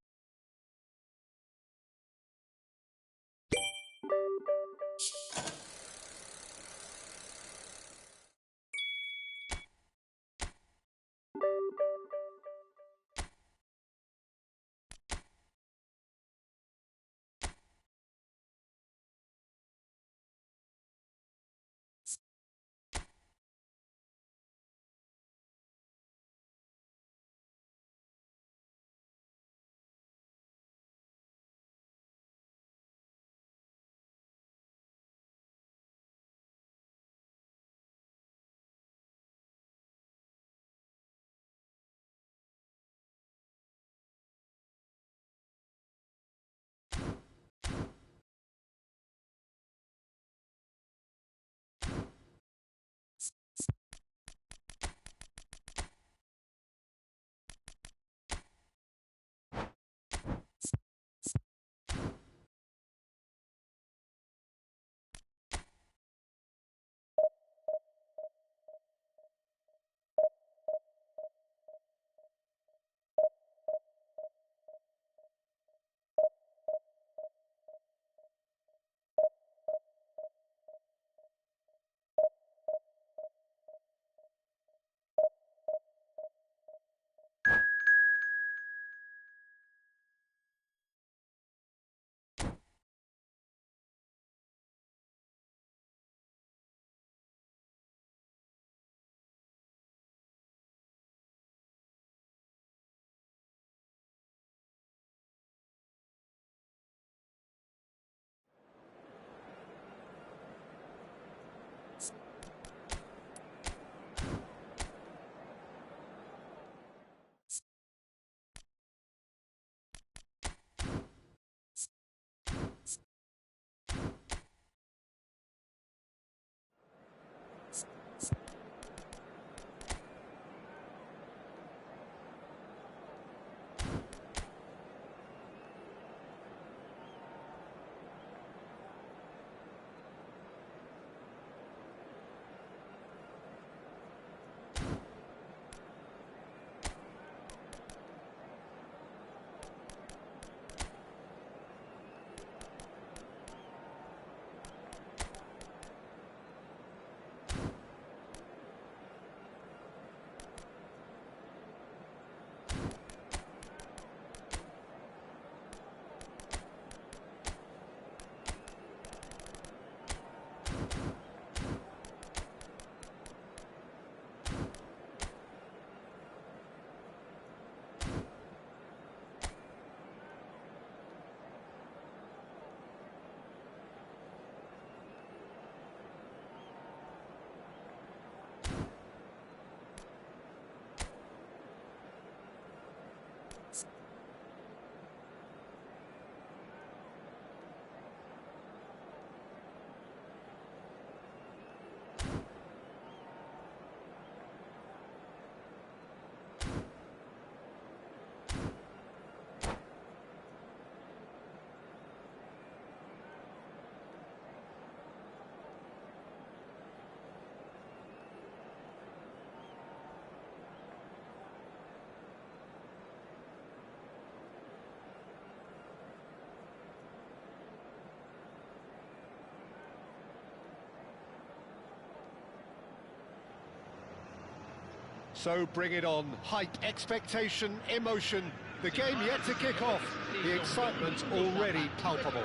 So bring it on. Hype, expectation, emotion. The game yet to kick off. The excitement already palpable.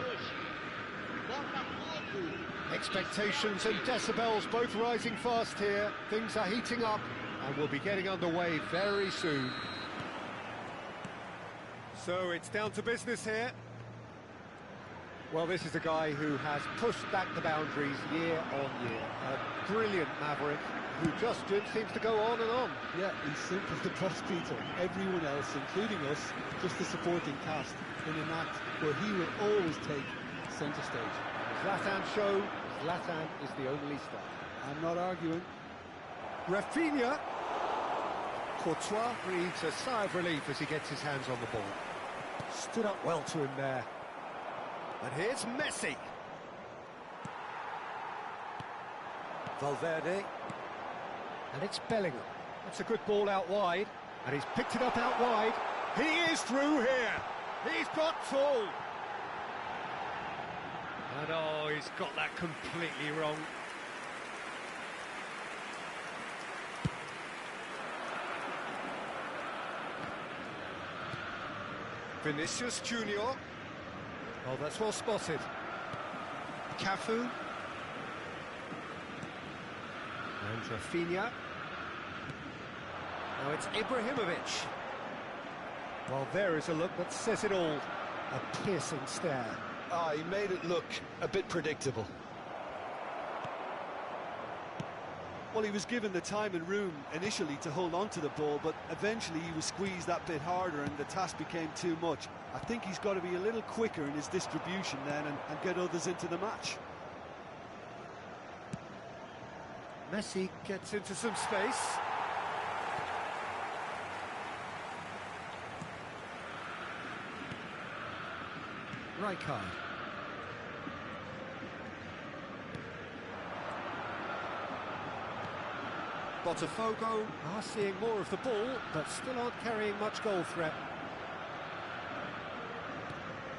Expectations and decibels both rising fast here. Things are heating up and we'll be getting underway very soon. So it's down to business here. Well, this is a guy who has pushed back the boundaries year on year. A brilliant maverick who just seems to go on and on. Yeah, he's simply the prosecutor. Everyone else, including us, just the supporting cast in an act where he will always take centre stage. Zlatan show, Zlatan is the only star. I'm not arguing. Rafinha. Courtois breathes a sigh of relief as he gets his hands on the ball. Stood up well to him there. And here's Messi. Valverde. And it's Bellingham. That's a good ball out wide. And he's picked it up out wide. He is through here. He's got full. And oh, he's got that completely wrong. Vinicius Junior. Oh, that's well spotted. Cafu. And Rafinha. Now it's Ibrahimovic. Well, there is a look that says it all. A piercing stare. Ah, he made it look a bit predictable. Well, he was given the time and room initially to hold on to the ball, but eventually he was squeezed that bit harder and the task became too much. I think he's got to be a little quicker in his distribution then and get others into the match. Messi gets into some space. Rijkaard. Botafogo are seeing more of the ball, but still aren't carrying much goal threat.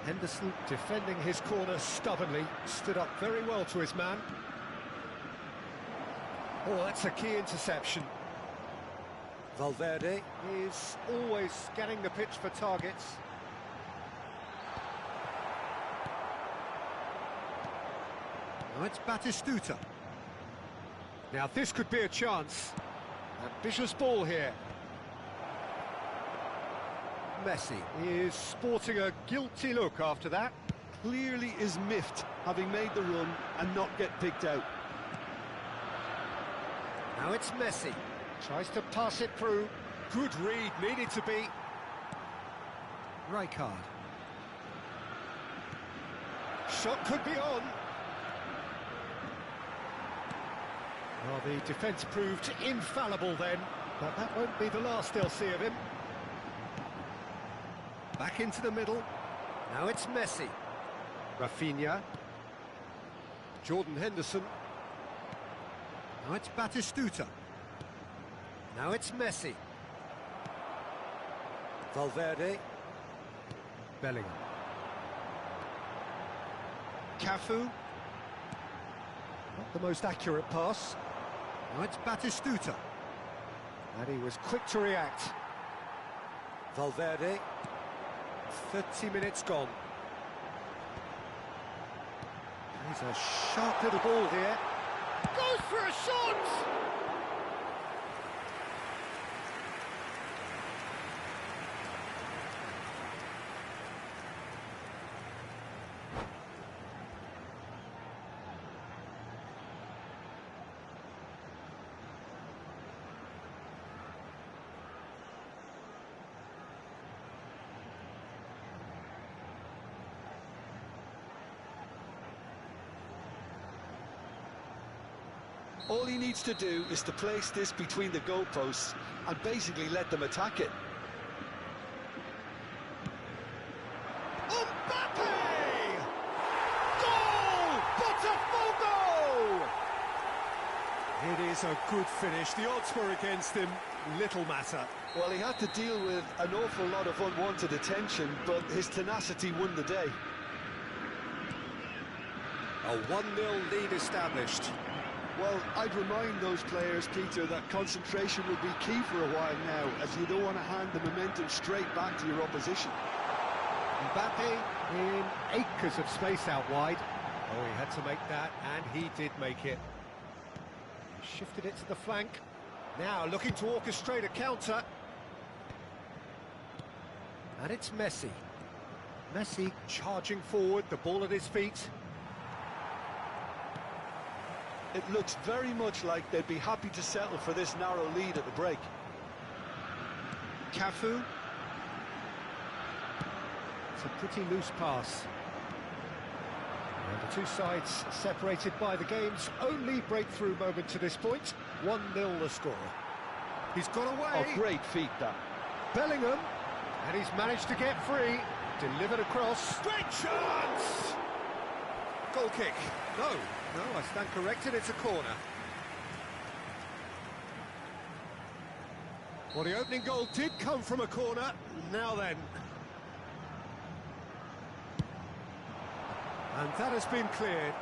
Henderson defending his corner stubbornly, stood up very well to his man. Oh, that's a key interception. Valverde is always scanning the pitch for targets. Now it's Batistuta. Now this could be a chance. Ambitious ball here. Messi is sporting a guilty look after that. Clearly is miffed, having made the run and not get picked out. Now it's Messi. Tries to pass it through. Good read, needed to be. Rijkaard. Shot could be on. Well, the defence proved infallible then, but that won't be the last they'll see of him. Back into the middle. Now it's Messi. Rafinha. Jordan Henderson. Now it's Batistuta. Now it's Messi. Valverde. Bellingham. Cafu. Not the most accurate pass. Now it's Batistuta. And he was quick to react. Valverde. 30 minutes gone. There's a sharp little ball here. Goes for a shot! All he needs to do is to place this between the goalposts and basically let them attack it. Mbappe! Goal! Botafogo! It is a good finish. The odds were against him. Little matter. Well, he had to deal with an awful lot of unwanted attention, but his tenacity won the day. A 1-0 lead established. Well, I'd remind those players, Peter, that concentration will be key for a while now, as you don't want to hand the momentum straight back to your opposition. Mbappe in acres of space out wide. Oh, he had to make that, and he did make it. He shifted it to the flank. Now looking to orchestrate a counter. And it's Messi. Messi charging forward, the ball at his feet. It looks very much like they'd be happy to settle for this narrow lead at the break. Cafu. It's a pretty loose pass. And the two sides separated by the game's only breakthrough moment to this point. 1-0 the score. He's got away. Oh, great feat, that. Bellingham. And he's managed to get free. Delivered across. Great chance! Goal kick. No, I stand corrected. It's a corner. Well, the opening goal did come from a corner. Now then. And that has been cleared.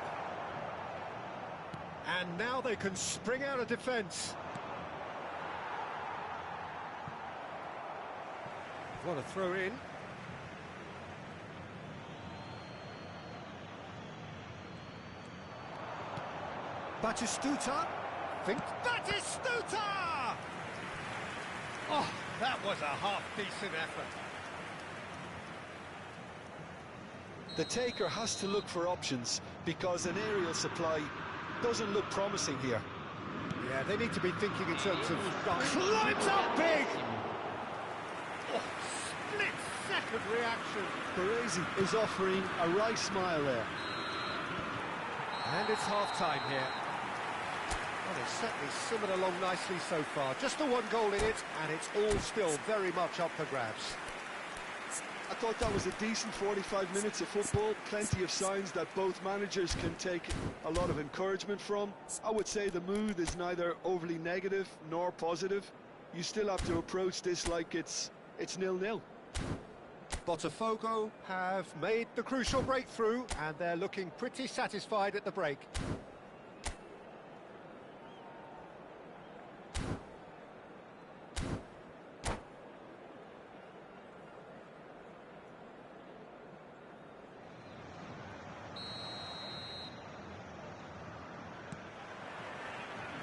And now they can spring out of defence. What a throw in. Batistuta. Batistuta! Oh, that was a half-decent effort. The taker has to look for options because an aerial supply doesn't look promising here. Yeah, they need to be thinking in terms of... Climbs up big! Oh, split-second reaction. Baresi is offering a right smile there. And it's half-time here. Well, they've certainly simmered along nicely so far. Just the one goal in it, and it's all still very much up for grabs. I thought that was a decent 45 minutes of football. Plenty of signs that both managers can take a lot of encouragement from. I would say the mood is neither overly negative nor positive. You still have to approach this like it's 0-0. Botafogo have made the crucial breakthrough, and they're looking pretty satisfied at the break.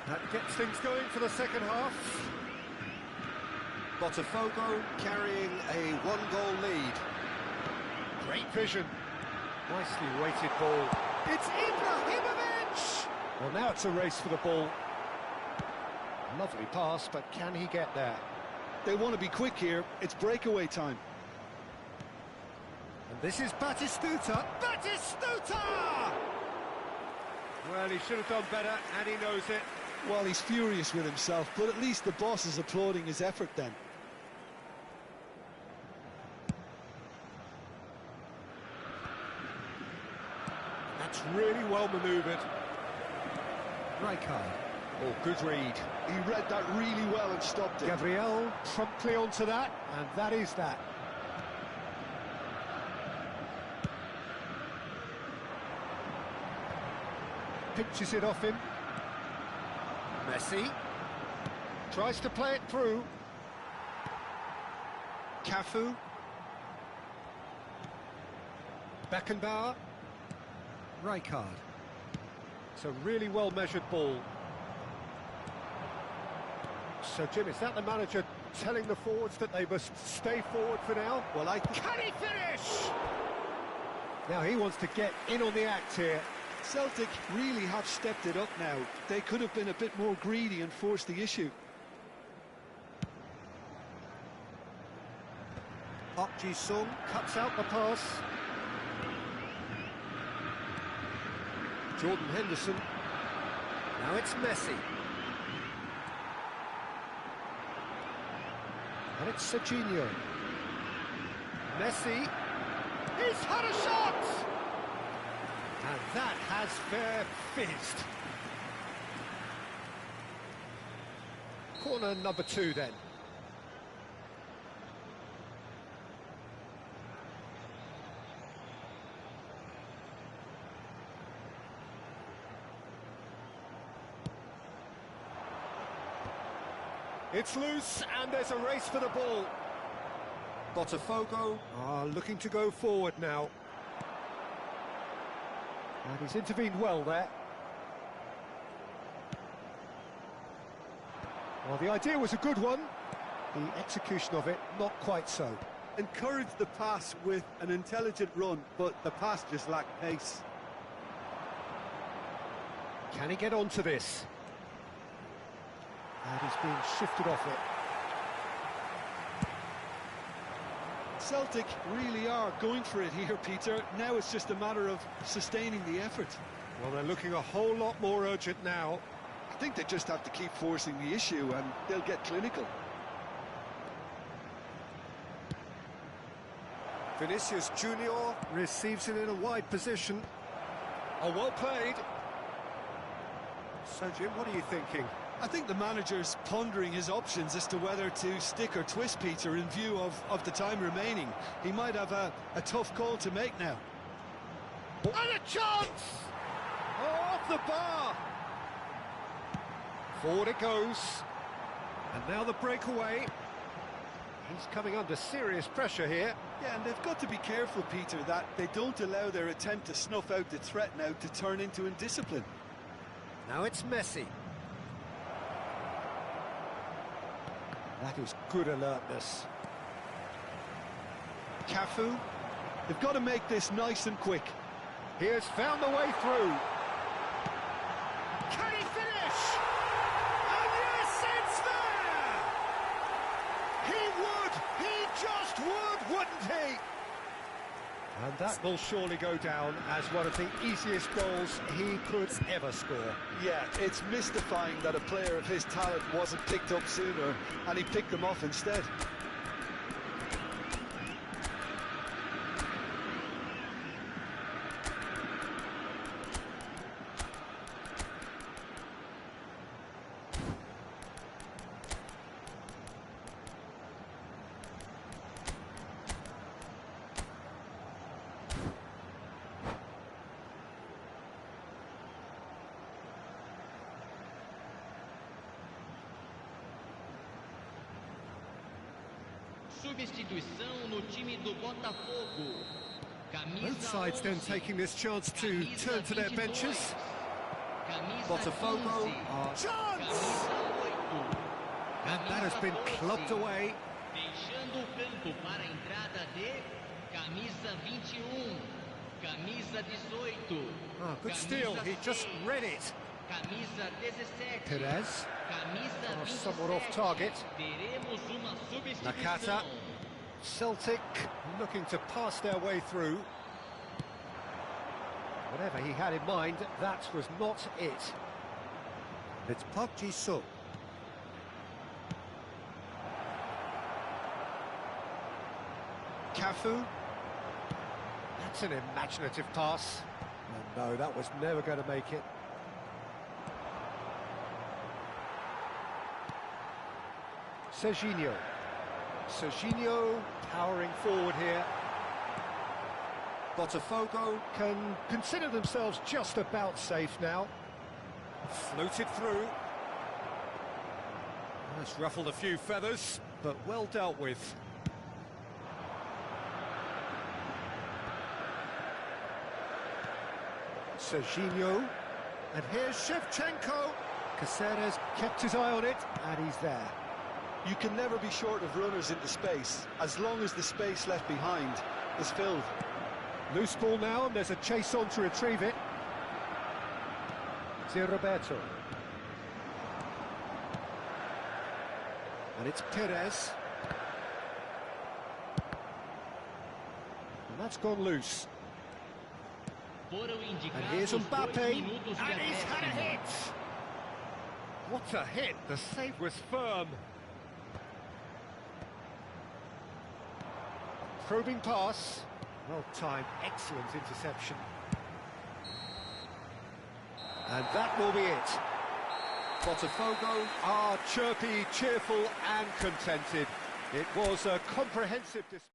That gets things going for the second half. Botafogo carrying a one-goal lead. Great vision. Nicely weighted ball. It's Ibrahimovic! Well, now it's a race for the ball. Lovely pass, but can he get there? They want to be quick here. It's breakaway time. And this is Batistuta. Batistuta! Well, he should have done better, and he knows it. Well, he's furious with himself, but at least the boss is applauding his effort then. That's really well manoeuvred. Rijkaard. Oh, good read. He read that really well and stopped it. Gabriel promptly onto that, and that is that. Pinches it off him. Messi tries to play it through. Cafu. Beckenbauer. Rijkaard. It's a really well-measured ball. So, Jim, is that the manager telling the forwards that they must stay forward for now? Well, Can he finish? Now he wants to get in on the act here. Celtic really have stepped it up now. They could have been a bit more greedy and forced the issue. Park Ji-sung cuts out the pass. Jordan Henderson. Now it's Messi. And it's Serginho. Messi. He's had a shot! And that has fair fizzed. Corner number 2 then. It's loose, and there's a race for the ball. Botafogo are looking to go forward now. And he's intervened well there. Well, the idea was a good one. The execution of it, not quite so. Encouraged the pass with an intelligent run, but the pass just lacked pace. Can he get onto this? And he's being shifted off it. Celtic really are going for it here, Peter. Now it's just a matter of sustaining the effort. Well, they're looking a whole lot more urgent now. I think they just have to keep forcing the issue and they'll get clinical. Vinicius Junior receives it in a wide position. Oh, well played. So, Jim, what are you thinking? I think the manager's pondering his options as to whether to stick or twist, Peter, in view of the time remaining. He might have a tough call to make now. And a chance! Oh, off the bar! Forward it goes. And now the breakaway. He's coming under serious pressure here. Yeah, and they've got to be careful, Peter, that they don't allow their attempt to snuff out the threat now to turn into indiscipline. Now it's Messi. That is good alertness. Cafu, they've got to make this nice and quick. He has found the way through. Can he finish? And yes, it's there! He would! He just would, wouldn't he? And that will surely go down as one of the easiest goals he could ever score. Yeah, it's mystifying that a player of his talent wasn't picked up sooner, and he picked them off instead. Substituição no time do Botafogo. Both sides then taking this chance to turn to their benches. Botafogo are... Chance! And that has been clubbed away. Deixando o campo para a entrada de camisa 21, camisa 18. Oh, good steal, he just read it. Camisa 17. Perez. Camisa 27. Somewhat off target. Teremos uma substituição. Nakata. Celtic looking to pass their way through. Whatever he had in mind, that was not it. It's Pubg. Cafu. That's an imaginative pass. Oh, no, that was never going to make it. Serginho. Serginho powering forward here. Botafogo can consider themselves just about safe now. Floated through. That's ruffled a few feathers, but well dealt with. Serginho. And here's Shevchenko. Caceres kept his eye on it, and he's there. You can never be short of runners into space, as long as the space left behind is filled. Loose ball now, and there's a chase on to retrieve it. It's Roberto. And it's Perez. And that's gone loose. And here's Mbappe. And he's had a hit! What a hit! The save was firm. Probing pass. Well timed, excellent interception. And that will be it. Botafogo are chirpy, cheerful and contented. It was a comprehensive display.